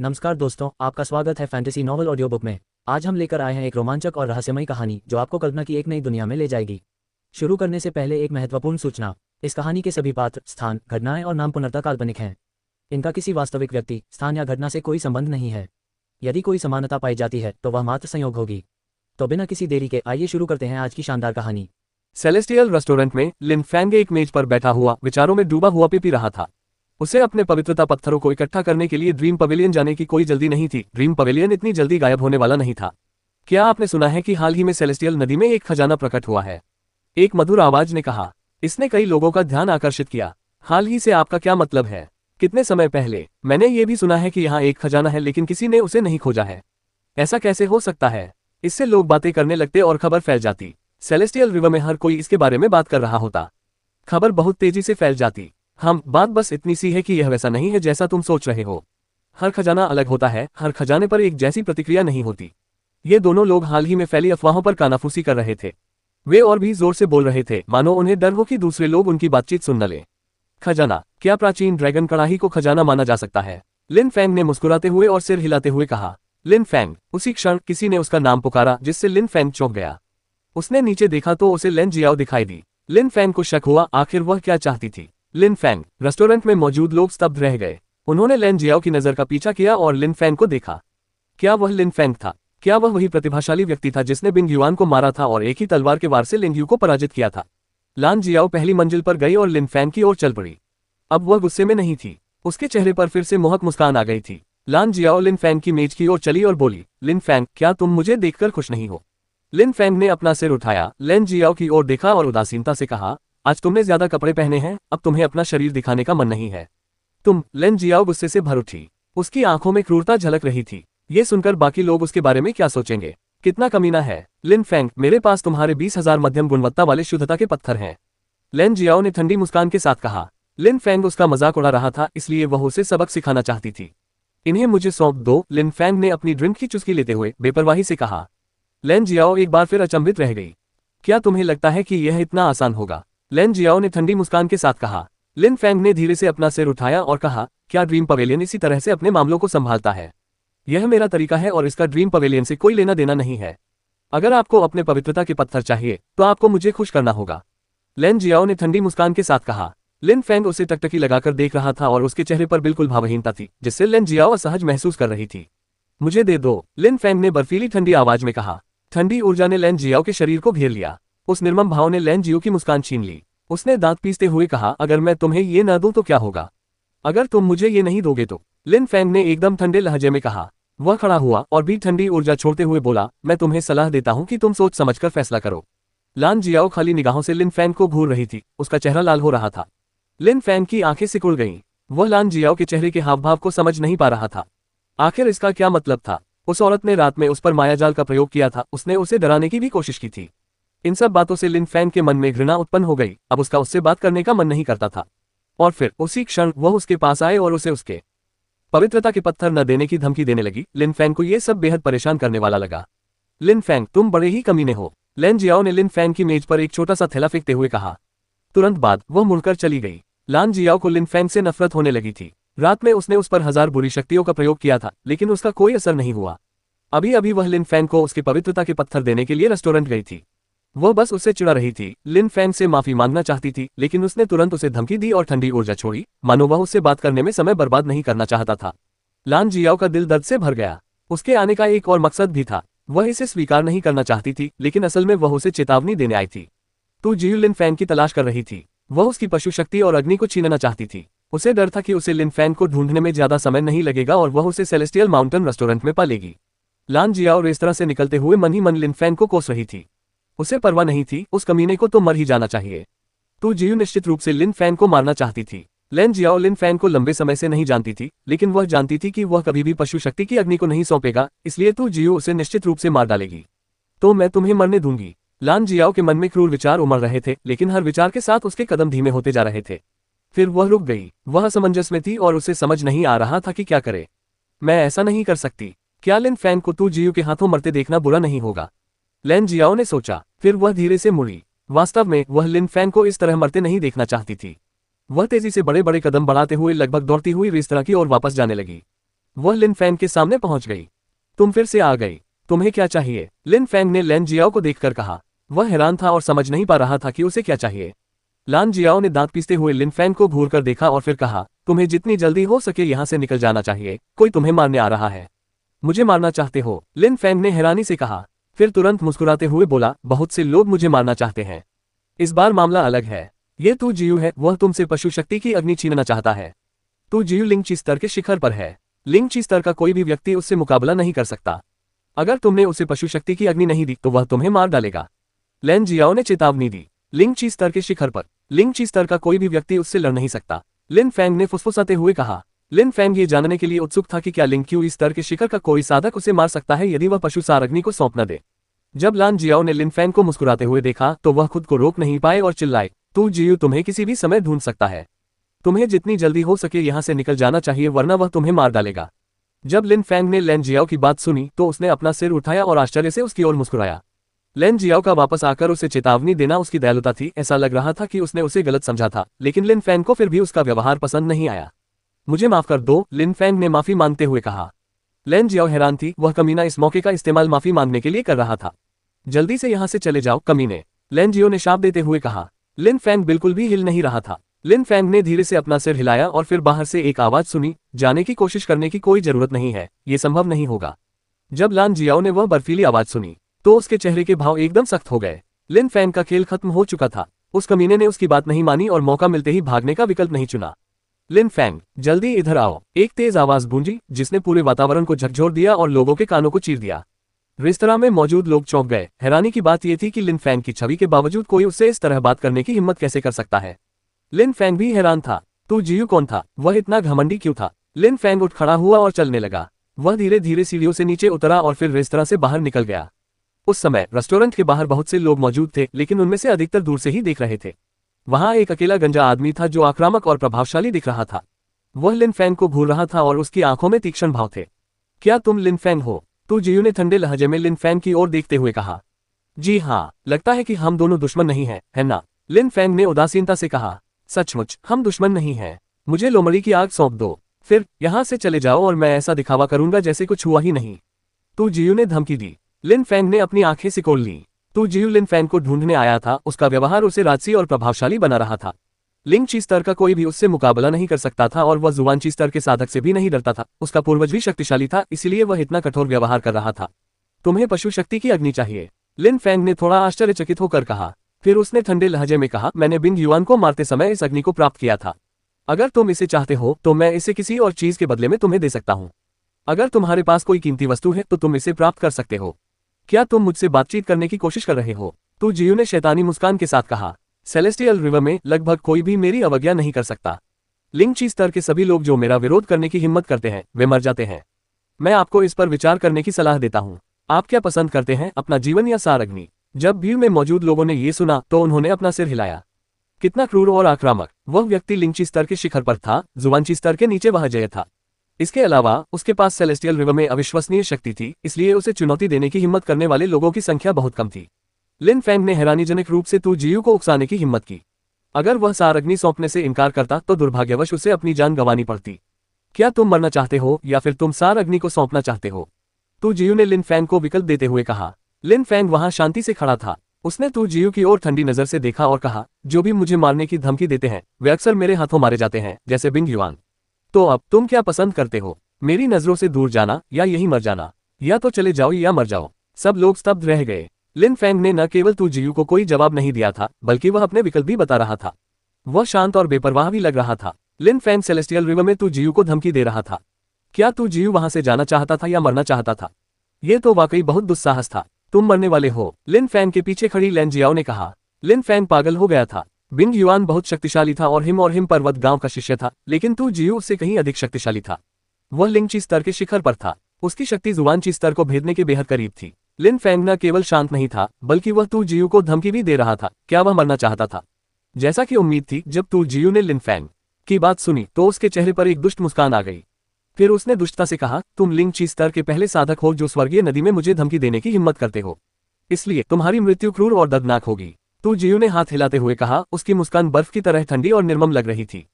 नमस्कार दोस्तों, आपका स्वागत है फैंटेसी नॉवल ऑडियो बुक में। आज हम लेकर आए हैं एक रोमांचक और रहस्यमयी कहानी जो आपको कल्पना की एक नई दुनिया में ले जाएगी। शुरू करने से पहले एक महत्वपूर्ण सूचना। इस कहानी के सभी पात्र, स्थान, घटनाएं और नाम पूर्णतः काल्पनिक हैं। इनका किसी वास्तविक व्यक्ति, स्थान या घटना से कोई संबंध नहीं है। यदि कोई समानता पाई जाती है तो वह मात्र संयोग होगी। तो बिना किसी देरी के आइए शुरू करते हैं आज की शानदार कहानी। सेलेस्टियल रेस्टोरेंट में लिन फैंग एक मेज पर बैठा हुआ विचारों में डूबा हुआ पी रहा था। उसे अपने पवित्रता पत्थरों को इकट्ठा करने के लिए ड्रीम पवेलियन जाने की कोई जल्दी नहीं थी। ड्रीम पवेलियन इतनी जल्दी गायब होने वाला नहीं था। क्या आपने सुना है कि हाल ही में सेलेस्टियल नदी में एक खजाना प्रकट हुआ है? एक मधुर आवाज ने कहा। इसने कई लोगों का ध्यान आकर्षित किया। हाल ही से आपका क्या मतलब है? कितने समय पहले? मैंने ये भी सुना है कि यहाँ एक खजाना है लेकिन किसी ने उसे नहीं खोजा है। ऐसा कैसे हो सकता है? इससे लोग बातें करने लगते और खबर फैल जाती। सेलेस्टियल रिवर में हर कोई इसके बारे में बात कर रहा होता। खबर बहुत तेजी से फैल जाती। बात बस इतनी सी है कि यह वैसा नहीं है जैसा तुम सोच रहे हो। हर खजाना अलग होता है, हर खजाने पर एक जैसी प्रतिक्रिया नहीं होती। ये दोनों लोग हाल ही में फैली अफवाहों पर कानाफूसी कर रहे थे। वे और भी जोर से बोल रहे थे मानो उन्हें डर हो कि दूसरे लोग उनकी बातचीत सुन न लें। खजाना? क्या प्राचीन ड्रैगन कड़ाही को खजाना माना जा सकता है? लिन फैंग ने मुस्कुराते हुए और सिर हिलाते हुए कहा। लिन फैंग। उसी क्षण किसी ने उसका नाम पुकारा जिससे लिन फैंग चौंक गया। उसने नीचे देखा तो उसे लेन जियाओ दिखाई दी। लिन फैंग को शक हुआ, आखिर वह क्या चाहती थी। लिन फैंग। रेस्टोरेंट में मौजूद लोग स्तब्ध रह गए। उन्होंने लेन जियाओ की नजर का पीछा किया और लिन फैंग को देखा। क्या वह लिन फैंग था? क्या वह वही प्रतिभाशाली व्यक्ति था जिसने बिंग युआन को मारा था और एक ही तलवार के वार से लिन यू को पराजित किया था? लान जियाओ पहली मंजिल पर गई और लिन फैंग की ओर चल पड़ी। अब वह गुस्से में नहीं थी। उसके चेहरे पर फिर से मोहक मुस्कान आ गई थी। लान जियाओ लिन फैंग की मेज की ओर चली और बोली, लिन फैंग, क्या तुम मुझे देखकर खुश नहीं हो? लिन फैंग ने अपना सिर उठाया, लेन जियाओ की ओर देखा और उदासीनता से कहा, आज तुमने ज्यादा कपड़े पहने हैं, अब तुम्हें अपना शरीर दिखाने का मन नहीं है। लेन जियाओ गुस्से से भर उठी। उसकी आंखों में क्रूरता झलक रही थी। ये सुनकर बाकी लोग उसके बारे में क्या सोचेंगे? कितना कमीना है। लिन फैंग, मेरे पास तुम्हारे 20,000 मध्यम गुणवत्ता वाले शुद्धता के पत्थर हैं। लेन जियाओ ने ठंडी मुस्कान के साथ कहा। लिन फैंग उसका मजाक उड़ा रहा था, इसलिए वह उसे सबक सिखाना चाहती थी। इन्हें मुझे सौंप दो, लिन फैंग ने अपनी ड्रिंक की चुस्की लेते हुए बेपरवाही से कहा। लेन जियाओ एक बार फिर अचंभित रह गई। क्या तुम्हें लगता है कि यह इतना आसान होगा? लेन जियाओ ने ठंडी मुस्कान के साथ कहा। लिन फैंग ने धीरे से अपना सिर उठाया और कहा, क्या ड्रीम पवेलियन इसी तरह से अपने मामलों को संभालता है? यह मेरा तरीका है और इसका ड्रीम पवेलियन से कोई लेना देना नहीं है। अगर आपको अपने पवित्रता के पत्थर चाहिए तो आपको मुझे खुश करना होगा। लेन जियाओ ने ठंडी मुस्कान के साथ कहा। लिन फैंग उसे टकटकी लगाकर देख रहा था और उसके चेहरे पर बिल्कुल भावहीनता थी, जिससे लेन जियाओ असहज महसूस कर रही थी। मुझे दे दो, लिन फैंग ने बर्फीली ठंडी आवाज में कहा। ठंडी ऊर्जा ने लेन जियाओ के शरीर को घेर लिया। उस निर्मम भाव ने लेन जियो की मुस्कान छीन ली। उसने दांत पीसते हुए कहा, अगर मैं तुम्हें ये न दूं तो क्या होगा? अगर तुम मुझे ये नहीं दोगे तो? लिन फैंग ने एकदम ठंडे लहजे में कहा। वह खड़ा हुआ और भी ठंडी ऊर्जा छोड़ते हुए बोला, मैं तुम्हें सलाह देता हूं कि तुम सोच समझकर फैसला करो। लान जियाओ खाली निगाहों से लिन फैंग को घूर रही थी। उसका चेहरा लाल हो रहा था। लिन फैंग की आंखें सिकुड़ गईं। वह लान जियाओ के चेहरे के हाव भाव को समझ नहीं पा रहा था। आखिर इसका क्या मतलब था? उस औरत ने रात में उस पर मायाजाल का प्रयोग किया था। उसने उसे डराने की भी कोशिश की थी। इन सब बातों से लिन फैंग के मन में घृणा उत्पन्न हो गई। अब उसका उससे बात करने का मन नहीं करता था। और फिर उसी क्षण वह उसके पास आए और उसे उसके पवित्रता के पत्थर न देने की धमकी देने लगी। लिन फैंग को यह सब बेहद परेशान करने वाला लगा। लिन फैंग, तुम बड़े ही कमीने हो। लेन जियाओ ने लिन फैंग की मेज पर एक छोटा सा थैला फेंकते हुए कहा। तुरंत बाद वह मुड़कर चली गई। लान जियाओ को लिन फैंग से नफरत होने लगी थी। रात में उसने उस पर 1000 बुरी शक्तियों का प्रयोग किया था, लेकिन उसका कोई असर नहीं हुआ। अभी अभी वह लिन फैंग को उसकी पवित्रता के पत्थर देने के लिए रेस्टोरेंट गई थी। वह बस उससे चिढ़ा रही थी। लिन फैंग से माफी मांगना चाहती थी, लेकिन उसने तुरंत उसे धमकी दी और ठंडी ऊर्जा छोड़ी, मानो वह उससे बात करने में समय बर्बाद नहीं करना चाहता था। लान जियाओ का दिल दर्द से भर गया। उसके आने का एक और मकसद भी था। वह इसे स्वीकार नहीं करना चाहती थी, लेकिन असल में वह उसे चेतावनी देने आई थी। तू जियू लिन फैंग की तलाश कर रही थी। वह उसकी पशु शक्ति और अग्नि को छीनना चाहती थी। उसे डर था कि उसे लिन फैंग को ढूंढने में ज्यादा समय नहीं लगेगा और वह उसे सेलेस्टियल माउंटेन रेस्टोरेंट में पा लेगी। लान जियाओ रेस्तरां से निकलते हुए मन ही मन लिन फैंग को कोस रही थी। उसे परवाह नहीं थी, उस कमीने को तो मर ही जाना चाहिए। तू जियू निश्चित रूप से लिन फैंग को मारना चाहती थी। लेन जियाओ लिन फैंग को लंबे समय से नहीं जानती थी, लेकिन वह जानती थी कि वह कभी भी पशु शक्ति की अग्नि को नहीं सौंपेगा, इसलिए तू जियू उसे निश्चित रूप से मार डालेगी। तो मैं तुम्हें मरने दूंगी। लान जियाओ के मन में क्रूर विचार उमड़ रहे थे, लेकिन हर विचार के साथ उसके कदम धीमे होते जा रहे थे। फिर वह रुक गई। वह असमंजस में थी और उसे समझ नहीं आ रहा था कि क्या करे। मैं ऐसा नहीं कर सकती। क्या लिन फैंग को तू जियू के हाथों मरते देखना बुरा नहीं होगा? लेन जियाओ ने सोचा। फिर वह धीरे से मुड़ी। वास्तव में वह लिन फैंग को इस तरह मरते नहीं देखना चाहती थी। वह तेजी से बड़े बड़े कदम बढ़ाते हुए लगभग दौड़ती हुई रेस्तरां की ओर वापस जाने लगी। वह लिन फैंग के सामने पहुंच गई। तुम फिर से आ गई, तुम्हें क्या चाहिए? लिन फैंग ने लैन जियाओ को देखकर कहा। वह हैरान था और समझ नहीं पा रहा था कि उसे क्या चाहिए। लान जियाओ ने दांत पीसते हुए लिन फैंग को घूर कर देखा और फिर कहा, तुम्हें जितनी जल्दी हो सके यहाँ से निकल जाना चाहिए, कोई तुम्हें मारने आ रहा है। मुझे मारना चाहते हो? लिन फैंग ने हैरानी से कहा, फिर तुरंत मुस्कुराते हुए बोला, बहुत से लोग मुझे मारना चाहते हैं। इस बार मामला अलग है। ये तू जियू है, वह तुमसे पशु शक्ति की अग्नि छीनना चाहता है। तू जियू लिंगची स्तर के शिखर पर है। लिंगची स्तर का कोई भी व्यक्ति उससे मुकाबला नहीं कर सकता। अगर तुमने उसे पशु शक्ति की अग्नि नहीं दी तो वह तुम्हें मार डालेगा। लैन जियाओ ने चेतावनी दी। लिंगची स्तर के शिखर पर लिंगची स्तर का कोई भी व्यक्ति उससे लड़ नहीं सकता, लिन फैंग ने फुसफुसाते हुए कहा। लिन फैंग ये जानने के लिए उत्सुक था कि क्या लिंगक्यू स्तर के शिखर का कोई साधक उसे मार सकता है यदि वह पशु सारग्नि को सौंप न दे। जब लान जियाओ ने लिन फैंग को मुस्कुराते हुए देखा तो वह खुद को रोक नहीं पाए और चिल्लाए, तू जियू तुम्हें किसी भी समय ढूंढ सकता है। तुम्हें जितनी जल्दी हो सके यहाँ से निकल जाना चाहिए वरना वह तुम्हें मार डालेगा। जब लिन फैंग ने लैन जियाओ की बात सुनी तो उसने अपना सिर उठाया और आश्चर्य से उसकी ओर मुस्कुराया। लैन जियाओ का वापस आकर उसे चेतावनी देना उसकी दयालुता थी। ऐसा लग रहा था कि उसने उसे गलत समझा था, लेकिन लिन फैंग को फिर भी उसका व्यवहार पसंद नहीं आया। मुझे माफ कर दो, लिन फैंग ने माफी मांगते हुए कहा। लैन जियाओ हैरान थी, वह कमीना इस मौके का इस्तेमाल माफी मांगने के लिए कर रहा था। जल्दी से यहाँ से चले जाओ कमीने, लैन जियो ने शाप देते हुए कहा। लिन फैंग बिल्कुल भी हिल नहीं रहा था। लिन फैंग ने धीरे से अपना सिर हिलाया और फिर बाहर से एक आवाज सुनी, जाने की कोशिश करने की कोई जरूरत नहीं है, ये संभव नहीं होगा। जब लान जियाओ ने वह बर्फीली आवाज सुनी तो उसके चेहरे के भाव एकदम सख्त हो गए। लिन फैंग का खेल खत्म हो चुका था। उस कमीने ने उसकी बात नहीं मानी और मौका मिलते ही भागने का विकल्प नहीं चुना। लिन फैंग, जल्दी इधर आओ, एक तेज आवाज गूंजी जिसने पूरे वातावरण को झकझोर दिया और लोगों के कानों को चीर दिया। रेस्तरां में मौजूद लोग चौंक गए। हैरानी की बात यह थी कि लिन फैंग की छवि के बावजूद कोई उससे इस तरह बात करने की हिम्मत कैसे कर सकता है। लिन फैंग भी हैरान था। तू जियू कौन था? वह इतना घमंडी क्यों था? लिन फैंग उठ खड़ा हुआ और चलने लगा। वह धीरे धीरे सीढ़ियों से नीचे उतरा और फिर रेस्तरां से बाहर निकल गया। उस समय रेस्टोरेंट के बाहर बहुत से लोग मौजूद थे, लेकिन उनमें से अधिकतर दूर से ही देख रहे थे। वहां एक अकेला गंजा आदमी था जो आक्रामक और प्रभावशाली दिख रहा था। वह लिन फैंग को घूर रहा था और उसकी आंखों में तीक्ष्ण भाव थे। क्या तुम लिन फैंग हो? तू जियू ने ठंडे लहजे में लिन फैंग की ओर देखते हुए कहा। जी हाँ, लगता है कि हम दोनों दुश्मन नहीं हैं, है ना? लिन फैंग ने उदासीनता से कहा। सचमुच हम दुश्मन नहीं हैं। मुझे लोमड़ी की आग सौंप दो, फिर यहाँ से चले जाओ और मैं ऐसा दिखावा करूंगा जैसे कुछ हुआ ही नहीं। तू जियू ने धमकी दी। लिन फैंग ने अपनी आंखें सिकोड़ ली। तू जियू लिन फैंग को ढूंढने आया था, उसका व्यवहार उसे राजसी और प्रभावशाली बना रहा था। लिंगची स्तर का कोई भी उससे मुकाबला नहीं कर सकता था और वह जुआनची स्तर के साधक से भी नहीं डरता था। उसका पूर्वज भी शक्तिशाली था, इसलिए वह इतना कठोर व्यवहार कर रहा था। तुम्हें पशु शक्ति की अग्नि चाहिए? लिन फैंग ने थोड़ा आश्चर्यचकित होकर कहा। फिर उसने ठंडे लहजे में कहा, मैंने बिंग युआन को मारते समय इस अग्नि को प्राप्त किया था। अगर तुम इसे चाहते हो तो मैं इसे किसी और चीज के बदले में तुम्हें दे सकता हूँ। अगर तुम्हारे पास कोई कीमती वस्तु है तो तुम इसे प्राप्त कर सकते हो। क्या तुम मुझसे बातचीत करने की कोशिश कर रहे हो? तू जियू ने शैतानी मुस्कान के साथ कहा। सेलेस्टियल रिवर में लगभग कोई भी मेरी अवज्ञा नहीं कर सकता। लिंगची स्तर के सभी लोग जो मेरा विरोध करने की हिम्मत करते हैं वे मर जाते हैं। मैं आपको इस पर विचार करने की सलाह देता हूँ। आप क्या पसंद करते हैं, अपना जीवन या सारग्नि? जब भीड़ में मौजूद लोगों ने ये सुना तो उन्होंने अपना सिर हिलाया। कितना क्रूर और आक्रामक! वह व्यक्ति लिंगची स्तर के शिखर पर था, जुआनची स्तर के नीचे वह जय था। इसके अलावा उसके पास सेलेस्टियल रिवर में अविश्वसनीय शक्ति थी, इसलिए उसे चुनौती देने की हिम्मत करने वाले लोगों की संख्या बहुत कम थी। लिन फैंग ने हैरानीजनक रूप से तू जियू को उकसाने की हिम्मत की। अगर वह सारग्नि सौंपने से इनकार करता तो दुर्भाग्यवश उसे अपनी जान गंवानी पड़ती। क्या तुम मरना चाहते हो या फिर तुम सारग्नि को सौंपना चाहते हो? तू जियू ने लिन फैंग को विकल्प देते हुए कहा। लिन फैंग वहां शांति से खड़ा था। उसने तू जियू की ओर ठंडी नजर से देखा और कहा, जो भी मुझे मारने की धमकी देते हैं वे अक्सर मेरे हाथों मारे जाते हैं, जैसे बिंग युआन। तो अब तुम क्या पसंद करते हो, मेरी नजरों से दूर जाना या यही मर जाना? या तो चले जाओ या मर जाओ। सब लोग स्तब्ध रह गए। लिन फैंग ने न केवल तू जियू को कोई जवाब नहीं दिया था, बल्कि वह अपने विकल्प भी बता रहा था। वह शांत और बेपरवाह भी लग रहा था। लिन फैंग सेलेस्टियल रिवर में तू जियू को धमकी दे रहा था। क्या तू जियू वहां से जाना चाहता था या मरना चाहता था? यह तो वाकई बहुत दुस्साहस था। तुम मरने वाले हो, लिन फैंग के पीछे खड़ी लैन जियाओ ने कहा। लिन फैंग पागल हो गया था। बिंग युआन बहुत शक्तिशाली था और हिम पर्वत गांव का शिष्य था, लेकिन तू जियू उससे कहीं अधिक शक्तिशाली था। वह लिंगची स्तर के शिखर पर था। उसकी शक्ति जुआनची स्तर को भेदने के बेहद करीब थी। लिन फैंग न केवल शांत नहीं था, बल्कि वह तू जियू को धमकी भी दे रहा था। क्या वह मरना चाहता था? जैसा कि उम्मीद थी, जब तू जियू ने लिन फैंग की बात सुनी तो उसके चेहरे पर एक दुष्ट मुस्कान आ गई। फिर उसने दुष्टता से कहा, तुम लिंगची स्तर के पहले साधक हो जो स्वर्गीय नदी में मुझे धमकी देने की हिम्मत करते हो, इसलिए तुम्हारी मृत्यु क्रूर और दर्दनाक होगी। तू जियू ने हाथ हिलाते हुए कहा। उसकी मुस्कान बर्फ की तरह ठंडी और निर्मम लग रही थी।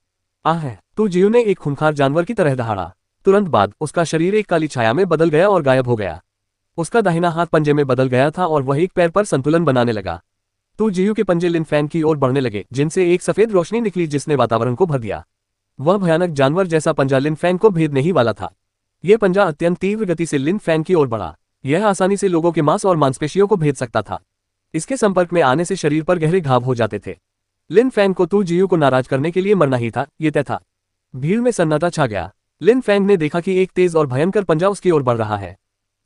आह! तू जियू ने एक खूंखार जानवर की तरह दहाड़ा। तुरंत बाद उसका शरीर एक काली छाया में बदल गया और गायब हो गया। उसका दाहिना हाथ पंजे में बदल गया था और वह एक पैर पर संतुलन बनाने लगा। तू जियू के पंजे लिन फैंग की ओर बढ़ने लगे, जिनसे एक सफेद रोशनी निकली जिसने वातावरण को भर दिया। वह भयानक जानवर जैसा पंजा लिन फैंग को भेदने ही वाला था। यह पंजा अत्यंत तीव्र गति से लिन फैंग की ओर बढ़ा। यह आसानी से लोगों के मांस और मांसपेशियों को भेद सकता था। इसके संपर्क में आने से शरीर पर गहरे घाव हो जाते थे। लिन फैंग को तू जियू को नाराज करने के लिए मरना ही था, ये तय था। भीड़ में सन्नाटा छा गया। लिन फैंग ने देखा कि एक तेज और भयंकर पंजा उसकी ओर बढ़ रहा है।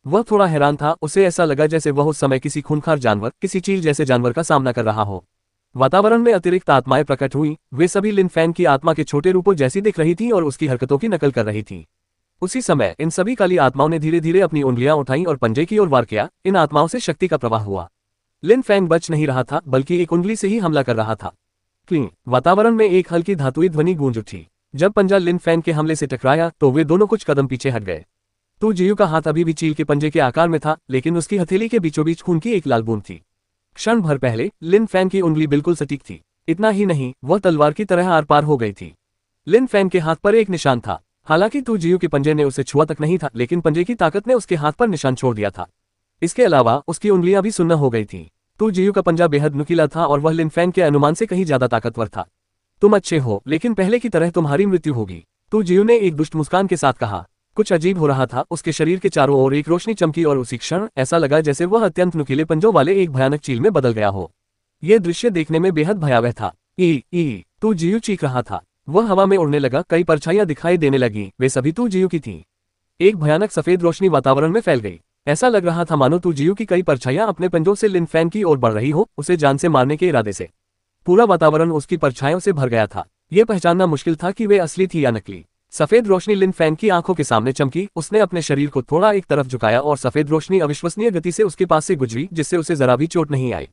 वह थोड़ा हैरान था, उसे ऐसा लगा जैसे वह उस समय किसी खूंखार जानवर, किसी चील जैसे जानवर का सामना कर रहा हो। वातावरण में अतिरिक्त आत्माएं प्रकट हुई, वे सभी लिन फैंग की आत्मा के छोटे रूपों जैसी दिख रही थीं और उसकी हरकतों की नकल कर रही थीं। उसी समय इन सभी काली आत्माओं ने धीरे धीरे अपनी उंगलियां उठाईं और पंजे की ओर वार किया। इन आत्माओं से शक्ति का प्रवाह हुआ। लिन फैंग बच नहीं रहा था, बल्कि एक उंगली से ही हमला कर रहा था। क्लीं, वातावरण में एक हल्की धातुई ध्वनि गूंज उठी। जब पंजा लिन फैंग के हमले से टकराया तो वे दोनों कुछ कदम पीछे हट गए। तू जियू का हाथ अभी भी चील के पंजे के आकार में था, लेकिन उसकी हथेली के बीचों बीच खून की एक लाल बूंद थी। क्षण भर पहले लिन फैंग की उंगली बिल्कुल सटीक थी। इतना ही नहीं, वह तलवार की तरह आर पार हो गई थी। लिन फैंग के हाथ पर एक निशान था। हालांकि तू जियू के पंजे ने उसे छुआ तक नहीं था, लेकिन पंजे की ताकत ने उसके हाथ पर निशान छोड़ दिया था। इसके अलावा उसकी उंगलियां भी सुन्न हो गई थीं। तू जियू का पंजा बेहद नुकीला था और वह लिन फैंग के अनुमान से कहीं ज्यादा ताकतवर था। तुम अच्छे हो, लेकिन पहले की तरह तुम्हारी मृत्यु होगी, तू जियू ने एक दुष्ट मुस्कान के साथ कहा। कुछ अजीब हो रहा था। उसके शरीर के चारों ओर एक रोशनी चमकी और उसी क्षण ऐसा लगा जैसे वह अत्यंत नुकीले पंजों वाले एक भयानक चील में बदल गया हो। यह दृश्य देखने में बेहद भयावह था। ई तू जियू चीख रहा था। वह हवा में उड़ने लगा। कई परछाइयां दिखाई देने लगी, वे सभी तू जियू की थीं। एक भयानक सफेद रोशनी वातावरण में फैल गई। ऐसा लग रहा था मानो तू जियू की कई परछाइयां अपने पंजों से लिन फैंग की ओर बढ़ रही हो, उसे जान से मारने के इरादे से। पूरा वातावरण उसकी परछाइयों से भर गया था। यह पहचानना मुश्किल था कि वे असली थी या नकली। सफेद रोशनी लिन फैंग की आंखों के सामने चमकी। उसने अपने शरीर को थोड़ा एक तरफ झुकाया और सफेद रोशनी अविश्वसनीय गति से उसके पास से गुजरी, जिससे उसे जरा भी चोट नहीं आई।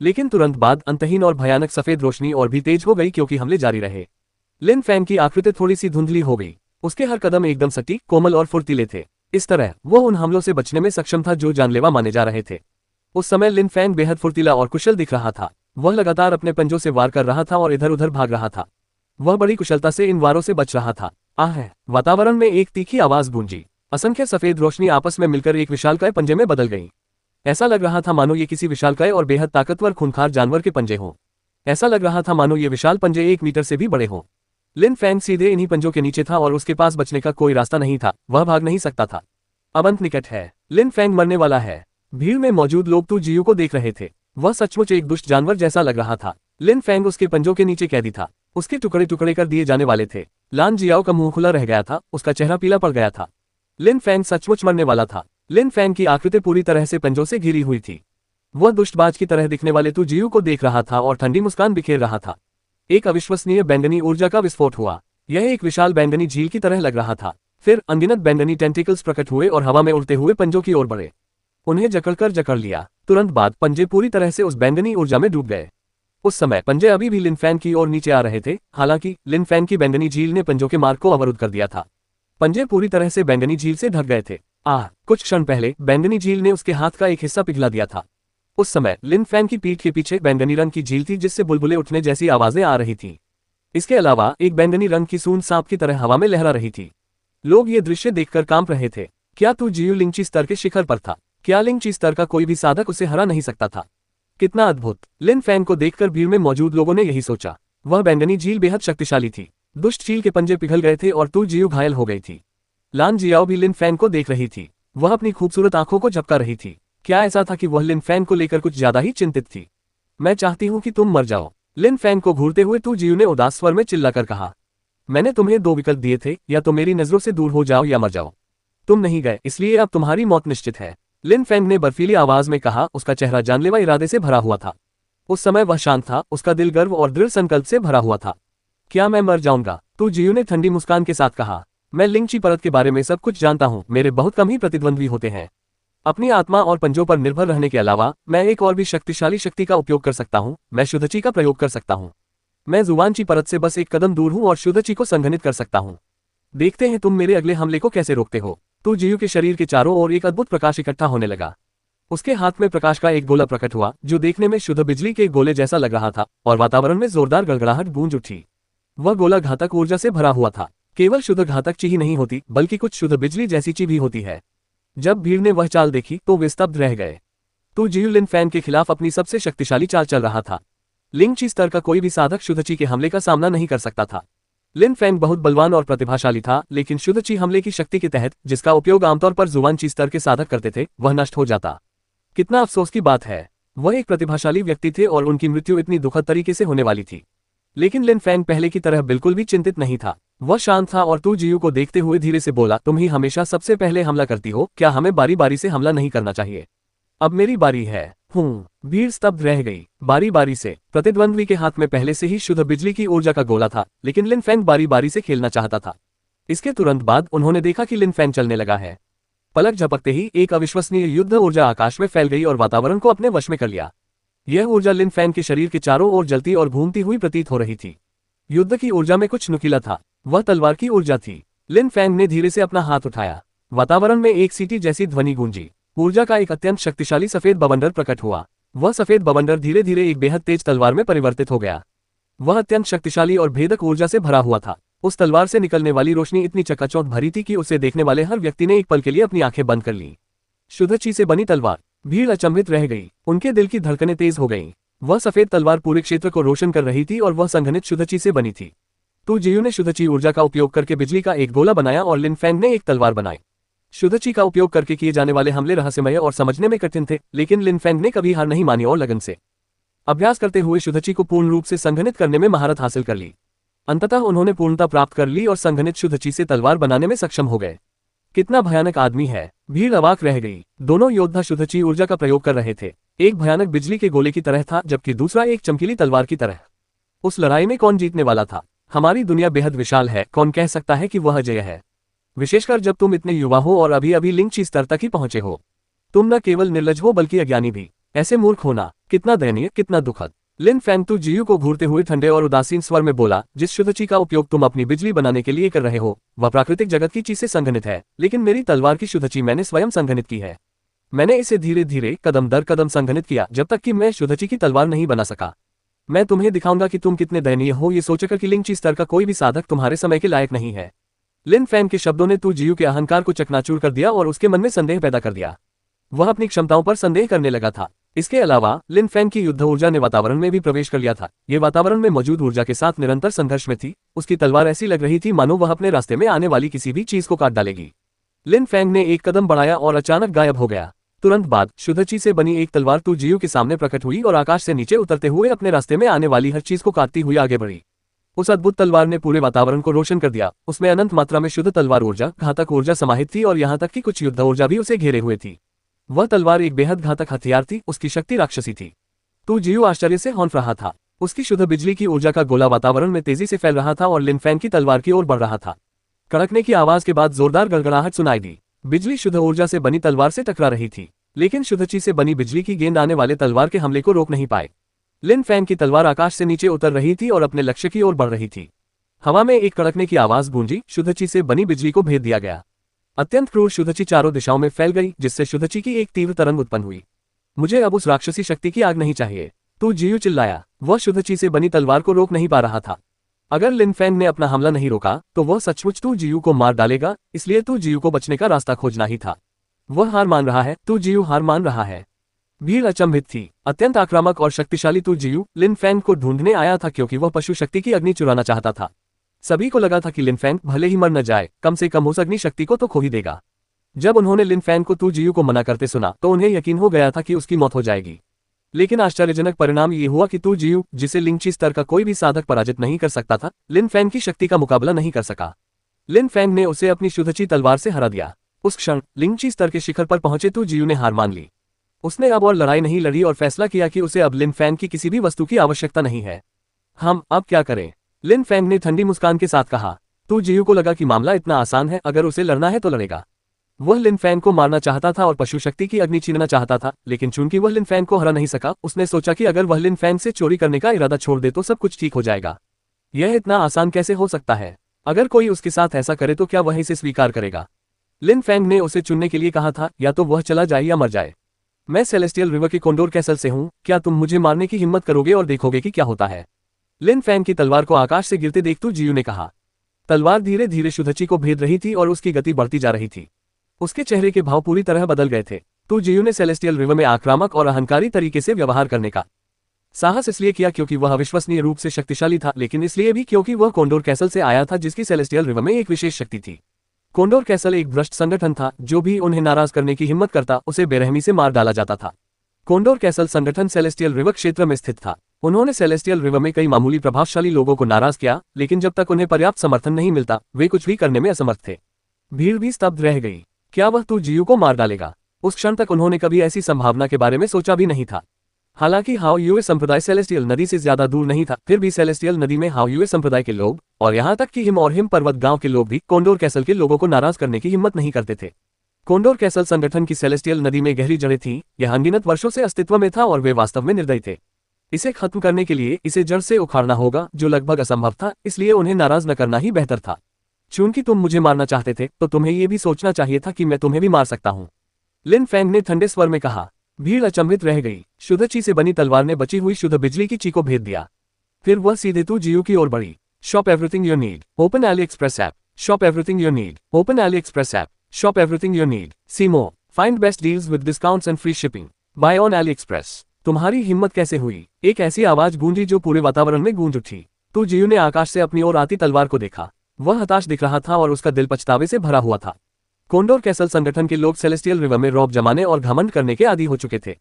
लेकिन तुरंत बाद अंतहीन और भयानक सफेद रोशनी और भी तेज हो गई, क्योंकि हमले जारी रहे। लिन फैंग की आकृति थोड़ी सी धुंधली हो गई। उसके हर कदम एकदम सटीक, कोमल और फुर्तीले थे। इस तरह वो उन हमलों से बचने में सक्षम था जो जानलेवा माने जा रहे थे। उस समय लिन फैंग बेहद फुर्तीला और कुशल दिख रहा था। वह लगातार अपने पंजों से वार कर रहा था और इधर उधर भाग रहा था। वह बड़ी कुशलता से इन वारों से बच रहा था। वातावरण में एक तीखी आवाज गूंजी। असंख्य सफेद रोशनी आपस में मिलकर एक विशालकाय पंजे में बदल गई। ऐसा लग रहा था मानो ये किसी विशालकाय और बेहद ताकतवर खूंखार जानवर के पंजे हों। ऐसा लग रहा था मानो ये विशाल पंजे 1 मीटर से भी बड़े हों। लिन फैंग सीधे इन्हीं पंजों के नीचे था और उसके पास बचने का कोई रास्ता नहीं था। वह भाग नहीं सकता था। अब अंत निकट है। लिन फैंग मरने वाला है। भीड़ में मौजूद लोग तू जियू को देख रहे थे। वह सचमुच एक दुष्ट जानवर जैसा लग रहा था। लिन फैंग उसके पंजों के नीचे कैदी था। उसके टुकड़े टुकड़े कर दिए जाने वाले थे। लान जियाओ का मुंह खुला रह गया था। उसका चेहरा पीला पड़ गया था। लिन फैंग सचमुच मरने वाला था। लिन फैंग की आकृति पूरी तरह से पंजों से घिरी हुई थी। वह दुष्टबाज की तरह दिखने वाले तू जियू को देख रहा था और ठंडी मुस्कान बिखेर रहा था। एक अविश्वसनीय बैंगनी ऊर्जा का विस्फोट हुआ। यह एक विशाल बैंगनी झील की तरह लग रहा था। फिर अनगिनत बैंगनी टेंटिकल्स प्रकट हुए और हवा में उड़ते हुए पंजों की ओर बढ़े। उन्हें जकड़ लिया। तुरंत बाद पंजे पूरी तरह से उस बैंगनी ऊर्जा में डूब गए। उस समय पंजे अभी भी लिन फैंग की ओर नीचे आ रहे थे। हालांकि लिन फैंग की बैंगनी झील ने पंजों के मार्ग को अवरुद्ध कर दिया था। पंजे पूरी तरह से बैंगनी झील से ढक गए थे। कुछ क्षण पहले बैंगनी झील ने उसके हाथ का एक हिस्सा पिघला दिया था। उस समय लिन फैंग की पीठ के पीछे बैंगनी रंग की झील थी, जिससे बुलबुले उठने जैसी आवाजें आ रही थीं। इसके अलावा एक बैंगनी रंग की सूंड सांप की तरह हवा में लहरा रही थी। लोग ये दृश्य देखकर कांप रहे थे। क्या तू जियू लिंची स्तर के शिखर पर था? क्या लिंची स्तर का कोई भी साधक उसे हरा नहीं सकता था? कितना अद्भुत! लिन फैंग को देखकर भीड़ में मौजूद लोगों ने यही सोचा। वह बैंगनी झील बेहद शक्तिशाली थी। दुष्ट चील के पंजे पिघल गए थे और तू जियू घायल हो गई थी। लान जियाओ भी लिन फैंग को देख रही थी। वह अपनी खूबसूरत आंखों को झपका रही थी। क्या ऐसा था कि वह लिन फैंग को लेकर कुछ ज्यादा ही चिंतित थी? मैं चाहती हूं कि तुम मर जाओ, लिन फैंग को घूरते हुए तू जियू ने उदास स्वर में चिल्लाकर कहा। मैंने तुम्हें 2 विकल्प दिए थे, या तो मेरी नजरों से दूर हो जाओ या मर जाओ। तुम नहीं गए, इसलिए अब तुम्हारी मौत निश्चित है, लिन फैंग ने बर्फीली आवाज में कहा। उसका चेहरा जानलेवा इरादे से भरा हुआ था। उस समय वह शांत था। उसका दिल गर्व और दृढ़ संकल्प से भरा हुआ था। क्या मैं मर जाऊंगा? तू जियू ने ठंडी मुस्कान के साथ कहा। मैं लिंची परत के बारे में सब कुछ जानता हूं। मेरे बहुत कम ही प्रतिद्वंद्वी होते हैं। अपनी आत्मा और पंजों पर निर्भर रहने के अलावा मैं एक और भी शक्तिशाली शक्ति का उपयोग कर सकता हूं। मैं शुद्धची का प्रयोग कर सकता हूं। मैं जुवानची परत से बस एक कदम दूर हूं और शुद्धची को संघनित कर सकता हूं। देखते हैं तुम मेरे अगले हमले को कैसे रोकते हो। तू जियू के शरीर के चारों ओर एक अद्भुत प्रकाश इकट्ठा होने लगा। उसके हाथ में प्रकाश का एक गोला प्रकट हुआ, जो देखने में शुद्ध बिजली के गोले जैसा लग रहा था, और वातावरण में जोरदार गड़गड़ाहट गूंज उठी। वह गोला घातक ऊर्जा से भरा हुआ था। केवल शुद्ध घातक ची ही नहीं होती बल्कि कुछ शुद्ध बिजली जैसी ची भी होती है। जब भीड़ ने वह चाल देखी तो वे स्तब्ध रह गए। तू जियू लिन फैंग के खिलाफ अपनी सबसे शक्तिशाली चाल चल रहा था। लिंग ची स्तर का कोई भी साधक शुद्ध ची के हमले का सामना नहीं कर सकता था। लिन फैंग बहुत बलवान और प्रतिभाशाली था, लेकिन शुद्ध ची हमले की शक्ति के तहत, जिसका उपयोग आमतौर पर जुबान ची स्तर के साधक करते थे, वह नष्ट हो जाता। कितना अफसोस की बात है, वह एक प्रतिभाशाली व्यक्ति थे और उनकी मृत्यु इतनी दुखद तरीके से होने वाली थी। लेकिन लिन फैंग पहले की तरह बिल्कुल भी चिंतित नहीं था। वह शांत था और तू जियू को देखते हुए धीरे से बोला, तुम ही हमेशा सबसे पहले हमला करती हो, क्या हमें बारी बारी से हमला नहीं करना चाहिए? अब मेरी बारी है। भीड़ स्तब्ध रह गई। बारी बारी से। प्रतिद्वंद्वी के हाथ में पहले से ही शुद्ध बिजली की ऊर्जा का गोला था, लेकिन लिन फैंग बारी बारी से खेलना चाहता था। इसके तुरंत बाद उन्होंने देखा कि लिन फैंग चलने लगा है। पलक झपकते ही एक अविश्वसनीय युद्ध ऊर्जा आकाश में फैल गई और वातावरण को अपने वश में कर लिया। यह ऊर्जा लिन फैंग के शरीर के चारों ओर जलती और घूमती हुई प्रतीत हो रही थी। युद्ध की ऊर्जा में कुछ नुकीला था, वह तलवार की ऊर्जा थी। लिन फैंग ने धीरे से अपना हाथ उठाया। वातावरण में एक सीटी जैसी ध्वनि गूंजी। ऊर्जा का एक अत्यंत शक्तिशाली सफेद बवंडर प्रकट हुआ। वह सफेद बवंडर धीरे धीरे एक बेहद तेज तलवार में परिवर्तित हो गया। वह अत्यंत शक्तिशाली और भेदक ऊर्जा से भरा हुआ था। उस तलवार से निकलने वाली रोशनी इतनी चकाचौंध भरी थी कि उसे देखने वाले हर व्यक्ति ने एक पल के लिए अपनी आंखें बंद कर ली। शुद्ध ची से बनी तलवार। भीड़ अचंभित रह गई, उनके दिल की धड़कनें तेज हो गईं। वह सफेद तलवार पूरे क्षेत्र को रोशन कर रही थी और वह संघनित शुद्ध ची से बनी थी। तू जियू ने शुद्ध ची ऊर्जा का उपयोग करके बिजली का एक गोला बनाया और लिन फैंग ने एक तलवार बनाई। शुद्ध ची का उपयोग करके किए जाने वाले हमले रहस्यमय और समझने में कठिन थे, लेकिन लिन फैंग ने कभी हार नहीं मानी और लगन से अभ्यास करते हुए शुद्ध ची को पूर्ण रूप से संघनित करने में महारत हासिल कर ली। अंततः उन्होंने पूर्णता प्राप्त कर ली और संघनित शुद्ध ची से तलवार बनाने में सक्षम हो गए। कितना भयानक आदमी है, भीड़ अवाक रह गई। दोनों योद्धा शुद्ध ची ऊर्जा का प्रयोग कर रहे थे। एक भयानक बिजली के गोले की तरह था, जबकि दूसरा एक चमकीली तलवार की तरह। उस लड़ाई में कौन जीतने वाला था? हमारी दुनिया बेहद विशाल है, कौन कह सकता है कि वह अजय है? विशेषकर जब तुम इतने युवा हो और अभी अभी लिंग ची स्तर तक ही पहुंचे हो। तुम न केवल निर्लज हो बल्कि अज्ञानी भी। ऐसे मूर्ख होना कितना दयनीय, कितना दुखद। लिन फैंग तू जियू को घूरते हुए ठंडे और उदासीन स्वर में बोला, जिस शुद्ध ची का उपयोग तुम अपनी बिजली बनाने के लिए कर रहे हो, वह प्राकृतिक जगत की ची से संघनित है, लेकिन मेरी तलवार की शुद्ध ची मैंने स्वयं संघनित की है। मैंने इसे धीरे धीरे कदम दर कदम संघनित किया, जब तक कि मैं शुद्ध ची की तलवार नहीं बना सका। मैं तुम्हें दिखाऊंगा कि तुम कितने दयनीय हो, ये सोचकर कि लिंग ची स्तर का कोई भी साधक तुम्हारे समय के लायक नहीं है। लिन फैंग के शब्दों ने तू जियू के अहंकार को चकनाचूर कर दिया और उसके मन में संदेह पैदा कर दिया। वह अपनी क्षमताओं पर संदेह करने लगा था। इसके अलावा लिन फैंग की युद्ध ऊर्जा ने वातावरण में भी प्रवेश कर लिया था। ये वातावरण में मौजूद ऊर्जा के साथ निरंतर संघर्ष में थी। उसकी तलवार ऐसी लग रही थी मानो वह अपने रास्ते में आने वाली किसी भी चीज को काट डालेगी। लिन फैंग ने एक कदम बढ़ाया और अचानक गायब हो गया। तुरंत बाद शुद्ध ची से बनी एक तलवार तू जियू के सामने प्रकट हुई और आकाश से नीचे उतरते हुए अपने रास्ते में आने वाली हर चीज को काटती हुई आगे बढ़ी। उस अद्भुत तलवार ने पूरे वातावरण को रोशन कर दिया। उसमें अनंत मात्रा में शुद्ध तलवार ऊर्जा, घातक ऊर्जा समाहित थी और यहाँ तक कि कुछ युद्ध ऊर्जा भी उसे घेरे हुए थी। वह तलवार एक बेहद घातक हथियार थी, उसकी शक्ति राक्षसी थी। तू जियू आश्चर्य से हौंफ रहा था। उसकी शुद्ध बिजली की ऊर्जा का गोला वातावरण में तेजी से फैल रहा था और लिन फैंग की तलवार की ओर बढ़ रहा था। कड़कने की आवाज के बाद जोरदार गड़गड़ाहट सुनाई दी। बिजली शुद्ध ऊर्जा से बनी तलवार से टकरा रही थी, लेकिन शुद्ध ची से बनी बिजली की गेंद आने वाले तलवार के हमले को रोक नहीं पाए। लिन फैंग की तलवार आकाश से नीचे उतर रही थी और अपने लक्ष्य की ओर बढ़ रही थी। हवा में एक कड़कने की आवाज गूंजी। शुद्ध ची से बनी बिजली को भेद दिया गया। अत्यंत क्रूर शुद्ध ची चारों दिशाओं में फैल गई, जिससे शुद्ध ची की एक तीव्र तरंग उत्पन्न हुई। मुझे अब उस राक्षसी शक्ति की आग नहीं चाहिए, तू जियू चिल्लाया। वह शुद्ध ची से बनी तलवार को रोक नहीं पा रहा था। अगर लिन फैंग ने अपना हमला नहीं रोका तो वह सचमुच तू जियू को मार डालेगा, इसलिए तू जियू को बचने का रास्ता खोजना ही था। वह हार मान रहा है, तू जियू हार मान रहा है। भीड़ अचंभित थी। अत्यंत आक्रामक और शक्तिशाली तू जियू लिन फैंग को ढूंढने आया था, क्योंकि वह पशु शक्ति की अग्नि चुराना चाहता था। सभी को लगा था कि लिन फैंग भले ही मर न जाए, कम से कम उस अग्नि शक्ति को तो खो ही देगा। जब उन्होंने लिन फैंग को तू जियू को मना करते सुना तो उन्हें यकीन हो गया था कि उसकी मौत हो जाएगी। लेकिन आश्चर्यजनक परिणाम ये हुआ कि तू जियू, जिसे लिंग ची स्तर का कोई भी साधक पराजित नहीं कर सकता था, लिन फैंग की शक्ति का मुकाबला नहीं कर सका। लिन फैंग ने उसे अपनी शुद्ध ची तलवार से हरा दिया। उस क्षण लिंग ची स्तर के शिखर पर पहुंचे तू जियू ने हार मान ली। उसने अब और लड़ाई नहीं लड़ी और फैसला किया कि उसे अब लिन फैंग की किसी भी वस्तु की आवश्यकता नहीं है। हम अब क्या करें? लिन फैंग ने ठंडी मुस्कान के साथ कहा। तू जियू को लगा कि मामला इतना आसान है, अगर उसे लड़ना है तो लड़ेगा। वह लिन फैंग को मारना चाहता था और पशु शक्ति की अग्नि छीनना चाहता था, लेकिन चूंकि वह लिन फैंग को हरा नहीं सका, उसने सोचा कि अगर वह लिन फैंग से चोरी करने का इरादा छोड़ दे तो सब कुछ ठीक हो जाएगा। यह इतना आसान कैसे हो सकता है? अगर कोई उसके साथ ऐसा करे तो क्या वह इसे स्वीकार करेगा? लिन फैंग ने उसे चुनने के लिए कहा था, या तो वह चला जाए या मर जाए। मैं सेलेस्टियल रिवर के कोंडोर कैसल से हूं, क्या तुम मुझे मारने की हिम्मत करोगे और देखोगे कि क्या होता है? लिन फैंग की तलवार को आकाश से गिरते देख तू जियू ने कहा। तलवार धीरे धीरे शुद्धची को भेद रही थी और उसकी गति बढ़ती जा रही थी। उसके चेहरे के भाव पूरी तरह बदल गए थे। तू जियू ने सेलेस्टियल रिवर में आक्रामक और अहंकारी तरीके से व्यवहार करने का साहस इसलिए किया क्योंकि वह अविश्वसनीय रूप से शक्तिशाली था, लेकिन इसलिए भी क्योंकि वह कोंडोर कैसल से आया था जिसकी सेलेस्टियल रिवर में एक विशेष शक्ति थी। कोंडोर कैसल एक भ्रष्ट संगठन था, जो भी उन्हें नाराज करने की हिम्मत करता उसे बेरहमी से मार डाला जाता था। कोंडोर कैसल संगठन सेलेस्टियल रिवर क्षेत्र में स्थित था। उन्होंने सेलेस्टियल रिवर में कई मामूली प्रभावशाली लोगों को नाराज किया, लेकिन जब तक उन्हें पर्याप्त समर्थन नहीं मिलता वे कुछ भी करने में असमर्थ थे। भीड़ भी स्तब्ध रह गई। क्या वह तू जियू को मार डालेगा? उस क्षण तक उन्होंने कभी ऐसी संभावना के बारे में सोचा भी नहीं था। हालांकि हाओ युए संप्रदाय सेलेस्टियल नदी से ज्यादा दूर नहीं था, फिर भी सेलेस्टियल नदी में हाओ युए संप्रदाय के लोग और यहाँ तक कि हिम और हिम पर्वत गांव के लोग भी कोंडोर कैसल के लोगों को नाराज करने की हिम्मत नहीं करते थे। कोंडोर कैसल संगठन की सेलेस्टियल नदी में गहरी जड़ें थीं, यह अनगिनत वर्षों से अस्तित्व में था और वे वास्तव में निर्दयी थे। इसे खत्म करने के लिए इसे जड़ से उखाड़ना होगा, जो लगभग असंभव था, इसलिए उन्हें नाराज न करना ही बेहतर था। चूंकि तुम मुझे मारना चाहते थे तो तुम्हें यह भी सोचना चाहिए था कि मैं तुम्हें भी मार सकता हूं, लिन फैंग ने ठंडे स्वर में कहा। भीड़ अचंभित रह गई। शुद्ध ची से बनी तलवार ने बची हुई शुद्ध बिजली की ची को भेद दिया। फिर वह सीधे तू जियू की ओर बढ़ी। Shop everything you need, open AliExpress app. Shop everything you need, open AliExpress app. Shop everything you need, see more, find best deals with discounts and free shipping, buy on AliExpress. तुम्हारी हिम्मत कैसे हुई? एक ऐसी आवाज गूंजी जो पूरे वातावरण में गूंज उठी। तू जियू ने आकाश से अपनी ओर आती तलवार को देखा। वह हताश दिख रहा था और उसका दिल पछतावे से भरा हुआ था। कोंडोर कैसल संगठन के लोग सेलेस्टियल रिवर में रौब जमाने और घमंड करने के आदी हो चुके थे,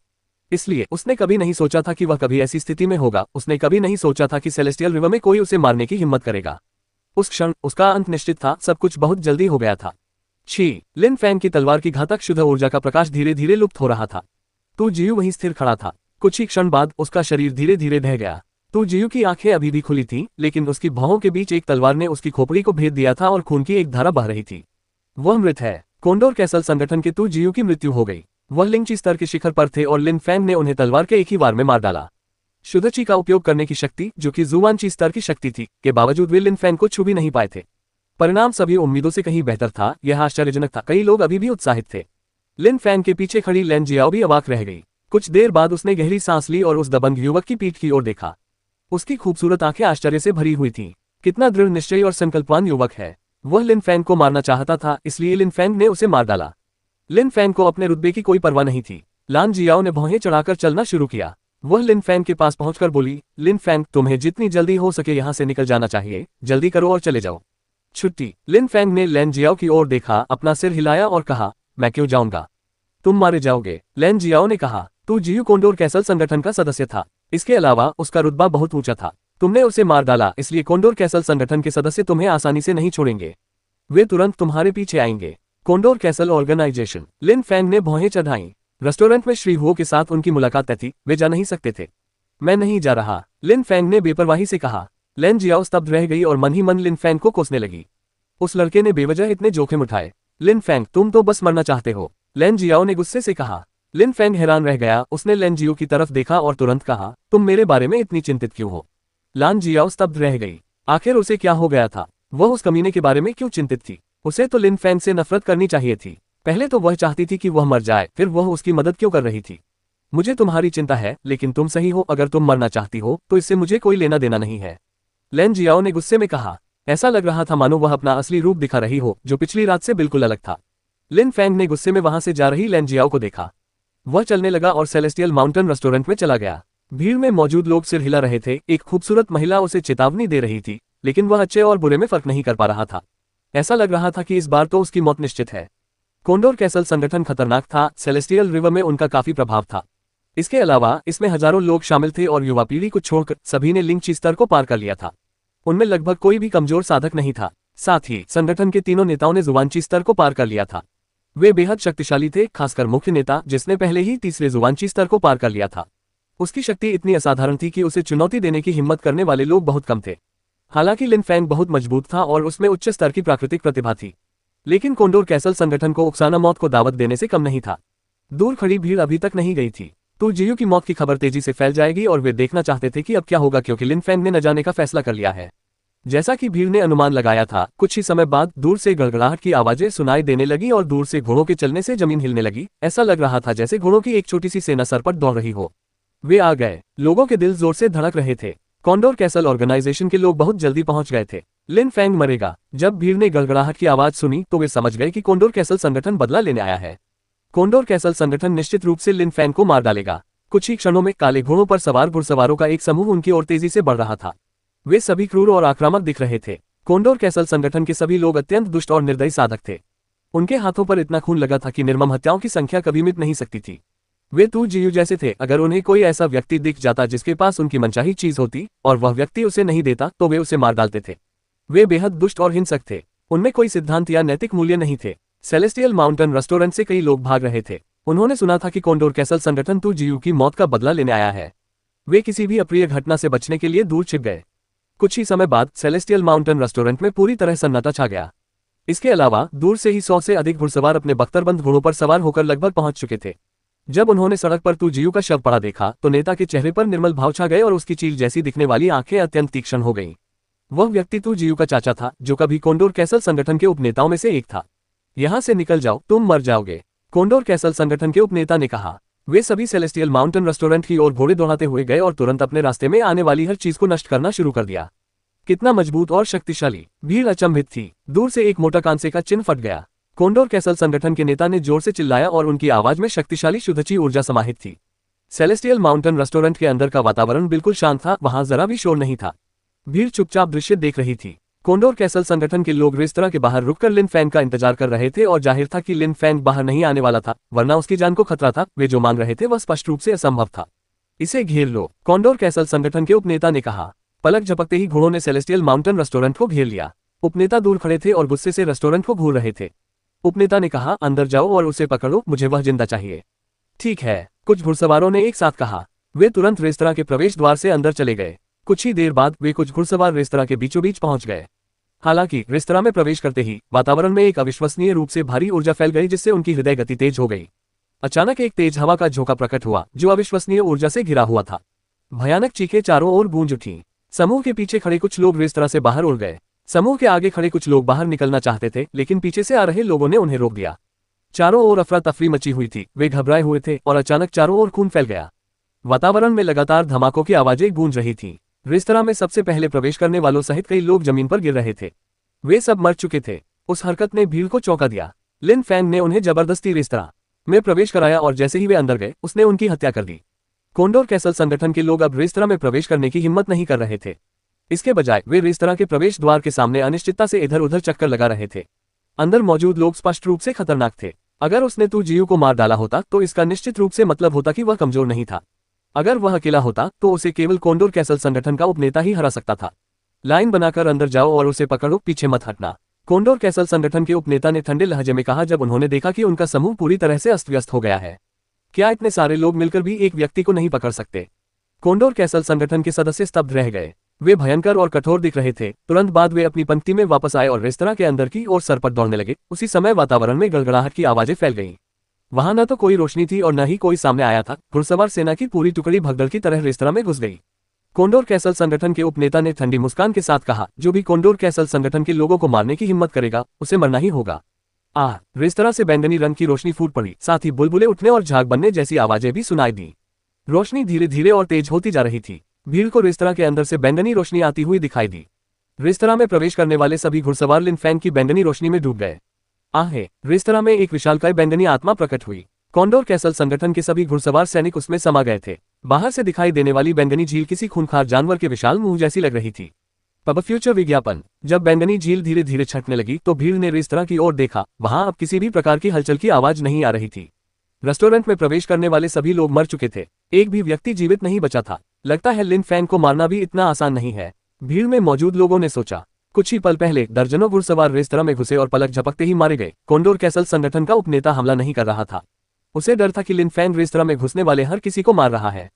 इसलिए उसने कभी नहीं सोचा था कि वह कभी ऐसी स्थिति में होगा। उसने कभी नहीं सोचा था कि सेलेस्टियल रिवर में कोई उसे मारने की हिम्मत करेगा। उस क्षण उसका अंत निश्चित था। सब कुछ बहुत जल्दी हो गया था। छी! लिन फैंग की तलवार की घातक शुद्ध ऊर्जा का प्रकाश धीरे धीरे लुप्त हो रहा था। तू जियू वहीं स्थिर खड़ा था। कुछ ही क्षण बाद उसका शरीर धीरे धीरे ढह गया। तू जियू की आंखें अभी भी खुली थीं, लेकिन उसकी भौहों के बीच एक तलवार ने उसकी खोपड़ी को भेद दिया था और खून की एक धारा बह रही थी। वह मृत है। कोंडोर कैसल संगठन के तू जियू की मृत्यु हो गई। वह लिंगची स्तर के शिखर पर थे और लिन फैंग ने उन्हें तलवार के एक ही वार में मार डाला। शुद्धची का उपयोग करने की शक्ति, जो कि जुवानची स्तर की शक्ति थी, के बावजूद वे लिन फैंग को छू भी नहीं पाए थे। परिणाम सभी उम्मीदों से कहीं बेहतर था। यह आश्चर्यजनक था। कई लोग अभी भी उत्साहित थे। लिन फैंग के पीछे खड़ी लैन जियाओ भी अवाक रह गई। कुछ देर बाद उसने गहरी सांस ली और उस दबंग युवक की पीठ की ओर देखा। उसकी खूबसूरत आंखें आश्चर्य से भरी हुई थीं। कितना दृढ़ निश्चयी और संकल्पवान युवक है। वह लिन फैंग को मारना चाहता था, इसलिए लिन फैंग ने उसे मार डाला। लिन फैंग को अपने रुतबे की कोई परवाह नहीं थी। लान जियाओ ने भौहें चढ़ाकर चलना शुरू किया। वह लिन फैंग के पास पहुंचकर बोली, लिन फैंग, तुम्हें जितनी जल्दी हो सके यहां से निकल जाना चाहिए। जल्दी करो और चले जाओ। छुट्टी। लिन फैंग ने लैन जियाओ की ओर देखा, अपना सिर हिलाया और कहा, मैं क्यों जाऊंगा? तुम मारे जाओगे। लैन जियाओ ने कहा। तू जियू कोंडोर कैसल संगठन का सदस्य था। इसके अलावा उसका रुतबा बहुत ऊंचा था। तुमने उसे मार डाला, इसलिए कोंडोर कैसल संगठन के सदस्य तुम्हें आसानी से नहीं छोड़ेंगे। वे तुरंत तुम्हारे पीछे आएंगे। Condor Castle organisation. Lin Fang ने भौहें चढ़ाईं। रेस्टोरेंट में श्री हुओ के साथ उनकी मुलाकात तय थी। वे जा नहीं सकते थे। मैं नहीं जा रहा, लिन फैंग ने बेपरवाही से कहा। लैन जियाओ स्तब्ध रह गई और मन ही मन लिन फैंग को कोसने लगी। उस लड़के ने बेवजह इतने जोखिम उठाए। लिन फैंग, तुम तो बस मरना चाहते हो, लैन जियाओ ने गुस्से से कहा। लिन फैंग हैरान रह गया। उसने लैन जियाओ की तरफ देखा और तुरंत कहा, तुम मेरे बारे में इतनी चिंतित क्यों हो? लान जियाओ स्तब्ध रह गई। आखिर उसे क्या हो गया था? वह उस कमीने के बारे में क्यों चिंतित थी? उसे तो लिन फैंग से नफरत करनी चाहिए थी। पहले तो वह चाहती थी कि वह मर जाए, फिर वह उसकी मदद क्यों कर रही थी? मुझे तुम्हारी चिंता है, लेकिन तुम सही हो। अगर तुम मरना चाहती हो तो इससे मुझे कोई लेना देना नहीं है, लैन जियाओ ने गुस्से में कहा। ऐसा लग रहा था मानो वह अपना असली रूप दिखा रही हो, जो पिछली रात से बिल्कुल अलग था। लिन फैंग ने गुस्से में वहां से जा रही लैन जियाओ को देखा। वह चलने लगा और सेलेस्टियल माउंटेन रेस्टोरेंट में चला गया। भीड़ में मौजूद लोग सिर हिला रहे थे। एक खूबसूरत महिला उसे चेतावनी दे रही थी, लेकिन वह अच्छे और बुरे में फर्क नहीं कर पा रहा था। ऐसा लग रहा था कि इस बार तो उसकी मौत निश्चित है। कोंडोर कैसल संगठन खतरनाक था। सेलेस्टियल रिवर में उनका काफी प्रभाव था। इसके अलावा इसमें हजारों लोग शामिल थे और युवा पीढ़ी को छोड़कर सभी ने लिंगची स्तर को पार कर लिया था। उनमें लगभग कोई भी कमजोर साधक नहीं था। साथ ही संगठन के तीनों नेताओं ने जुवानची स्तर को पार कर लिया था। वे बेहद शक्तिशाली थे, खासकर मुख्य नेता, जिसने पहले ही तीसरे जुवानची स्तर को पार कर लिया था। उसकी शक्ति इतनी असाधारण थी कि उसे चुनौती देने की हिम्मत करने वाले लोग बहुत कम थे। हालांकि लिन फैंग बहुत मजबूत था और उसमें उच्च स्तर की प्राकृतिक प्रतिभा थी, लेकिन कोंडोर कैसल संगठन को उकसाना मौत को दावत देने से कम नहीं था। दूर खड़ी भीड़ अभी तक नहीं गई थी। तो जियू की मौत की खबर तेजी से फैल जाएगी और वे देखना चाहते थे कि अब क्या होगा, क्योंकि लिन फैंग ने न जाने का फैसला कर लिया है। जैसा कि भीड़ ने अनुमान लगाया था, कुछ ही समय बाद दूर से गड़गड़ाहट की आवाजें सुनाई देने लगी और दूर से घोड़ों के चलने से जमीन हिलने लगी। ऐसा लग रहा था जैसे घोड़ों की एक छोटी सी सेना सर पर दौड़ रही हो। वे आ गए। लोगों के दिल जोर से धड़क रहे थे। कोंडोर कैसल ऑर्गेनाइजेशन के लोग बहुत जल्दी पहुंच गए थे। लिन फैंग मरेगा। जब भीड़ ने गड़गड़ाहट की आवाज सुनी तो वे समझ गए कि कोंडोर कैसल संगठन बदला लेने आया है। कोंडोर कैसल संगठन निश्चित रूप से लिन फैंग को मार डालेगा। कुछ ही क्षणों में काले घोड़ों पर सवार घुड़सवारों का एक समूह उनकी ओर तेजी से बढ़ रहा था। वे सभी क्रूर और आक्रामक दिख रहे थे। कोंडोर कैसल संगठन के सभी लोग अत्यंत दुष्ट और निर्दयी साधक थे। उनके हाथों पर इतना खून लगा था कि निर्मम हत्याओं की संख्या कभी मिट नहीं सकती थी। वे तू जियू जैसे थे। अगर उन्हें कोई ऐसा व्यक्ति दिख जाता जिसके पास उनकी मनचाही चीज होती और वह व्यक्ति उसे नहीं देता तो वे उसे मार डालते थे। वे बेहद दुष्ट और हिंसक थे। उनमें कोई सिद्धांत या नैतिक मूल्य नहीं थे। सेलेस्टियल माउंटेन रेस्टोरेंट से कई लोग भाग रहे थे। उन्होंने सुना था कि कोंडोर कैसल संगठन तू जियू की मौत का बदला लेने आया है। वे किसी भी अप्रिय घटना से बचने के लिए दूर छिप गए। कुछ ही समय बाद सेलेस्टियल माउंटेन रेस्टोरेंट में पूरी तरह सन्नाटा छा गया। इसके अलावा दूर से ही 100 से अधिक घुड़सवार अपने बख्तरबंद घोड़ों पर सवार होकर लगभग पहुंच चुके थे। जब उन्होंने सड़क पर तू जियू का शव पड़ा देखा तो नेता के चेहरे पर निर्मल भाव छा गए और उसकी चील जैसी दिखने वाली आंखें अत्यंत तीक्ष्ण हो गईं। वह व्यक्ति तू जियू का चाचा था, जो कभी कोंडोर कैसल संगठन के उपनेताओं में से एक था। यहां से निकल जाओ, तुम मर जाओगे, कोंडोर कैसल संगठन के उपनेता ने कहा। वे सभी सेलेस्टियल माउंटेन रेस्टोरेंट की ओर घोड़े दौड़ाते हुए गए और तुरंत अपने रास्ते में आने वाली हर चीज को नष्ट करना शुरू कर दिया। कितना मजबूत और शक्तिशाली! भीड़ अचंभित थी। दूर से एक मोटा कांसे का चिन्ह फट गया। कोंडोर कैसल संगठन के नेता ने जोर से चिल्लाया और उनकी आवाज में शक्तिशाली शुद्धची ऊर्जा समाहित थी। सेलेस्टियल माउंटेन रेस्टोरेंट के अंदर का वातावरण बिल्कुल शांत था। वहां जरा भी शोर नहीं था। भीड़ चुपचाप दृश्य देख रही थी। कोंडोर कैसल संगठन के लोग रेस्तरां के बाहर रुककर लिन फैंग का इंतजार कर रहे थे और जाहिर था कि लिन फैंग बाहर नहीं आने वाला था, वरना उसकी जान को खतरा था। वे जो मांग रहे थे वह स्पष्ट रूप से असंभव था। इसे घेर लो, कोंडोर कैसल संगठन के उपनेता ने कहा। पलक झपकते ही घोड़ों ने सेलेस्टियल माउंटेन रेस्टोरेंट को घेर लिया। उपनेता दूर खड़े थे और गुस्से से रेस्टोरेंट को घूर रहे थे। उपनेता ने कहा, अंदर जाओ और उसे पकड़ो, मुझे वह जिंदा चाहिए। ठीक है, कुछ घुड़सवारों ने एक साथ कहा। वे तुरंत रेस्तरां के प्रवेश द्वार से अंदर चले गए। कुछ ही देर बाद वे कुछ घुड़सवार रेस्तरां के बीचों बीच पहुंच गए। हालांकि रेस्तरां में प्रवेश करते ही वातावरण में एक अविश्वसनीय रूप से भारी ऊर्जा फैल गई, जिससे उनकी हृदय गति तेज हो गई। अचानक एक तेज हवा का झोंका प्रकट हुआ जो अविश्वसनीय ऊर्जा से घिरा हुआ था। भयानक चीखें चारों ओर गूंज उठी। समूह के पीछे खड़े कुछ लोग रेस्तरां से बाहर उड़ गए। समूह के आगे खड़े कुछ लोग बाहर निकलना चाहते थे, लेकिन पीछे से आ रहे लोगों ने उन्हें रोक दिया। चारों ओर अफरा तफरी मची हुई थी। वे घबराए हुए थे और अचानक चारों ओर खून फैल गया। वातावरण में लगातार धमाकों की आवाजें गूंज रही थी। रेस्तरां में सबसे पहले प्रवेश करने वालों सहित कई लोग जमीन पर गिर रहे थे। वे सब मर चुके थे। उस हरकत ने भीड़ को चौंका दिया। लिन फैंग ने उन्हें जबरदस्ती रेस्तरां में प्रवेश कराया और जैसे ही वे अंदर गए उसने उनकी हत्या कर दी। कोंडोर कैसल संगठन के लोग अब रेस्तरां में प्रवेश करने की हिम्मत नहीं कर रहे थे। इसके बजाय वे रेस्तरां के प्रवेश द्वार के सामने अनिश्चितता से इधर उधर चक्कर लगा रहे थे। अंदर मौजूद लोग स्पष्ट रूप से खतरनाक थे। अगर उसने तू जियू को मार डाला होता तो इसका निश्चित रूप से मतलब होता कि वह कमजोर नहीं था। अगर वह अकेला होता तो उसे केवल कोंडोर कैसल संगठन का उपनेता ही हरा सकता था। लाइन बनाकर अंदर जाओ और उसे पकड़ो, पीछे मत हटना, कोंडोर कैसल संगठन के उपनेता ने ठंडे लहजे में कहा जब उन्होंने देखा कि उनका समूह पूरी तरह से अस्त व्यस्त हो गया है। क्या इतने सारे लोग मिलकर भी एक व्यक्ति को नहीं पकड़ सकते? कोंडोर कैसल संगठन के सदस्य स्तब्ध रह गए। वे भयंकर और कठोर दिख रहे थे। तुरंत बाद वे अपनी पंक्ति में वापस आए और रेस्तरां के अंदर की ओर सरपट दौड़ने लगे। उसी समय वातावरण में गड़गड़ाहट की आवाजें फैल गईं। वहां न तो कोई रोशनी थी और न ही कोई सामने आया था। घुड़सवार सेना की पूरी टुकड़ी भगदड़ की तरह रेस्तरां में घुस गई। कोंडोर कैसल संगठन के उपनेता ने ठंडी मुस्कान के साथ कहा, जो भी कोंडोर कैसल संगठन के लोगों को मारने की हिम्मत करेगा उसे मरना ही होगा। रेस्तरां से बैंगनी रंग की रोशनी फूट पड़ी, साथ ही बुलबुले उठने और झाग बनने जैसी आवाजें भी सुनाई दी। रोशनी धीरे धीरे और तेज होती जा रही थी। भीड़ को रेस्तरां के अंदर से बैंगनी रोशनी आती हुई दिखाई दी। रेस्तरां में प्रवेश करने वाले सभी घुड़सवार लिन फैंग की बैंगनी रोशनी में डूब गए। रेस्तरां में एक विशालकाय बैंगनी आत्मा प्रकट हुई। कोंडोर कैसल संगठन के सभी घुड़सवार सैनिक उसमें समा गए थे। बाहर से दिखाई देने वाली बैंगनी झील किसी खूंखार जानवर के विशाल मुंह जैसी लग रही थी। पब फ्यूचर विज्ञापन। जब बैंगनी झील धीरे धीरे छटने लगी तो भीड़ ने रेस्तरां की ओर देखा। वहां अब किसी भी प्रकार की हलचल की आवाज नहीं आ रही थी। रेस्टोरेंट में प्रवेश करने वाले सभी लोग मर चुके थे। एक भी व्यक्ति जीवित नहीं बचा था। लगता है लिन फैंग को मारना भी इतना आसान नहीं है, भीड़ में मौजूद लोगों ने सोचा। कुछ ही पल पहले दर्जनों घुड़सवार रेस्तरां में घुसे और पलक झपकते ही मारे गए। कोंडोर कैसल संगठन का उपनेता हमला नहीं कर रहा था। उसे डर था कि लिन फैंग रेस्तरां में घुसने वाले हर किसी को मार रहा है।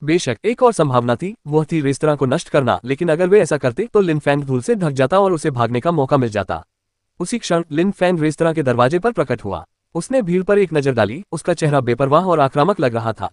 बेशक एक और संभावना थी, वह थी रेस्तरां को नष्ट करना, लेकिन अगर वे ऐसा करते तो लिन फैंग धूल से ढक जाता और उसे भागने का मौका मिल जाता। उसी क्षण लिन फैंग रेस्तरां के दरवाजे पर प्रकट हुआ। उसने भीड़ पर एक नजर डाली। उसका चेहरा बेपरवाह और आक्रामक लग रहा था।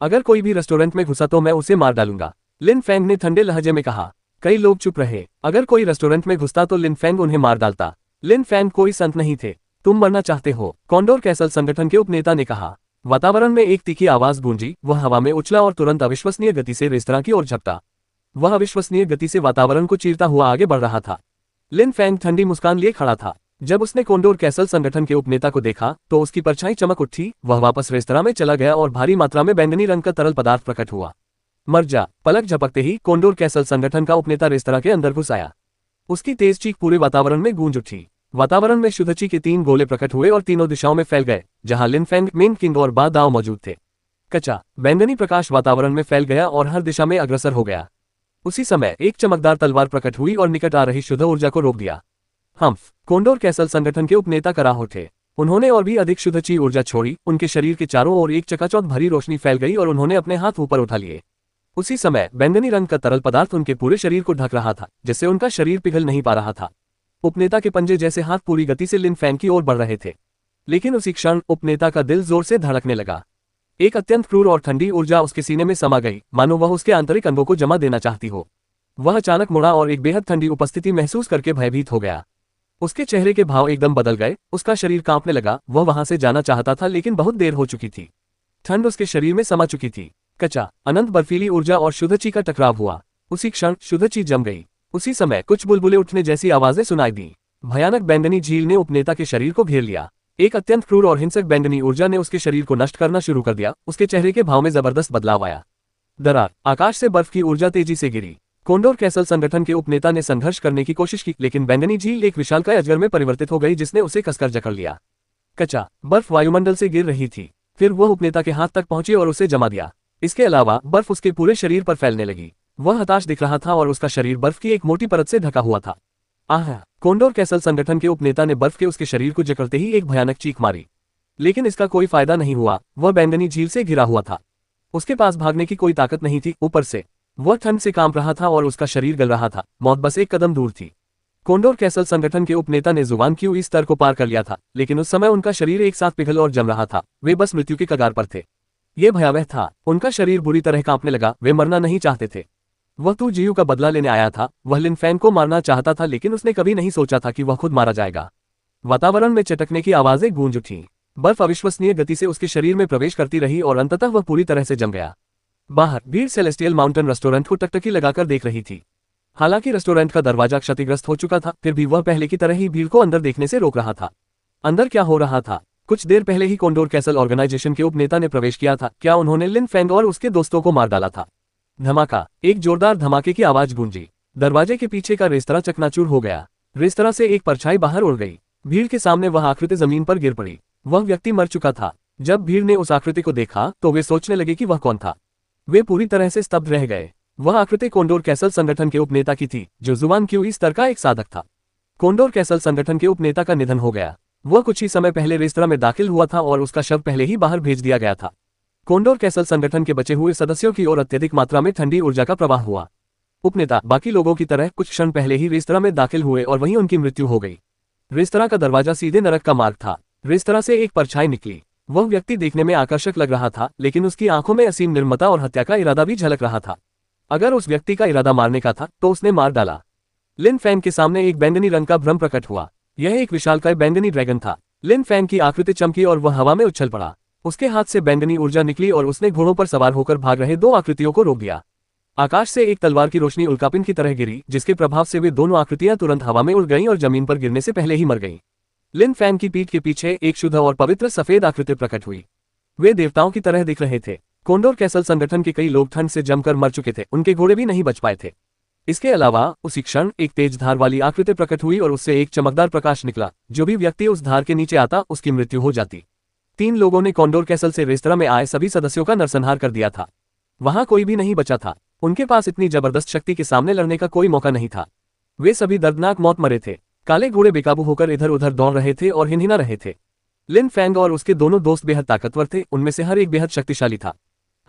अगर कोई भी रेस्टोरेंट में घुसा तो मैं उसे मार डालूंगा, लिन फैंग ने ठंडे लहजे में कहा। कई लोग चुप रहे। अगर कोई रेस्टोरेंट में घुसता तो लिन फैंग उन्हें मार डालता। लिन फैंग कोई संत नहीं थे। तुम मरना चाहते हो, कोंडोर कैसल संगठन के उपनेता ने कहा। वातावरण में एक तीखी आवाज गूंजी। वह हवा में उछला और तुरंत अविश्वसनीय गति से रेस्तरां की ओर झपटा। वह अविश्वसनीय गति से वातावरण को चीरता हुआ आगे बढ़ रहा था। लिन फैंग ठंडी मुस्कान लिए खड़ा था। जब उसने कोंडोर कैसल संगठन के उपनेता को देखा तो उसकी परछाई चमक उठी। वह वापस रेस्तरां में चला गया और भारी मात्रा में बैंगनी रंग का तरल पदार्थ प्रकट हुआ। मर जा। पलक झपकते ही कोंडोर कैसल संगठन का उपनेता रेस्तरां के अंदर घुस आया। उसकी तेज चीख पूरे वातावरण में गूंज उठी। वातावरण में शुद्धची के 3 गोले प्रकट हुए और तीनों दिशाओं में फैल गए, जहां लिन फैंग, मेन किंग और बा दाओ मौजूद थे। कच्चा बैंगनी प्रकाश वातावरण में फैल गया और हर दिशा में अग्रसर हो गया। उसी समय एक चमकदार तलवार प्रकट हुई और निकट आ रही शुद्ध ऊर्जा को रोक दिया। हम्फ। कोंडोर कैसल संगठन के उपनेता कराह उठे। उन्होंने और भी अधिक शुद्धची ऊर्जा छोड़ी। उनके शरीर के चारों ओर एक चकाचौंध भरी रोशनी फैल गई और उन्होंने अपने हाथ ऊपर उठा लिए। उसी समय बैंगनी रंग का तरल पदार्थ उनके पूरे शरीर को ढक रहा था, जिससे उनका शरीर पिघल नहीं पा रहा था। उपनेता के पंजे जैसे हाथ पूरी गति से लिन फैंग की ओर बढ़ रहे थे, लेकिन उसी क्षण उपनेता का दिल जोर से धड़कने लगा। एक अत्यंत क्रूर और ठंडी ऊर्जा उसके सीने में समा गई, मानो वह उसके आंतरिक अंगों को जमा देना चाहती हो। वह अचानक मुड़ा और एक बेहद ठंडी उपस्थिति महसूस करके भयभीत हो गया। उसके चेहरे के भाव एकदम बदल गए। उसका शरीर कांपने लगा। वह वहां से जाना चाहता था, लेकिन बहुत देर हो चुकी थी। ठंड उसके शरीर में समा चुकी थी। कच्चा अनंत बर्फीली ऊर्जा और शुद्धची का टकराव हुआ। उसी क्षण शुद्धची जम गई। उसी समय कुछ बुलबुले उठने जैसी आवाजें सुनाई दी। भयानक बैंगनी झील ने उपनेता के शरीर को घेर लिया। एक अत्यंत क्रूर और हिंसक बैंगनी ऊर्जा ने उसके शरीर को नष्ट करना शुरू कर दिया। उसके चेहरे के भाव में जबरदस्त बदलाव आया। दरार। आकाश से बर्फ की ऊर्जा तेजी से गिरी। कोंडोर कैसल संगठन के उपनेता ने संघर्ष करने की कोशिश की, लेकिन बैंगनी झील एक विशालकाय अजगर में परिवर्तित हो गई, जिसने उसे कसकर जकड़ लिया। कच्चा बर्फ वायुमंडल से गिर रही थी। फिर वह उपनेता के हाथ तक पहुंची और उसे जमा दिया। इसके अलावा बर्फ उसके पूरे शरीर पर फैलने लगी। वह हताश दिख रहा था और उसका शरीर बर्फ की एक मोटी परत से ढका हुआ था। आह। कोंडोर कैसल संगठन के उपनेता ने बर्फ के उसके शरीर को जकड़ते ही एक भयानक चीख मारी, लेकिन इसका कोई फायदा नहीं हुआ। वह बैंगनी झील से घिरा हुआ था। उसके पास भागने की कोई ताकत नहीं थी। ऊपर से वह ठंड से कांप रहा था और उसका शरीर गल रहा था। मौत बस एक कदम दूर थी। कोंडोर कैसल संगठन के उपनेता ने जुबान की इस स्तर को पार कर लिया था, लेकिन उस समय उनका शरीर एक साथ पिघल और जम रहा था। वे बस मृत्यु के कगार पर थे। ये भयावह था। उनका शरीर बुरी तरह कांपने लगा। वे मरना नहीं चाहते थे। वह तू जीयू का बदला लेने आया था। वह लिन फैंग को मारना चाहता था, लेकिन उसने कभी नहीं सोचा था कि वह खुद मारा जाएगा। वातावरण में चटकने की आवाजें गूंज उठी। बर्फ अविश्वसनीय गति से उसके शरीर में प्रवेश करती रही और अंततः वह पूरी तरह से जम गया। बाहर भीड़ सेलेस्टियल माउंटेन रेस्टोरेंट को टकटकी लगाकर देख रही थी। हालांकि रेस्टोरेंट का दरवाजा क्षतिग्रस्त हो चुका था, फिर भी वह पहले की तरह ही भीड़ को अंदर देखने से रोक रहा था। अंदर क्या हो रहा था? कुछ देर पहले ही कोंडोर कैसल ऑर्गेनाइजेशन के उपनेता ने प्रवेश किया था। क्या उन्होंने लिन फैंग और उसके दोस्तों को मार डाला था? धमाका। एक जोरदार धमाके की आवाज गूंजी। दरवाजे के पीछे का रेस्तरां चकनाचूर हो गया। रेस्तरां से एक परछाई बाहर उड़ गई। भीड़ के सामने वह आकृति जमीन पर गिर पड़ी। वह व्यक्ति मर चुका था। जब भीड़ ने उस आकृति को देखा तो वे सोचने लगे कि वह कौन था। वे पूरी तरह से स्तब्ध रह गए। वह आकृति कोंडोर कैसल संगठन के उपनेता की थी, जो जुबान क्यू स्तर का एक साधक था। कोंडोर कैसल संगठन के उपनेता का निधन हो गया। वह कुछ ही समय पहले रेस्तरां में दाखिल हुआ था और उसका शव पहले ही बाहर भेज दिया गया था। कोंडोर कैसल संगठन के बचे हुए सदस्यों की ओर अत्यधिक मात्रा में ठंडी ऊर्जा का प्रवाह हुआ। उपनेता बाकी लोगों की तरह कुछ क्षण पहले ही रेस्तरां में दाखिल हुए और वहीं उनकी मृत्यु हो गई। रेस्तरां का दरवाजा सीधे नरक का मार्ग था। रेस्तरां से एक परछाई निकली। वह व्यक्ति देखने में आकर्षक लग रहा था, लेकिन उसकी आंखों में असीम निर्ममता और हत्या का इरादा भी झलक रहा था। अगर उस व्यक्ति का इरादा मारने का था तो उसने मार डाला। लिन फैंग के सामने एक बैंगनी रंग का भ्रम प्रकट हुआ। यह एक विशालकाय बैंगनी ड्रैगन था। लिन फैंग की आकृति चमकी और वह हवा में उछल पड़ा। उसके हाथ से बैंगनी ऊर्जा निकली और उसने घोड़ों पर सवार होकर भाग रहे 2 आकृतियों को रोक दिया। आकाश से एक तलवार की रोशनी उल्कापिंड की तरह गिरी, जिसके प्रभाव से वे दोनों आकृतियां तुरंत हवा में उड़ गईं और जमीन पर गिरने से पहले ही मर गईं। लिन फैंग की पीठ के पीछे एक शुद्ध और पवित्र सफेद आकृति प्रकट हुई। वे देवताओं की तरह दिख रहे थे। कोंडोर कैसल संगठन के कई लोग ठंड से जमकर मर चुके थे। उनके घोड़े भी नहीं बच पाए थे। इसके अलावा उसी क्षण एक तेज धार वाली आकृति प्रकट हुई और उससे एक चमकदार प्रकाश निकला। जो भी व्यक्ति उस धार के नीचे आता उसकी मृत्यु हो जाती। 3 लोगों ने कोंडोर कैसल से रेस्तरां में आए सभी सदस्यों का नरसंहार कर दिया था। वहां कोई भी नहीं बचा था। उनके पास इतनी जबरदस्त शक्ति के सामने लड़ने का कोई मौका नहीं था। वे सभी दर्दनाक मौत मरे थे। काले घोड़े बेकाबू होकर इधर उधर दौड़ रहे थे और हिनहिना रहे थे। लिन फैंग और उसके दोनों दोस्त बेहद ताकतवर थे। उनमें से हर एक बेहद शक्तिशाली था।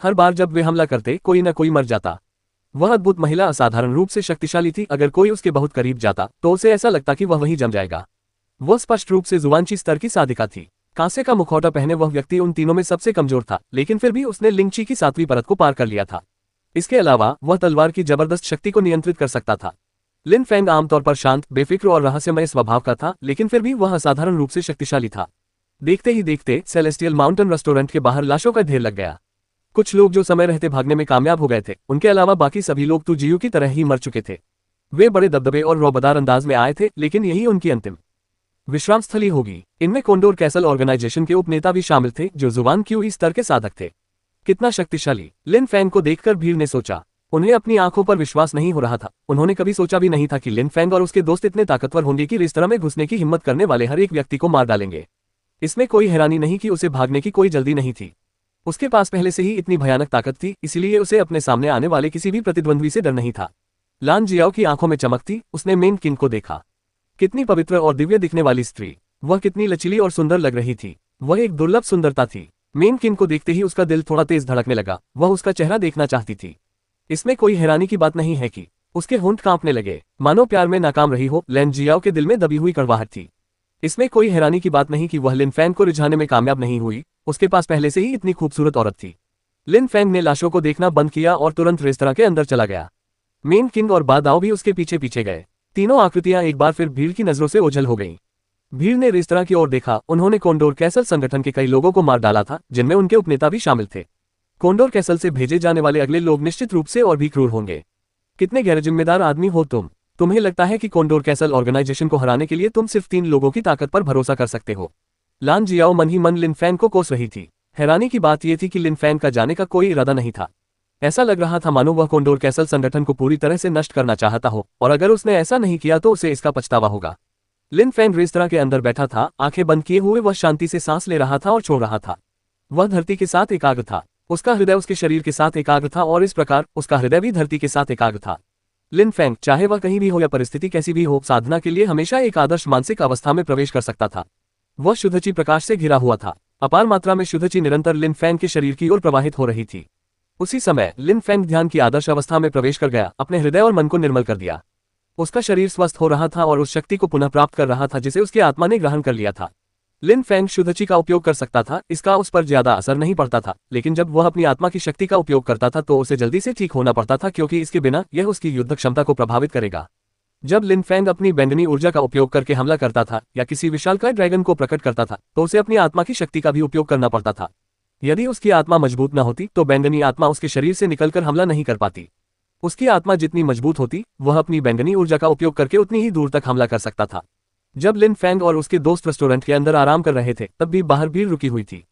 हर बार जब वे हमला करते कोई न कोई मर जाता। वह अद्भुत महिला असाधारण रूप से शक्तिशाली थी। अगर कोई उसके बहुत करीब जाता तो उसे ऐसा लगता कि वह वहीं जम जाएगा। वह स्पष्ट रूप से जुवांची स्तर की साधिका थी। कांसे का मुखौटा पहने वह व्यक्ति उन तीनों में सबसे कमजोर था, लेकिन फिर भी उसने लिंगची की 7वीं परत को पार कर लिया था। इसके अलावा वह तलवार की जबरदस्त शक्ति को नियंत्रित कर सकता था। लिन फैंग आमतौर पर शांत, बेफिक्र और रहस्यमय स्वभाव का था, लेकिन फिर भी वह असाधारण रूप से शक्तिशाली था। देखते ही देखते सेलेस्टियल माउंटेन रेस्टोरेंट के बाहर लाशों का ढेर लग गया। कुछ लोग जो समय रहते भागने में कामयाब हो गए थे, उनके अलावा बाकी सभी लोग तो जीयू की तरह ही मर चुके थे। वे बड़े दबदबे और रौबदार अंदाज में आए थे, लेकिन यही उनकी अंतिम विश्राम स्थली होगी। इनमें कोंडोर कैसल ऑर्गेनाइजेशन के उपनेता भी शामिल थे, जो जुबान क्यूई स्तर के साधक थे। कितना शक्तिशाली! लिन फैंग को देखकर भीड़ ने सोचा। उन्हें अपनी आंखों पर विश्वास नहीं हो रहा था। उन्होंने कभी सोचा भी नहीं था कि लिन फैंग और उसके दोस्त इतने ताकतवर होंगे कि रेस्तरां में घुसने की हिम्मत करने वाले हर एक व्यक्ति को मार डालेंगे। इसमें कोई हैरानी नहीं कि उसे भागने की कोई जल्दी नहीं थी। उसके पास पहले से ही इतनी भयानक ताकत थी, इसलिए उसे अपने सामने आने वाले किसी भी प्रतिद्वंद्वी से डर नहीं था। लान जियाओ की आंखों में चमक थी। उसने मेन किंग को देखा। कितनी पवित्र और दिव्य दिखने वाली स्त्री! वह कितनी लचीली और सुंदर लग रही थी। वह एक दुर्लभ सुंदरता थी। मेन किंग को देखते ही उसका दिल थोड़ा तेज धड़कने लगा। वह उसका चेहरा देखना चाहती थी। इसमें कोई हैरानी की बात नहीं है कि उसके होंठ कांपने लगे, मानो प्यार में नाकाम रही हो। लैन जियाओ के दिल में दबी हुई कड़वाहट थी। इसमें कोई हैरानी की बात नहीं कि वह लिन फैंग को रिझाने में कामयाब नहीं हुई। उसके पास पहले से ही इतनी खूबसूरत औरत थी। लिन फैंग ने लाशों को देखना बंद किया और तुरंत रेस्तरां के अंदर चला गया। मेन किंग और बादाओ भी उसके पीछे पीछे गए। तीनों आकृतियां एक बार फिर भीड़ की नजरों से ओझल हो गईं। भीड़ ने रेस्तरां की ओर देखा। उन्होंने कोंडोर कैसल संगठन के कई लोगों को मार डाला था, जिनमें उनके उपनेता भी शामिल थे। कोंडोर कैसल से भेजे जाने वाले अगले लोग निश्चित रूप से और भी क्रूर होंगे। कितने गैरजिम्मेदार आदमी हो तुम! तुम्हें लगता है कि कोंडोर कैसल ऑर्गेनाइजेशन को हराने के लिए तुम सिर्फ 3 लोगों की ताकत पर भरोसा कर सकते हो। लान जियाओ मन ही मन लिन फैंग को कोस रही थी। हैरानी की बात यह थी कि लिन फैंग का जाने का कोई इरादा नहीं था। ऐसा लग रहा था मानो वह कोंडोर कैसल संगठन को पूरी तरह से नष्ट करना चाहता हो, और अगर उसने ऐसा नहीं किया तो उसे इसका पछतावा होगा। लिन फैंग रेस्तरां के अंदर बैठा था। आंखें बंद किए हुए वह शांति से सांस ले रहा था और छोड़ रहा था। वह धरती के साथ एकाग्र था। उसका हृदय उसके शरीर के साथ एकाग्र था और इस प्रकार उसका हृदय भी धरती के साथ एकाग्र था। लिन फैंग, चाहे वह कहीं भी हो या परिस्थिति कैसी भी हो, साधना के लिए हमेशा एक आदर्श मानसिक अवस्था में प्रवेश कर सकता था। वह शुद्धची प्रकाश से घिरा हुआ था। अपार मात्रा में शुद्धची निरंतर लिन फैंग के शरीर की ओर प्रवाहित हो रही थी। उसी समय लिन फैंग ध्यान की आदर्श अवस्था में प्रवेश कर गया। अपने हृदय और मन को निर्मल कर दिया। उसका शरीर स्वस्थ हो रहा था और उस शक्ति को पुनः प्राप्त कर रहा था जिसे उसकी आत्मा ने ग्रहण कर लिया था। लिन फैंग शुद्धची का उपयोग कर सकता था। इसका उस पर ज्यादा असर नहीं पड़ता था, लेकिन जब वह अपनी आत्मा की शक्ति का उपयोग करता था तो उसे जल्दी से ठीक होना पड़ता था, क्योंकि इसके बिना यह उसकी युद्ध क्षमता को प्रभावित करेगा। जब लिन फैंग अपनी बैंगनी ऊर्जा का उपयोग करके हमला करता था या किसी विशालकाय ड्रैगन को प्रकट करता था, तो उसे अपनी आत्मा की शक्ति का भी उपयोग करना पड़ता था। यदि उसकी आत्मा मजबूत न होती तो बैंगनी आत्मा उसके शरीर से निकलकर हमला नहीं कर पाती। उसकी आत्मा जितनी मजबूत होती, वह अपनी बैंगनी ऊर्जा का उपयोग करके उतनी ही दूर तक हमला कर सकता था। जब लिन फैंग और उसके दोस्त रेस्टोरेंट के अंदर आराम कर रहे थे, तब भी बाहर भीड़ रुकी हुई थी।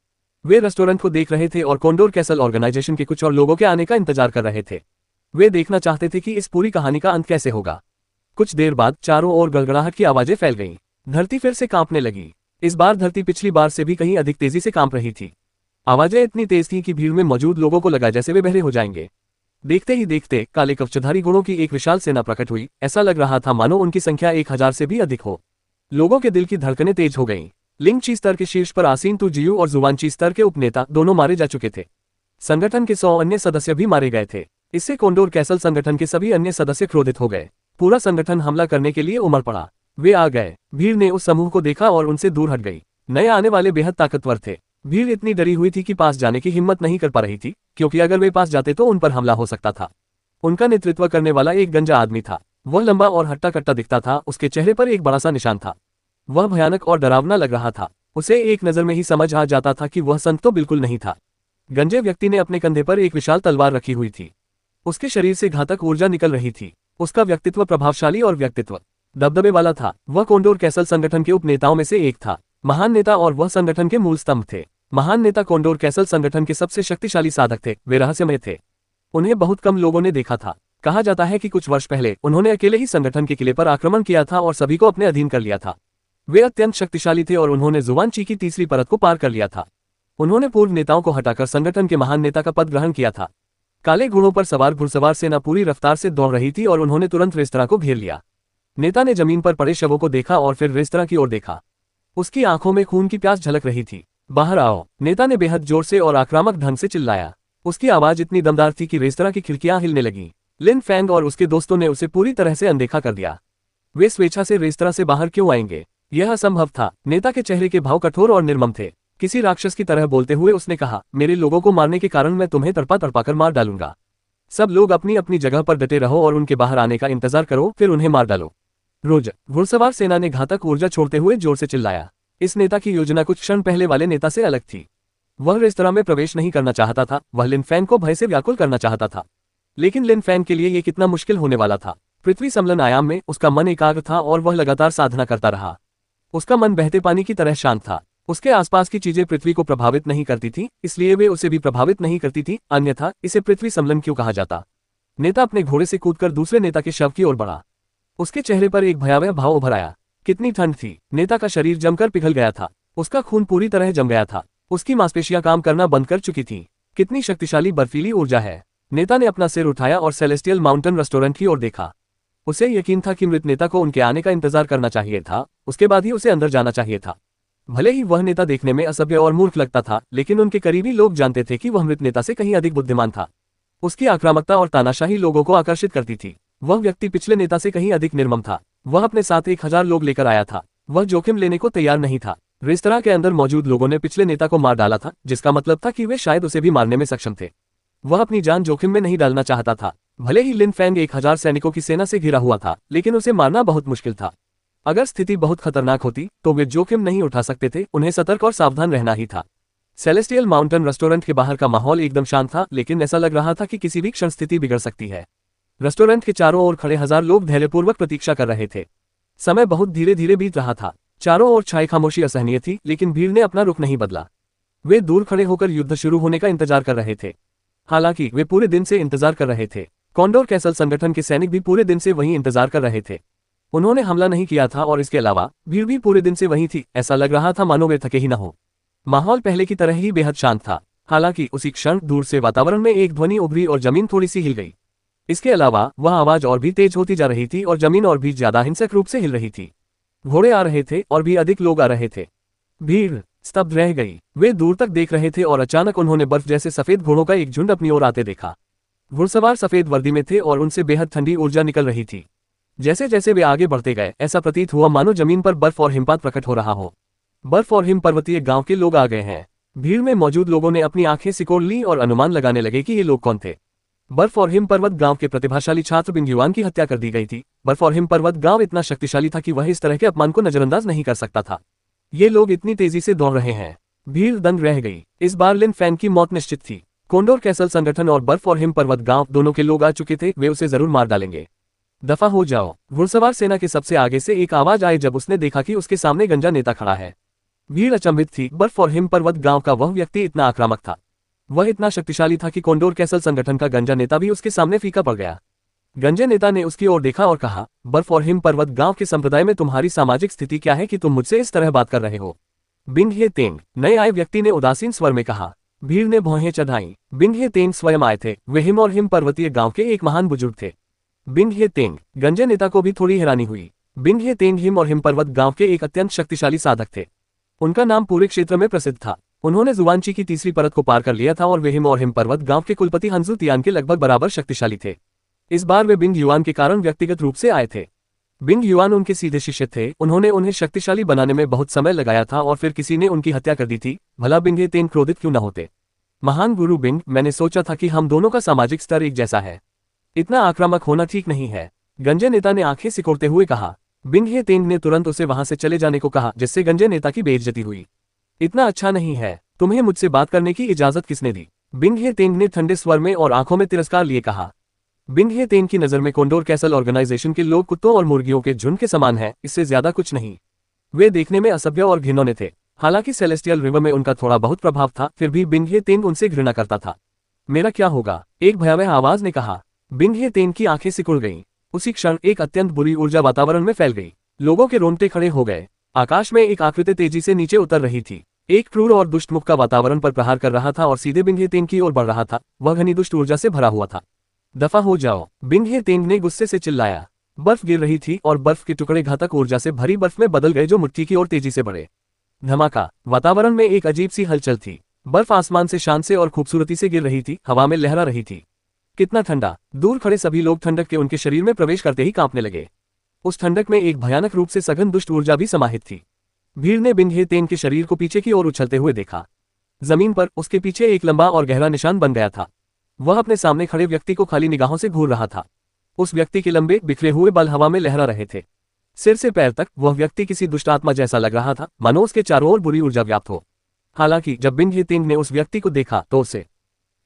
वे रेस्टोरेंट को देख रहे थे और कोंडोर कैसल ऑर्गेनाइजेशन के कुछ और लोगों के आने का इंतजार कर रहे थे। वे देखना चाहते थे कि इस पूरी कहानी का अंत कैसे होगा। कुछ देर बाद चारों ओर गड़गड़ाहट की आवाजें फैल गईं। धरती फिर से कांपने लगी। इस बार धरती पिछली बार से भी कहीं अधिक तेजी से कांप रही थी। आवाजें इतनी तेज थीं कि भीड़ में मौजूद लोगों को लगा जैसे वे बहरे हो जाएंगे। देखते ही देखते काले कवचधारी घोड़ों की एक विशाल सेना प्रकट हुई। ऐसा लग रहा था मानो उनकी संख्या 1000 से भी अधिक हो। लोगों के दिल की धड़कनें तेज हो गईं। लिंगची स्तर के शीर्ष पर आसीन तू जियू और जुवानची स्तर के उपनेता दोनों मारे जा चुके थे। संगठन के 100 अन्य सदस्य भी मारे गए थे। इससे कोंडोर कैसल संगठन के सभी अन्य सदस्य क्रोधित हो गए। पूरा संगठन हमला करने के लिए उमड़ पड़ा। वे आ गए। भीड़ ने उस समूह को देखा और उनसे दूर हट गई। नए आने वाले बेहद ताकतवर थे। भीड़ इतनी डरी हुई थी कि पास जाने की हिम्मत नहीं कर पा रही थी, क्योंकि अगर वे पास जाते तो उन पर हमला हो सकता था। उनका नेतृत्व करने वाला एक गंजा आदमी था। वह लंबा और हट्टा कट्टा दिखता था। उसके चेहरे पर एक बड़ा सा निशान था। वह भयानक और डरावना लग रहा था। उसे एक नजर में ही समझ आ जाता था कि वह संत तो बिल्कुल नहीं था। गंजे व्यक्ति ने अपने कंधे पर एक विशाल तलवार रखी हुई थी। उसके शरीर से घातक ऊर्जा निकल रही थी। उसका व्यक्तित्व प्रभावशाली और व्यक्तित्व दबदबे वाला था। वह कोंडोर कैसल संगठन के उपनेताओं में से एक था। महान नेता, और वह संगठन के मूल स्तंभ थे। महान नेता कोंडोर कैसल संगठन के सबसे शक्तिशाली साधक थे। वे रहस्यमय थे। उन्हें बहुत कम लोगों ने देखा था। कहा जाता है कि कुछ वर्ष पहले उन्होंने अकेले ही संगठन के किले पर आक्रमण किया था और सभी को अपने अधीन कर लिया था। वे अत्यंत शक्तिशाली थे और उन्होंने जुवानची की तीसरी परत को पार कर लिया था। उन्होंने पूर्व नेताओं को हटाकर संगठन के महान नेता का पद ग्रहण किया था। काले घोड़ों पर सवार घुड़सवार सेना पूरी रफ्तार से दौड़ रही थी और उन्होंने तुरंत रेस्तरां को घेर लिया। नेता ने जमीन पर पड़े शवों को देखा और फिर रेस्तरां की ओर देखा। उसकी आंखों में खून की प्यास झलक रही थी। बाहर आओ! नेता ने बेहद जोर से और आक्रामक ढंग से चिल्लाया। उसकी आवाज इतनी दमदार थी कि रेस्तरां की खिड़कियां हिलने लगीं। लिन फैंग और उसके दोस्तों ने उसे पूरी तरह से अनदेखा कर दिया। वे स्वेच्छा से रेस्तरां से बाहर क्यों आएंगे? यह असंभव था। नेता के चेहरे के भाव कठोर और निर्मम थे। किसी राक्षस की तरह बोलते हुए उसने कहा, मेरे लोगों को मारने के कारण मैं तुम्हें तड़पा तड़पाकर मार डालूंगा। सब लोग अपनी अपनी जगह पर डटे रहो और उनके बाहर आने का इंतजार करो, फिर उन्हें मार डालो। रोज! घुड़सवार सेना ने घातक ऊर्जा छोड़ते हुए जोर से चिल्लाया। इस नेता की योजना कुछ क्षण पहले वाले नेता से अलग थी। वह रेस्तरां में प्रवेश नहीं करना चाहता था। वह लिन फैंग को भय से व्याकुल करना चाहता था। लेकिन लिन फैंग के लिए यह कितना मुश्किल होने वाला था। पृथ्वी समलन आयाम में उसका मन एकाग्र था और वह लगातार साधना करता रहा। उसका मन बहते पानी की तरह शांत था। उसके आसपास की चीजें पृथ्वी को प्रभावित नहीं करती थी, इसलिए वे उसे भी प्रभावित नहीं करती थी, अन्यथा इसे पृथ्वी समलन क्यों कहा जाता। नेता अपने घोड़े से कूदकर दूसरे नेता के शव की ओर बढ़ा। उसके चेहरे पर एक भयावह भाव उभर आया। कितनी ठंड थी। नेता का शरीर जमकर पिघल गया था। उसका खून पूरी तरह जम गया था। उसकी मांसपेशियां काम करना बंद कर चुकी थीं। कितनी शक्तिशाली बर्फीली ऊर्जा है। नेता ने अपना सिर उठाया और सेलेस्टियल माउंटेन रेस्टोरेंट की ओर देखा। उसे यकीन था कि मृत नेता को उनके आने का इंतजार करना चाहिए था, उसके बाद ही उसे अंदर जाना चाहिए था। भले ही वह नेता देखने में असभ्य और मूर्ख लगता था, लेकिन उनके करीबी लोग जानते थे कि वह मृत नेता से कहीं अधिक बुद्धिमान था। उसकी आक्रामकता और तानाशाही लोगों को आकर्षित करती थी। वह व्यक्ति पिछले नेता से कहीं अधिक निर्मम था। वह अपने साथ 1000 लोग लेकर आया था। वह जोखिम लेने को तैयार नहीं था। रेस्तरां के अंदर मौजूद लोगों ने पिछले नेता को मार डाला था, जिसका मतलब था कि वे शायद उसे भी मारने में सक्षम थे। वह अपनी जान जोखिम में नहीं डालना चाहता था। भले ही लिन फैंग 1000 सैनिकों की सेना से घिरा हुआ था, लेकिन उसे मारना बहुत मुश्किल था। अगर स्थिति बहुत खतरनाक होती तो वे जोखिम नहीं उठा सकते थे, उन्हें सतर्क और सावधान रहना ही था। सेलेस्टियल माउंटेन रेस्टोरेंट के बाहर का माहौल एकदम शांत था, लेकिन ऐसा लग रहा था कि किसी भी क्षण स्थिति बिगड़ सकती है। रेस्टोरेंट के चारों ओर खड़े 1000 लोग धैर्यपूर्वक प्रतीक्षा कर रहे थे। समय बहुत धीरे धीरे बीत रहा था। चारों ओर छाई खामोशी असहनीय थी, लेकिन भीड़ ने अपना रुख नहीं बदला। वे दूर खड़े होकर युद्ध शुरू होने का इंतजार कर रहे थे। हालांकि वे पूरे दिन से इंतजार कर रहे थे। कॉन्डोर कैसल संगठन के सैनिक भी पूरे दिन से वहीं इंतजार कर रहे थे। उन्होंने हमला नहीं किया था और इसके अलावा भीड़ भी पूरे दिन से वहीं थी। ऐसा लग रहा था मानो वे थके ही न हो। माहौल पहले की तरह ही बेहद शांत था। हालांकि उसी क्षण दूर से वातावरण में एक ध्वनि उभरी और जमीन थोड़ी सी हिल गई। इसके अलावा वह आवाज और भी तेज होती जा रही थी और जमीन और भी ज्यादा हिंसक रूप से हिल रही थी। घोड़े आ रहे थे और भी अधिक लोग आ रहे थे। भीड़ स्तब्ध रह गई। वे दूर तक देख रहे थे और अचानक उन्होंने बर्फ जैसे सफेद घोड़ों का एक झुंड अपनी ओर आते देखा। घुड़सवार सफेद वर्दी में थे और उनसे बेहद ठंडी ऊर्जा निकल रही थी। जैसे जैसे वे आगे बढ़ते गए, ऐसा प्रतीत हुआ मानो जमीन पर बर्फ और हिमपात प्रकट हो रहा हो। बर्फ और हिम पर्वतीय गांव के लोग आ गए हैं। भीड़ में मौजूद लोगों ने अपनी आंखें सिकोड़ ली और अनुमान लगाने लगे कि ये लोग कौन थे। बर्फ और हिम पर्वत गांव के प्रतिभाशाली छात्र बिंग युआन की हत्या कर दी गई थी। बर्फ और हिम पर्वत गांव इतना शक्तिशाली था कि वह इस तरह के अपमान को नजरअंदाज नहीं कर सकता था। ये लोग इतनी तेजी से दौड़ रहे हैं। भीड़ दंग रह गई। इस बार लिन फैंग की मौत निश्चित थी। कोंडोर कैसल संगठन और बर्फ और हिम पर्वत गांव दोनों के लोग आ चुके थे। वे उसे जरूर मार डालेंगे। दफा हो जाओ। घुड़सवार सेना के सबसे आगे से एक आवाज आई जब उसने देखा कि उसके सामने गंजा नेता खड़ा है। भीड़ अचंभित थी। बर्फ और हिम पर्वत गांव का वह व्यक्ति इतना आक्रामक था। वह इतना शक्तिशाली था कि कोंडोर कैसल संगठन का गंजा नेता भी उसके सामने फीका पड़ गया। गंजे नेता ने उसकी ओर देखा और कहा, बर्फ और हिम पर्वत गांव के संप्रदाय में तुम्हारी सामाजिक स्थिति क्या है कि तुम मुझसे इस तरह बात कर रहे हो। बिंग हे तेंग, नए आए व्यक्ति ने उदासीन स्वर में कहा। भीड़ ने भौहें चढ़ाई। बिंग हे तेंग स्वयं आए थे। वे हिम और हिम पर्वतीय गांव के एक महान बुजुर्ग थे। बिंग हे तेंग, गंजे नेता को भी थोड़ी हैरानी हुई। बिंग हे तेंग हिम और हिम पर्वत गांव के एक अत्यंत शक्तिशाली साधक थे। उनका नाम पूरे क्षेत्र में प्रसिद्ध था। उन्होंने जुआनची की तीसरी परत को पार कर लिया था और वे हिम और हिम पर्वत गांव के कुलपति हंजू तियान के लगभग बराबर शक्तिशाली थे। इस बार वे बिंग युआन के कारण व्यक्तिगत रूप से आए थे। बिंग युआन उनके सीधे शिष्य थे। उन्होंने उन्हें शक्तिशाली बनाने में बहुत समय लगाया था और फिर किसी ने उनकी हत्या कर दी थी। भला बिंग हे तेंग क्रोधित क्यों न होते। महान गुरु बिंग, मैंने सोचा था कि हम दोनों का सामाजिक स्तर एक जैसा है। इतना आक्रामक होना ठीक नहीं है। गंजे नेता ने आंखें सिकोड़ते हुए कहा। बिंग हे तेंग ने तुरंत उसे वहां से चले जाने को कहा, जिससे गंजे नेता की बेइज्जती हुई। इतना अच्छा नहीं है। तुम्हें मुझसे बात करने की इजाजत किसने दी। बिंग हे तेंग ने ठंडे स्वर में और आंखों में तिरस्कार लिए कहा। बिंग हे तेंग की नजर में कोंडोर कैसल ऑर्गेनाइजेशन के लोग कुत्तों और मुर्गियों के झुंड के समान हैं, इससे ज्यादा कुछ नहीं। वे देखने में असभ्य और घिनौने थे। हालांकि सेलेस्टियल रिवर में उनका थोड़ा बहुत प्रभाव था, फिर भी बिंग हे तेंग उनसे घृणा करता था। मेरा क्या होगा, एक भयावह आवाज ने कहा। बिंग हे तेंग की आंखें सिकुड़ गईं। उसी क्षण एक अत्यंत बुरी ऊर्जा वातावरण में फैल गई। लोगों के रोंगटे खड़े हो गए। आकाश में एक आकृति तेजी से नीचे उतर रही थी। एक क्रूर और दुष्ट मुख का वातावरण पर प्रहार कर रहा था और सीधे बिंग हे तेंग की ओर बढ़ रहा था। वह घनी दुष्ट ऊर्जा से भरा हुआ था। दफा हो जाओ, बिंग हे तेंग ने गुस्से से चिल्लाया। बर्फ गिर रही थी और बर्फ के टुकड़े घातक ऊर्जा से भरी बर्फ में बदल गए जो मिट्टी की ओर तेजी से बढ़े। धमाका। वातावरण में एक अजीब सी हलचल थी। बर्फ आसमान से शान से और खूबसूरती से गिर रही थी, हवा में लहरा रही थी। कितना ठंडा। दूर खड़े सभी लोग ठंडक के उनके शरीर में प्रवेश करते ही कांपने लगे। उस ठंडक में एक भयानक रूप से सघन दुष्ट ऊर्जा भी समाहित थी। भीड़ ने बिंग हे तेंग के शरीर को पीछे की ओर उछलते हुए देखा। जमीन पर उसके पीछे एक लंबा और गहरा निशान बन गया था। वह अपने सामने खड़े व्यक्ति को खाली निगाहों से घूर रहा था। उस व्यक्ति के लंबे बिखरे हुए बाल हवा में लहरा रहे थे। सिर से पैर तक वह व्यक्ति किसी दुष्ट आत्मा जैसा लग रहा था, मानो उसके चारों ओर बुरी ऊर्जा व्याप्त हो। हालांकि जब बिंग हे तेंग ने उस व्यक्ति को देखा तो उसे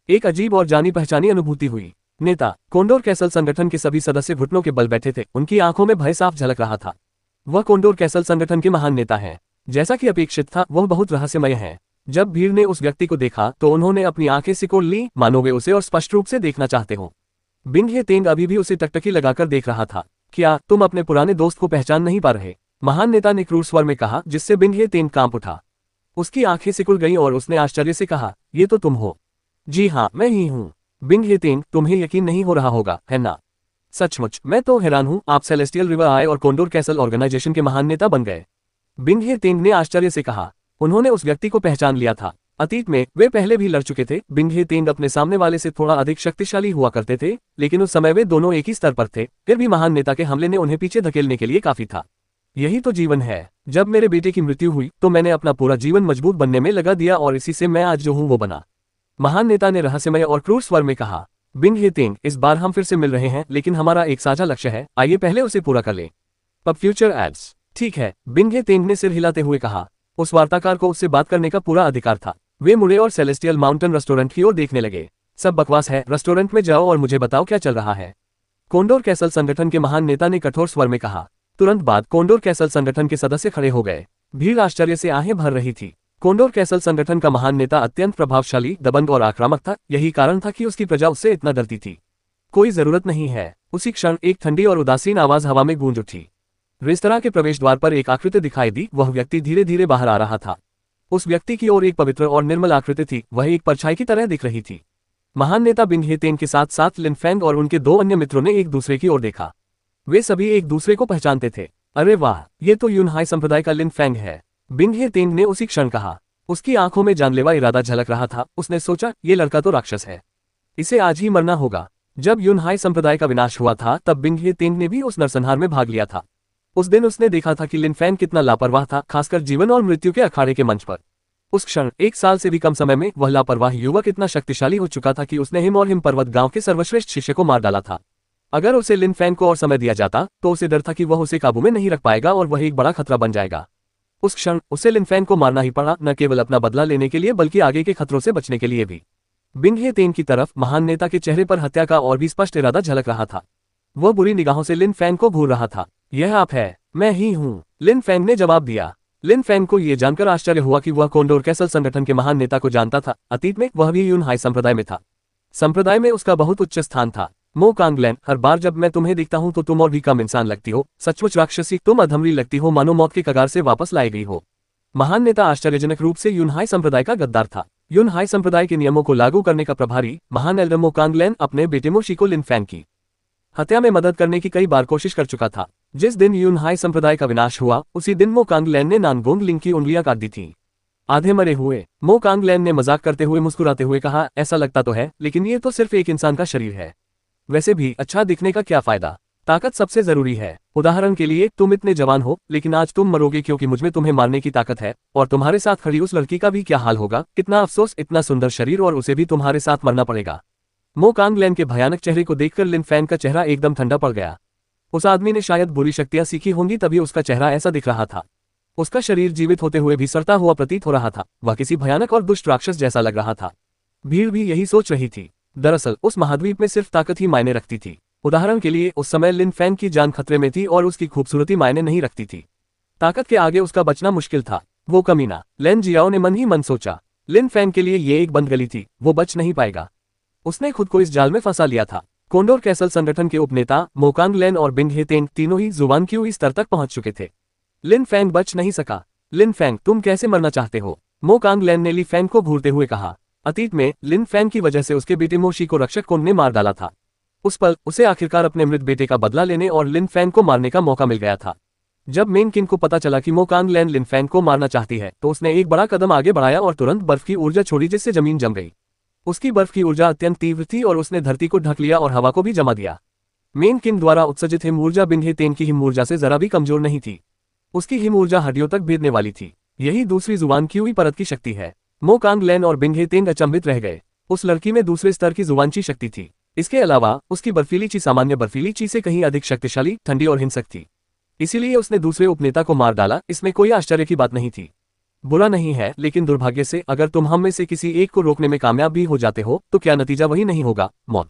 एक अजीब और जानी पहचानी अनुभूति हुई। नेता कोंडोर कैसल संगठन के सभी सदस्य घुटनों के बल बैठे थे, उनकी आंखों में भय साफ झलक रहा था। वह कोंडोर कैसल संगठन के महान नेता हैं। जैसा कि अपेक्षित था, वह बहुत रहस्यमय है। जब भीड़ ने उस व्यक्ति को देखा तो उन्होंने अपनी आंखें सिकोड़ ली, मानो वे उसे और स्पष्ट रूप से देखना चाहते हो। बिंग हे तेंग अभी भी उसे टकटकी लगाकर देख रहा था। क्या तुम अपने पुराने दोस्त को पहचान नहीं पा रहे? महान नेता ने क्रूर स्वर में कहा, जिससे बिंग हे तेंग कांप उठा। उसकी आंखें सिकुड़ गईं और उसने आश्चर्य से कहा, ये तो तुम हो। जी हाँ, मैं ही हूँ। बिंग हे तेंग, तुम्हें यकीन नहीं हो रहा होगा, है ना? सचमुच, मैं तो हैरान हूँ, आप सेलेस्टियल रिवर आए और कोंडोर कैसल ऑर्गेनाइजेशन के महान नेता बन गए। बिंग हे तेंग ने आश्चर्य से कहा। उन्होंने उस व्यक्ति को पहचान लिया था। अतीत में वे पहले भी लड़ चुके थे। बिंग हे तेंग अपने सामने वाले से थोड़ा अधिक शक्तिशाली हुआ करते थे, लेकिन उस समय वे दोनों एक ही स्तर पर थे। फिर भी महान नेता के हमले ने उन्हें पीछे धकेलने के लिए काफी था। यही तो जीवन है। जब मेरे बेटे की मृत्यु हुई तो मैंने अपना पूरा जीवन मजबूत बनने में लगा दिया और इसी से मैं आज जो हूं वो बना। महान नेता ने रहस्यमय और क्रूर स्वर में कहा। बिंग हे तेंग, इस बार हम फिर से मिल रहे हैं, लेकिन हमारा एक साझा लक्ष्य है, आइए पहले उसे पूरा कर लें। Pub future ads. ठीक है, बिंग हे तेंग ने सिर हिलाते हुए कहा। उस वार्ताकार को उससे बात करने का पूरा अधिकार था। वे मुड़े और सेलेस्टियल माउंटेन रेस्टोरेंट की ओर देखने लगे। सब बकवास है, रेस्टोरेंट में जाओ और मुझे बताओ क्या चल रहा है। कोंडोर कैसल संगठन के महान नेता ने कठोर स्वर में कहा। तुरंत बाद कोंडोर कैसल संगठन के सदस्य खड़े हो गए। भीड़ आश्चर्य से आहें भर रही थी। कोंडोर कैसल संगठन का महान नेता अत्यंत प्रभावशाली, दबंग और आक्रामक था। यही कारण था कि उसकी प्रजा उससे इतना डरती थी। कोई जरूरत नहीं है। उसी क्षण एक ठंडी और उदासीन आवाज हवा में गूंज उठी। रेस्तरां के प्रवेश द्वार पर एक आकृति दिखाई दी। वह व्यक्ति धीरे धीरे बाहर आ रहा था। उस व्यक्ति की ओर एक पवित्र और निर्मल आकृति थी। वह एक परछाई की तरह दिख रही थी। महान नेता बिंग हे तेंग के साथ साथ लिन फैंग और उनके दो अन्य मित्रों ने एक दूसरे की ओर देखा। वे सभी एक दूसरे को पहचानते थे। अरे वाह, ये तो यूनहाई संप्रदाय का लिन फैंग है, बिंग हे तेंग ने उसी क्षण कहा। उसकी आंखों में जानलेवा इरादा झलक रहा था। उसने सोचा, ये लड़का तो राक्षस है, इसे आज ही मरना होगा। जब यूनहाई संप्रदाय का विनाश हुआ था तब बिंग हे तेंग ने भी उस नरसंहार में भाग लिया था। उस दिन उसने देखा था कि लिन फैंग कितना लापरवाह था, खासकर जीवन और मृत्यु के अखाड़े के मंच पर। उस क्षण, एक साल से भी कम समय में, वह लापरवाह युवक इतना शक्तिशाली हो चुका था कि उसने हिम और हिम पर्वत गांव के सर्वश्रेष्ठ शिष्य को मार डाला था। अगर उसे लिन फैंग को और समय दिया जाता तो उसे डर था कि वह उसे काबू में नहीं रख पाएगा और वह एक बड़ा खतरा बन जाएगा। उस क्षण उसे लिन फैंग को मारना ही पड़ा, न केवल अपना बदला लेने के लिए बल्कि आगे के खतरों से बचने के लिए भी। बिंग हे तेंग की तरफ महान नेता के चेहरे पर हत्या का और भी स्पष्ट इरादा झलक रहा था। वह बुरी निगाहों से लिन फैंग को घूर रहा था। यह आप है? मैं ही हूँ, लिन फैंग ने जवाब दिया। लिन फैंग को यह जानकर आश्चर्य हुआ कि वह कोंडोर कैसल संगठन के महान नेता को जानता था। अतीत में वह भी यूनहाई संप्रदाय में था। संप्रदाय में उसका बहुत उच्च स्थान था। मो कांगलैन, हर बार जब मैं तुम्हें दिखता हूं तो तुम और भी कम इंसान लगती हो। सचमुच राक्षसी, तुम अधमरी लगती हो, मानो मौत के कगार से वापस लाई गई हो। महान नेता आश्चर्यजनक रूप से यूनहाई संप्रदाय का गद्दार था। यूनहाई संप्रदाय के नियमों को लागू करने का प्रभारी महान एल्डर मो कांगलैन अपने बेटे मो शी को लिन फैंग की हत्या में मदद करने की कई बार कोशिश कर चुका था। जिस दिन यूनहाई संप्रदाय का विनाश हुआ उसी दिन मो कांगलैन ने नानगोंग लिंग की उंगलियां काट दी थी। आधे मरे हुए मो कांगलैन ने मजाक करते हुए मुस्कुराते हुए कहा, ऐसा लगता तो है, लेकिन ये तो सिर्फ एक इंसान का शरीर है। वैसे भी अच्छा दिखने का क्या फायदा, ताकत सबसे जरूरी है। उदाहरण के लिए, तुम इतने जवान हो लेकिन आज तुम मरोगे क्योंकि मुझमें तुम्हें मारने की ताकत है। और तुम्हारे साथ खड़ी उस लड़की का भी क्या हाल होगा। कितना अफसोस, इतना सुंदर शरीर और उसे भी तुम्हारे साथ मरना पड़ेगा। मो कांगलैन के भयानक चेहरे को देखकर लिन फैंग का चेहरा एकदम ठंडा पड़ गया। उस आदमी ने शायद बुरी शक्तियां सीखी होंगी, तभी उसका चेहरा ऐसा दिख रहा था। उसका शरीर जीवित होते हुए भी सड़ता हुआ प्रतीत हो रहा था। वह किसी भयानक और दुष्ट राक्षस जैसा लग रहा था। भीड़ भी यही सोच रही थी। दरअसल उस महाद्वीप में सिर्फ ताकत ही मायने रखती थी। उदाहरण के लिए, उस समय लिन फैंग की जान खतरे में थी और उसकी खूबसूरती मायने नहीं रखती थी। ताकत के आगे उसका बचना मुश्किल था। वो कमीना, लैन जियाओ ने मन ही मन सोचा। लिन फैंग के लिए ये एक बंद गली थी, वो बच नहीं पाएगा। उसने खुद को इस जाल में फंसा लिया था। कोंडोर कैसल संगठन के उपनेता मो कांगलैन और बिंग हे तेंग तीनों ही जुबान की स्तर तक पहुंच चुके थे। लिन फैंग बच नहीं सका। लिन फैंग, तुम कैसे मरना चाहते हो? मो कांगलैन ने ली फैंग को घूरते हुए कहा। अतीत में लिन फैंग की वजह से उसके बेटे मो शी को रक्षक कोन ने मार डाला था। उस पल उसे आखिरकार अपने मृत बेटे का बदला लेने और लिन फैंग को मारने का मौका मिल गया था। जब मेन किंग को पता चला कि मो कांगलैन लिन फैंग को मारना चाहती है तो उसने एक बड़ा कदम आगे बढ़ाया और तुरंत बर्फ की ऊर्जा छोड़ी, जिससे जमीन जम गई। उसकी बर्फ की ऊर्जा अत्यंत तीव्र थी और उसने धरती को ढक लिया और हवा को भी जमा दिया। मेन किंग द्वारा उत्सर्जित हिम ऊर्जा बिंग हे तेंग की हिम ऊर्जा से जरा भी कमजोर नहीं थी। उसकी हिम ऊर्जा हड्डियों तक भेदने वाली थी। यही दूसरी जुबान की हुई परत की शक्ति है। मो कांगलैन और बिंग हे तेंग अचंभित रह गए। उस लड़की में दूसरे स्तर की जुबानची शक्ति थी। इसके अलावा उसकी बर्फीली ची सामान्य बर्फीली ची से कहीं अधिक शक्तिशाली, ठंडी और हिंसक थी। इसीलिए उसने दूसरे उपनेता को मार डाला। इसमें कोई आश्चर्य की बात नहीं थी। बुरा नहीं है, लेकिन दुर्भाग्य से अगर तुम हम में से किसी एक को रोकने में कामयाब भी हो जाते हो तो क्या नतीजा वही नहीं होगा, मौत।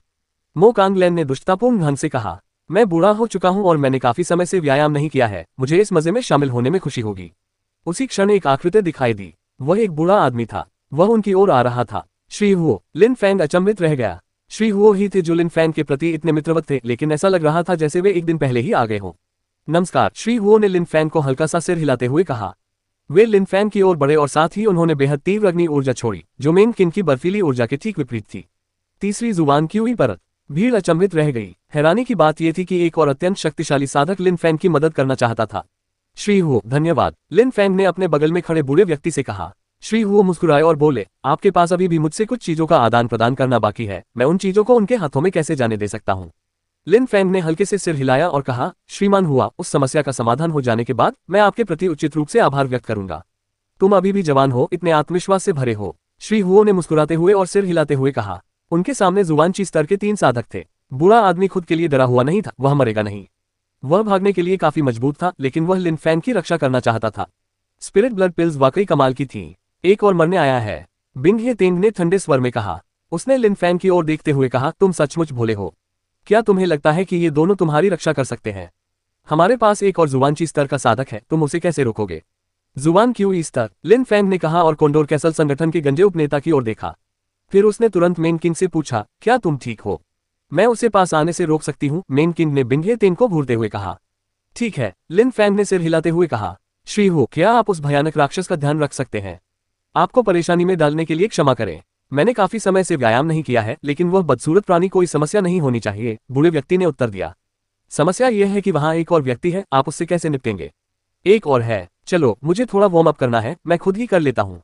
मो कांगलेन ने दुष्टतापूर्ण ढंग से कहा, मैं बूढ़ा हो चुका हूं और मैंने काफी समय से व्यायाम नहीं किया है, मुझे इस मजे में शामिल होने में खुशी होगी। उसी क्षण एक आकृति दिखाई दी। वह एक बूढ़ा आदमी था। वह उनकी ओर आ रहा था। श्री हुओ। लिन फैंग अचंभित रह गया। श्री हुओ ही थे जो लिन फैंग के प्रति इतने मित्रवत थे, लेकिन ऐसा लग रहा था जैसे वे एक दिन पहले ही आ गए हों। नमस्कार, श्री हुओ ने लिन फैंग को हल्का सा सिर हिलाते हुए कहा। वे लिन फैंग की ओर बढ़े और साथ ही उन्होंने बेहद तीव्र अग्नि ऊर्जा छोड़ी, जो मेन किन की बर्फीली ऊर्जा के ठीक विपरीत थी। तीसरी जुबान की हुई परत। भीड़ अचंभित रह गई। हैरानी की बात यह थी कि एक और अत्यंत शक्तिशाली साधक लिन फैंग की मदद करना चाहता था। श्री हुओ, धन्यवाद, लिन फैंग ने अपने बगल में खड़े बूढ़े व्यक्ति से कहा। श्री हुओ मुस्कुराए और बोले, आपके पास अभी भी मुझसे कुछ चीजों का आदान प्रदान करना बाकी है, मैं उन चीजों को उनके हाथों में कैसे जाने दे सकता हूँ। लिन फैंग ने हल्के से सिर हिलाया और कहा, श्रीमान हुआ, उस समस्या का समाधान हो जाने के बाद मैं आपके प्रति उचित रूप से आभार व्यक्त करूंगा। तुम अभी भी जवान हो, इतने आत्मविश्वास से भरे हो। श्री हुओ ने मुस्कुराते हुए और सिर हिलाते हुए कहा। उनके सामने जुबानची स्तर के 3 साधक थे। बूढ़ा आदमी खुद के लिए डरा हुआ नहीं था, वह मरेगा नहीं। वह भागने के लिए काफी मजबूत था, लेकिन वह लिन फैंग की रक्षा करना चाहता था। स्पिरिट ब्लड पिल्स वाकई कमाल की थी। एक और मरने आया है, बिंग हे तेंग ने ठंडे स्वर में कहा। उसने लिन फैंग की ओर देखते हुए कहा, तुम सचमुच भोले हो। क्या तुम्हें लगता है कि ये दोनों तुम्हारी रक्षा कर सकते हैं? हमारे पास एक और जुबानची स्तर का साधक है, तुम उसे कैसे रोकोगे? जुबान क्यू स्तर, लिन फैंग ने कहा और कोंडोर कैसल संगठन के गंजे उपनेता की ओर देखा। फिर उसने तुरंत मेन किंग से पूछा, क्या तुम ठीक हो? मैं उसे पास आने से रोक सकती हूँ, मेन किंग ने बिंग हे तेंग को घूरते हुए कहा। ठीक है, लिन फैंग ने सिर हिलाते हुए कहा। श्री हो, क्या आप उस भयानक राक्षस का ध्यान रख सकते हैं? आपको परेशानी में डालने के लिए क्षमा करें। मैंने काफी समय से व्यायाम नहीं किया है, लेकिन वह बदसूरत प्राणी कोई समस्या नहीं होनी चाहिए, बूढ़े व्यक्ति ने उत्तर दिया। समस्या यह है कि वहां एक और व्यक्ति है, आप उससे कैसे निपटेंगे? एक और है, चलो मुझे थोड़ा वार्म अप करना है, मैं खुद ही कर लेता हूँ,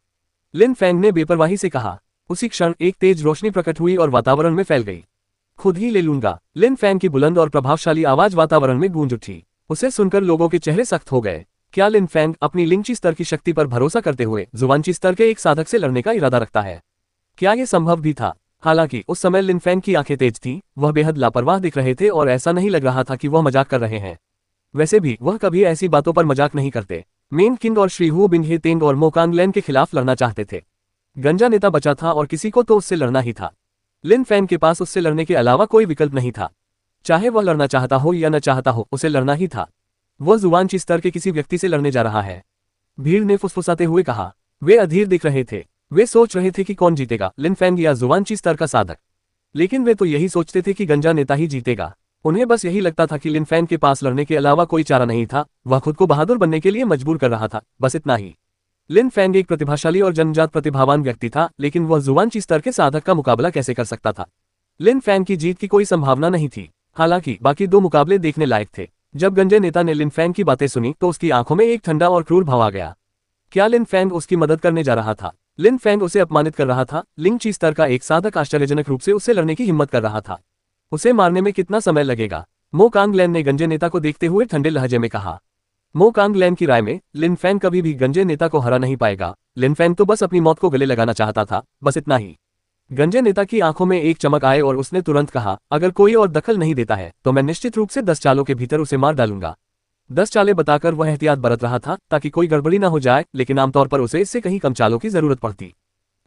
लिन फैंग ने बेपरवाही से कहा। उसी क्षण एक तेज रोशनी प्रकट हुई और वातावरण में फैल गई। खुद ही ले लूंगा, लिन फैंग की बुलंद और प्रभावशाली आवाज वातावरण में गूंज उठी। उसे सुनकर लोगों के चेहरे सख्त हो गए। क्या लिन फैंग अपनी लिंगची स्तर की शक्ति पर भरोसा करते हुए जुबानची स्तर के एक साधक से लड़ने का इरादा रखता है? क्या यह संभव भी था? हालांकि उस समय लिन फैंग की आंखें तेज थीं, वह बेहद लापरवाह दिख रहे थे और ऐसा नहीं लग रहा था कि वह मजाक कर रहे हैं। वैसे भी वह कभी ऐसी बातों पर मजाक नहीं करते। मेन किंग और श्री हुओ बिंग हे तेंग और मो कांगलेन के खिलाफ लड़ना चाहते थे। गंजा नेता बचा था और किसी को तो उससे लड़ना ही था। लिन फैंग के पास उससे लड़ने के अलावा कोई विकल्प नहीं था। चाहे वह लड़ना चाहता हो या न चाहता हो, उसे लड़ना ही था। वह जुबानची स्तर के किसी व्यक्ति से लड़ने जा रहा है, भीड़ ने फुसफुसाते हुए कहा। वे अधीर दिख रहे थे। वे सोच रहे थे कि कौन जीतेगा, लिन फैंग या जुबानची स्तर का साधक। लेकिन वे तो यही सोचते थे कि गंजा नेता ही जीतेगा। उन्हें बस यही लगता था कि लिन फैंग के पास लड़ने के अलावा कोई चारा नहीं था। वह खुद को बहादुर बनने के लिए मजबूर कर रहा था, बस इतना ही। लिन फैंग एक प्रतिभाशाली और जन्मजात प्रतिभावान व्यक्ति था, लेकिन वह जुबानची स्तर के साधक का मुकाबला कैसे कर सकता था? लिन फैंग की जीत की कोई संभावना नहीं थी। हालांकि बाकी 2 मुकाबले देखने लायक थे। जब गंजे नेता ने लिन फैंग की बातें सुनी तो उसकी आंखों में एक ठंडा और क्रूर भाव आ गया। क्या लिन फैंग उसकी मदद करने जा रहा था? लिन फैंग उसे अपमानित कर रहा था। लिंगची स्तर का एक साधक आश्चर्यजनक रूप से उससे लड़ने की हिम्मत कर रहा था। उसे मारने में कितना समय लगेगा? मो कांगलेन ने गंजे नेता को देखते हुए ठंडे लहजे में कहा। मो कांगलेन की राय में लिन फैंग कभी भी गंजे नेता को हरा नहीं पाएगा। लिन फैंग तो बस अपनी मौत को गले लगाना चाहता था, बस इतना ही। गंजे नेता की आंखों में एक चमक आए और उसने तुरंत कहा, अगर कोई और दखल नहीं देता है तो मैं निश्चित रूप से 10 चालों के भीतर उसे मार डालूंगा। 10 चालें बताकर वह एहतियात बरत रहा था ताकि कोई गड़बड़ी न हो जाए, लेकिन आमतौर पर उसे इससे कहीं कम चालों की जरूरत पड़ती।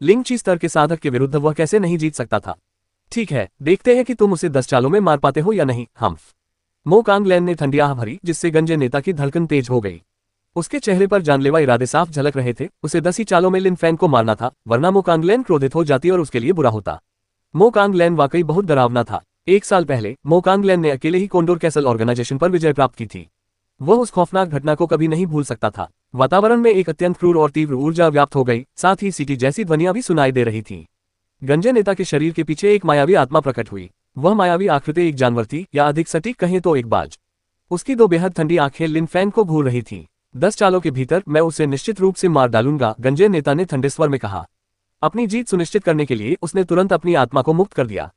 लिंगची स्तर के साधक के विरुद्ध वह कैसे नहीं जीत सकता था? ठीक है, देखते हैं कि तुम उसे 10 चालों में मार पाते हो या नहीं। हम्फ। मो कांगलेन ने ठंडी आह भरी, जिससे गंजे नेता की धड़कन तेज हो गई। उसके चेहरे पर जानलेवा इरादे साफ झलक रहे थे। उसे 10 ही चालों में लिन फैंग को मारना था, वरना मो कांगलेन क्रोधित हो जाती और उसके लिए बुरा होता। मो कांगलेन वाकई बहुत डरावना था। 1 साल पहले मो कांगलेन ने अकेले ही कोंडोर कैसल ऑर्गेनाइजेशन पर विजय प्राप्त की थी। वह उस खौफनाक घटना को कभी नहीं भूल सकता था। वातावरण में एक अत्यंत क्रूर और तीव्र ऊर्जा व्याप्त हो गई, साथ ही सीटी जैसी ध्वनियां भी सुनाई दे रही थी। गंजे नेता के शरीर के पीछे एक मायावी आत्मा प्रकट हुई। वह मायावी आकृति एक जानवर थी, या अधिक सटीक कहें तो एक बाज। उसकी 2 बेहद ठंडी आंखें लिन फैंग को घूर रही थीं। 10 चालों के भीतर मैं उसे निश्चित रूप से मार डालूंगा, गंजे नेता ने ठंडे स्वर में कहा। अपनी जीत सुनिश्चित करने के लिए उसने तुरंत अपनी आत्मा को मुक्त कर दिया।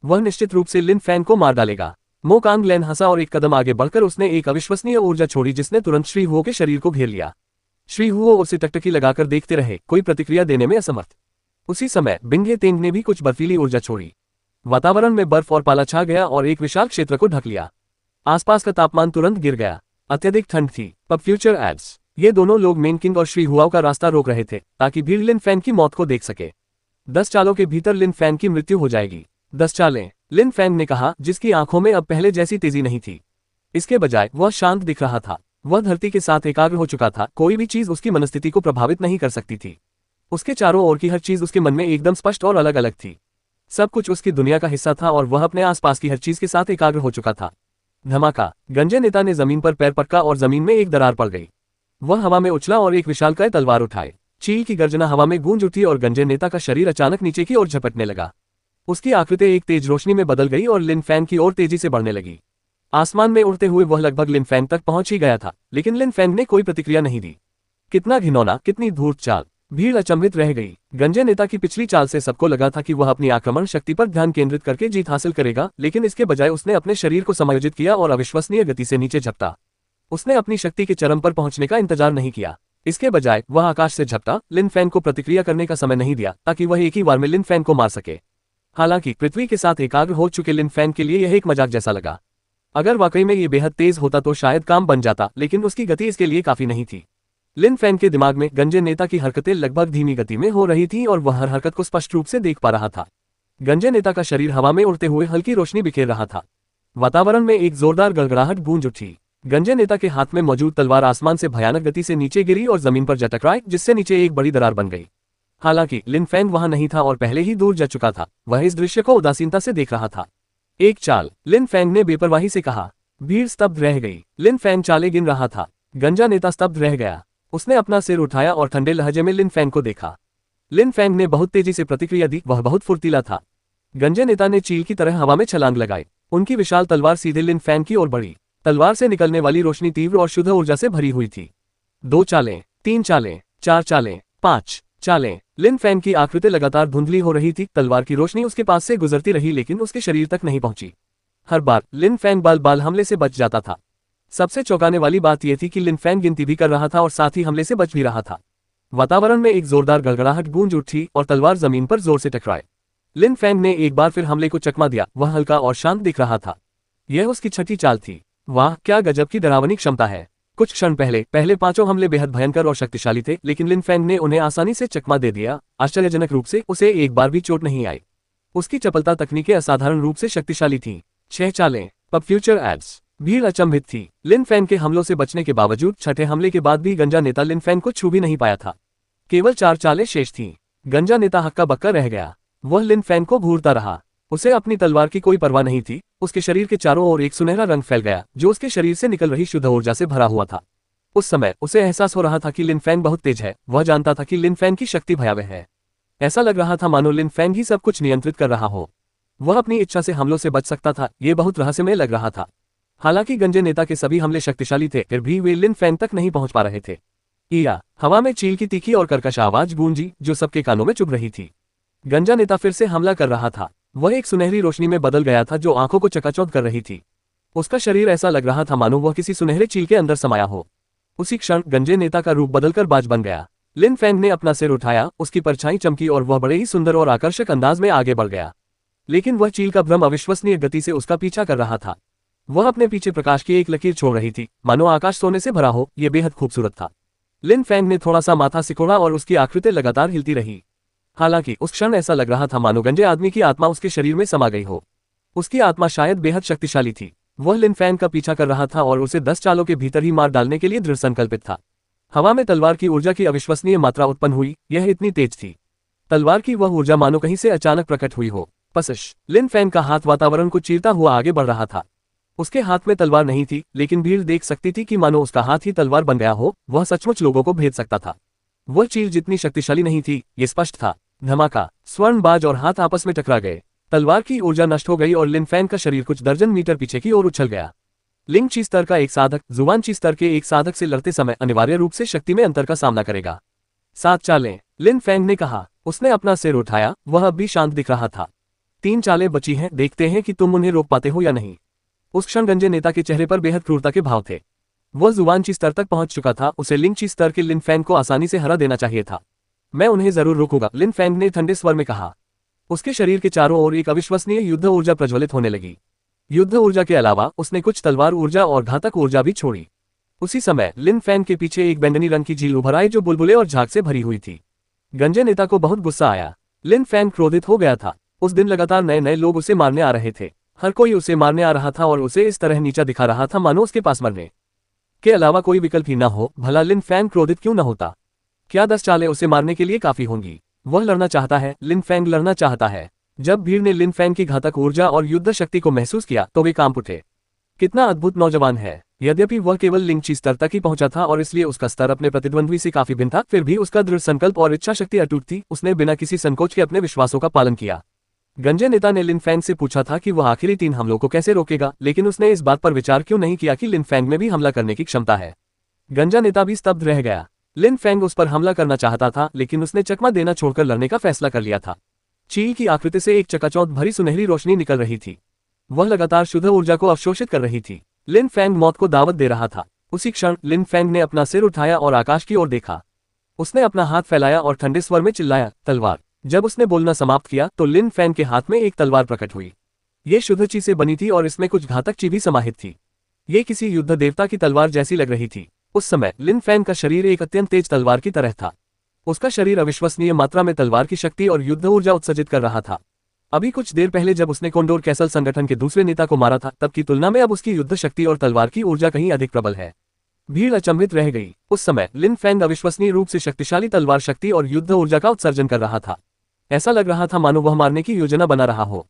वह निश्चित रूप से लिन फैंग को मार डालेगा। मो कांगलेन हंसा और एक कदम आगे बढ़कर उसने एक अविश्वसनीय ऊर्जा छोड़ी, जिसने तुरंत श्री हुओ के शरीर को घेर लिया। श्री हुओ उसे टकटकी लगाकर देखते रहे, कोई प्रतिक्रिया देने में असमर्थ। उसी समय बिंग हे तेंग ने भी कुछ बर्फीली ऊर्जा छोड़ी। वातावरण में बर्फ और पाला छा गया और एक विशाल क्षेत्र को ढक लिया। आसपास का तापमान तुरंत गिर गया। अत्यधिक ठंड थी। Pub future ads. ये दोनों लोग मेन किंग और श्री हुआओ का रास्ता रोक रहे थे ताकि भीड़ लिन फैंग की मौत को देख सके। 10 चालों के भीतर लिन फैंग की मृत्यु हो जाएगी। 10 चालें। लिन फैंग ने कहा, जिसकी आंखों में अब पहले जैसी तेजी नहीं थी। इसके बजाय वह शांत दिख रहा था। वह धरती के साथ एकाग्र हो चुका था, कोई भी चीज उसकी मनस्थिति को प्रभावित नहीं कर सकती थी। उसके चारों ओर की हर चीज उसके मन में एकदम स्पष्ट और अलग अलग थी। सब कुछ उसकी दुनिया का हिस्सा था और वह अपने आसपास की हर चीज के साथ एकाग्र हो चुका था। धमाका! गंजे नेता ने जमीन पर पैर पटका और जमीन में एक दरार पड़ गई। वह हवा में उछला और एक विशालकाय तलवार उठाए। चील की गर्जना हवा में गूंज उठी और गंजे नेता का शरीर अचानक नीचे की ओर झपटने लगा। उसकी आकृति एक तेज रोशनी में बदल गई और लिन फैंग की ओर तेजी से बढ़ने लगी। आसमान में उड़ते हुए वह लगभग लिन फैंग तक पहुंच ही गया था, लेकिन लिन फैंग ने कोई प्रतिक्रिया नहीं दी। कितना घिनौना, कितनी धूर्त चाल! भीड़ अचंभित रह गई। गंजे नेता की पिछली चाल से सबको लगा था कि वह अपनी आक्रमण शक्ति पर ध्यान केंद्रित करके जीत हासिल करेगा, लेकिन इसके बजाय उसने अपने शरीर को समायोजित किया और अविश्वसनीय गति से नीचे झपटा। उसने अपनी शक्ति के चरम पर पहुंचने का इंतजार नहीं किया। इसके बजाय वह आकाश से झपटा। लिन फैंग को प्रतिक्रिया करने का समय नहीं दिया ताकि वह एक ही बार में लिन फैंग को मार सके। हालांकि पृथ्वी के साथ एकाग्र हो चुके लिन फैंग के लिए यह एक मजाक जैसा लगा। अगर वाकई में ये बेहद तेज होता तो शायद काम बन जाता, लेकिन उसकी गति इसके लिए काफी नहीं थी। लिन फैंग के दिमाग में गंजे नेता की हरकतें लगभग धीमी गति में हो रही थी और वह हर हरकत को स्पष्ट रूप से देख पा रहा था। गंजे नेता का शरीर हवा में उड़ते हुए हल्की रोशनी बिखेर रहा था। वातावरण में एक जोरदार गड़गड़ाहट गूंज उठी। गंजे नेता के हाथ में मौजूद तलवार आसमान से भयानक गति से नीचे गिरी और जमीन पर जा टकराई, जिससे नीचे एक बड़ी दरार बन गई। हालांकि लिन फैंग वहां नहीं था और पहले ही दूर जा चुका था। वह इस दृश्य को उदासीनता से देख रहा था। एक चाल, लिन फैंग ने बेपरवाही से कहा। भीड़ स्तब्ध रह गई। लिन फैंग चालें गिन रहा था। गंजा नेता स्तब्ध रह गया। उसने अपना सिर उठाया और ठंडे लहजे में लिन फैंग को देखा। लिन फैंग ने बहुत तेजी से प्रतिक्रिया दी। वह बहुत फुर्तीला था। गंजे नेता ने चील की तरह हवा में छलांग लगाई। उनकी विशाल तलवार सीधे लिन फैंग की ओर बढ़ी। तलवार से निकलने वाली रोशनी तीव्र और शुद्ध ऊर्जा से भरी हुई थी। 2 चालें, 3 चालें, 4 चालें, 5 चालें। लिन फैंग की आकृति लगातार धुंधली हो रही थी। तलवार की रोशनी उसके पास से गुजरती रही, लेकिन उसके शरीर तक नहीं पहुंची। हर बार लिन फैंग बाल हमले से बच जाता था। सबसे चौंकाने वाली बात यह थी कि लिन फैंग गिनती भी कर रहा था और साथ ही हमले से बच भी रहा था। वातावरण में एक जोरदार गड़गड़ाहट गूंज उठी और तलवार जमीन पर जोर से टकराए। लिन फैंग ने एक बार फिर हमले को चकमा दिया। वह हल्का और शांत दिख रहा था। यह उसकी छठी चाल थी। वाह, क्या गजब की डरावनी क्षमता है! कुछ क्षण पहले 5 हमले बेहद भयंकर और शक्तिशाली थे, लेकिन लिन फैंग ने उन्हें आसानी से चकमा दे दिया। आश्चर्यजनक रूप से उसे एक बार भी चोट नहीं आई। उसकी चपलता तकनीकें असाधारण रूप से शक्तिशाली थीं। 6 चालें। Pub future ads. भीड़ अचंभित थी। लिन फैंग के हमलों से बचने के बावजूद छठे हमले के बाद भी गंजा नेता लिन फैंग को छू भी नहीं पाया था। केवल 4 चालें शेष थीं। गंजा नेता हक्का बक्का रह गया। वह लिन फैंग को घूरता रहा। उसे अपनी तलवार की कोई परवाह नहीं थी। उसके शरीर के चारों ओर एक सुनहरा रंग फैल गया, जो उसके शरीर से निकल रही शुद्ध ऊर्जा से भरा हुआ था। उस समय उसे एहसास हो रहा था कि लिन फैंग बहुत तेज है। वह जानता था कि लिन फैंग की शक्ति भयावह है। ऐसा लग रहा था मानो लिन फैंग ही सब कुछ नियंत्रित कर रहा हो। वह अपनी इच्छा से हमलों से बच सकता था। ये बहुत रहस्यमय लग रहा था। हालांकि गंजे नेता के सभी हमले शक्तिशाली थे, फिर भी वे लिन फैंग तक नहीं पहुंच पा रहे थे। या हवा में चील की तीखी और कर्कश आवाज गूंजी, जो सबके कानों में चुभ रही थी। गंजा नेता फिर से हमला कर रहा था। वह एक सुनहरी रोशनी में बदल गया था, जो आंखों को चकाचौंध कर रही थी। उसका शरीर ऐसा लग रहा था मानो वह किसी सुनहरे चील के अंदर समाया हो। उसी क्षण गंजे नेता का रूप बदलकर बाज बन गया। लिन फैंग ने अपना सिर उठाया, उसकी परछाई चमकी और वह बड़े ही सुंदर और आकर्षक अंदाज में आगे बढ़ गया। लेकिन वह चील का भ्रम अविश्वसनीय गति से उसका पीछा कर रहा था। वह अपने पीछे प्रकाश की एक लकीर छोड़ रही थी, मानो आकाश सोने से भरा हो। यह बेहद खूबसूरत था। लिन फैंग ने थोड़ा सा माथा सिकोड़ा और उसकी आकृति लगातार हिलती रही। हालांकि उस क्षण ऐसा लग रहा था मानो गंजे आदमी की आत्मा उसके शरीर में समा गई हो। उसकी आत्मा शायद बेहद शक्तिशाली थी। वह लिन फैंग का पीछा कर रहा था और उसे 10 चालों के भीतर ही मार डालने के लिए दृढ़ संकल्पित था। हवा में तलवार की ऊर्जा की अविश्वसनीय मात्रा उत्पन्न हुई। यह इतनी तेज थी। तलवार की वह ऊर्जा मानो कहीं से अचानक प्रकट हुई हो। पसश! लिन फैंग का हाथ वातावरण को चीरता हुआ आगे बढ़ रहा था। उसके हाथ में तलवार नहीं थी, लेकिन भीड़ देख सकती थी कि मानो उसका हाथ ही तलवार बन गया हो। वह सचमुच लोगों को भेद सकता था। वह चील जितनी शक्तिशाली नहीं थी, ये स्पष्ट था। धमाका! स्वर्ण बाज और हाथ आपस में टकरा गए। तलवार की ऊर्जा नष्ट हो गई और लिन फैंग का शरीर कुछ दर्जन मीटर पीछे की ओर उछल गया। लिंग ची स्तर का एक साधक जुबान ची स्तर के एक साधक से लड़ते समय अनिवार्य रूप से शक्ति में अंतर का सामना करेगा। 7 चालें। लिन फैंग ने कहा। उसने अपना सिर उठाया। वह अब भी शांत दिख रहा था। 3 चालें बची हैं, देखते हैं कि तुम उन्हें रोक पाते हो या नहीं। उस क्षण गंजे नेता के चेहरे पर बेहद क्रूरता के भाव थे। वह जुबान ची स्तर तक पहुंच चुका था। उसे लिंग ची स्तर के लिन फैंग को आसानी से हरा देना चाहिए था। मैं उन्हें जरूर रोकूंगा, लिन फैंग ने ठंडे स्वर में कहा। उसके शरीर के चारों ओर एक अविश्वसनीय युद्ध ऊर्जा प्रज्वलित होने लगी। युद्ध ऊर्जा के अलावा उसने कुछ तलवार ऊर्जा और घातक ऊर्जा भी छोड़ी। उसी समय लिन फैंग के पीछे एक बैंगनी रंग की झील उभर आई, जो बुलबुले और झाग से भरी हुई थी। गंजे नेता को बहुत गुस्सा आया। लिन फैंग क्रोधित हो गया था। उस दिन लगातार नए नए लोग उसे मारने आ रहे थे। हर कोई उसे मारने आ रहा था और उसे इस तरह नीचा दिखा रहा था मानो उसके पास मरने के अलावा कोई विकल्प ही ना हो। भला लिन फैंग क्रोधित क्यों न होता? क्या 10 चालें उसे मारने के लिए काफी होंगी? वह लड़ना चाहता है, लिन फैंग लड़ना चाहता है। जब भीड़ ने लिन फैंग की घातक ऊर्जा और युद्ध शक्ति को महसूस किया तो वे कांप उठे। कितना अद्भुत नौजवान है। यद्यपि वह केवल लिंगची स्तर तक ही पहुंचा था और इसलिए उसका स्तर अपने प्रतिद्वंद्वी से काफी भिन्न था, फिर भी उसका दृढ़ संकल्प और इच्छा शक्ति अटूट थी। उसने बिना किसी संकोच के अपने विश्वासों का पालन किया। गंजे नेता ने लिन फैंग से पूछा था कि वह आखिरी 3 हमलों को कैसे रोकेगा, लेकिन उसने इस बात पर विचार क्यों नहीं किया कि लिन फैंग में भी हमला करने की क्षमता है। गंजा नेता भी स्तब्ध रह गया। लिन फैंग उस पर हमला करना चाहता था, लेकिन उसने चकमा देना छोड़कर लड़ने का फैसला कर लिया था। ची की आकृति से एक चकाचौंध भरी सुनहरी रोशनी निकल रही थी। वह लगातार शुद्ध ऊर्जा को अवशोषित कर रही थी। लिन फैंग मौत को दावत दे रहा था। उसी क्षण लिन फैंग ने अपना सिर उठाया और आकाश की ओर देखा। उसने अपना हाथ फैलाया और ठंडे स्वर में चिल्लाया, तलवार। जब उसने बोलना समाप्त किया तो लिन फैंग के हाथ में एक तलवार प्रकट हुई। ये शुद्ध ची से बनी थी और इसमें कुछ घातक ची भी समाहित थी। ये किसी युद्ध देवता की तलवार जैसी लग रही थी। उस समय लिन फैंग का शरीर एक अत्यंत तेज तलवार की तरह था। उसका शरीर अविश्वसनीय मात्रा में तलवार की शक्ति और युद्ध ऊर्जा उत्सर्जित कर रहा था। अभी कुछ देर पहले जब उसने कोंडोर कैसल संगठन के दूसरे नेता को मारा था, तब की तुलना में अब उसकी युद्ध शक्ति और तलवार की ऊर्जा कहीं अधिक प्रबल है। भीड़ अचंभित रह गई। उस समय लिन फैंग अविश्वसनीय रूप से शक्तिशाली तलवार शक्ति और युद्ध ऊर्जा का उत्सर्जन कर रहा था। ऐसा लग रहा था मानो वह मारने की योजना बना रहा हो।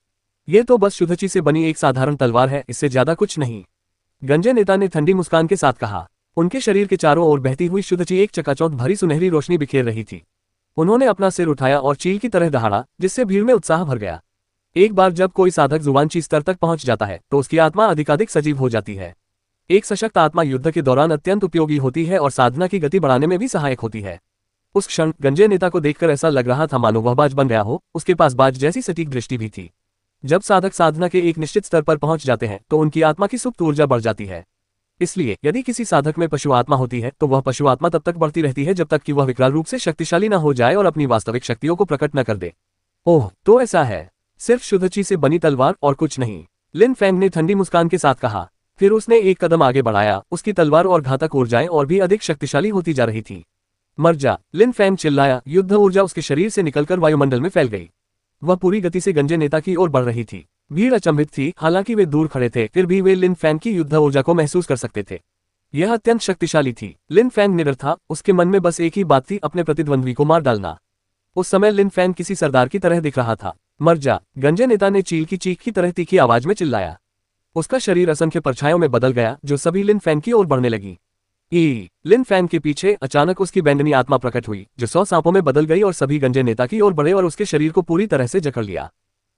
ये तो बस शुद्धची से बनी एक साधारण तलवार है, इससे ज्यादा कुछ नहीं, गंजे नेता ने ठंडी मुस्कान के साथ कहा। उनके शरीर के चारों ओर बहती हुई शुद्धची एक चकाचौंध भरी सुनहरी रोशनी बिखेर रही थी। उन्होंने अपना सिर उठाया और चील की तरह दहाड़ा, जिससे भीड़ में उत्साह भर गया। एक बार जब कोई साधक जुबानची स्तर तक पहुंच जाता है तो उसकी आत्मा अधिकाधिक सजीव हो जाती है। एक सशक्त आत्मा युद्ध के दौरान अत्यंत उपयोगी होती है और साधना की गति बढ़ाने में भी सहायक होती है। उस क्षण गंजे नेता को देखकर ऐसा लग रहा था मानो वह बाज बन गया हो। उसके पास बाज जैसी सटीक दृष्टि भी थी। जब साधक साधना के एक निश्चित स्तर पर पहुंच जाते हैं तो उनकी आत्मा की सुप्त ऊर्जा बढ़ जाती है। इसलिए यदि किसी साधक में पशु आत्मा होती है तो वह पशु आत्मा तब तक बढ़ती रहती है जब तक कि वह विकराल रूप से शक्तिशाली न हो जाए और अपनी वास्तविक शक्तियों को प्रकट न कर दे। ओह, तो ऐसा है, सिर्फ शुद्धची से बनी तलवार और कुछ नहीं, लिन फैंग ने ठंडी मुस्कान के साथ कहा। फिर उसने एक कदम आगे बढ़ाया। उसकी तलवार और घातक ऊर्जाएं और भी अधिक शक्तिशाली होती जा रही थी। मर जा, लिन फैंग चिल्लाया। युद्ध ऊर्जा उसके शरीर से निकलकर वायुमंडल में फैल गई। वह पूरी गति से गंजे नेता की ओर बढ़ रही थी। भीड़ अचंभित थी। हालांकि वे दूर खड़े थे, फिर भी वे लिन फैंग की युद्ध ऊर्जा को महसूस कर सकते थे। यह अत्यंत शक्तिशाली थी। लिन फैंग निडर था। उसके मन में बस एक ही बात थी, अपने प्रतिद्वंद्वी को मार डालना। उस समय लिन फैंग किसी सरदार की तरह दिख रहा था। मर जा, गंजे नेता ने चील की चीख की तरह तीखी आवाज में चिल्लाया। उसका शरीर असंख्य परछाइयों में बदल गया जो सभी लिन फैंग की ओर बढ़ने लगी। लिन फैंग के पीछे अचानक उसकी बैंगनी आत्मा प्रकट हुई जो 100 सांपों में बदल गई और सभी गंजे नेता की ओर बढ़े और उसके शरीर को पूरी तरह से जकड़ लिया।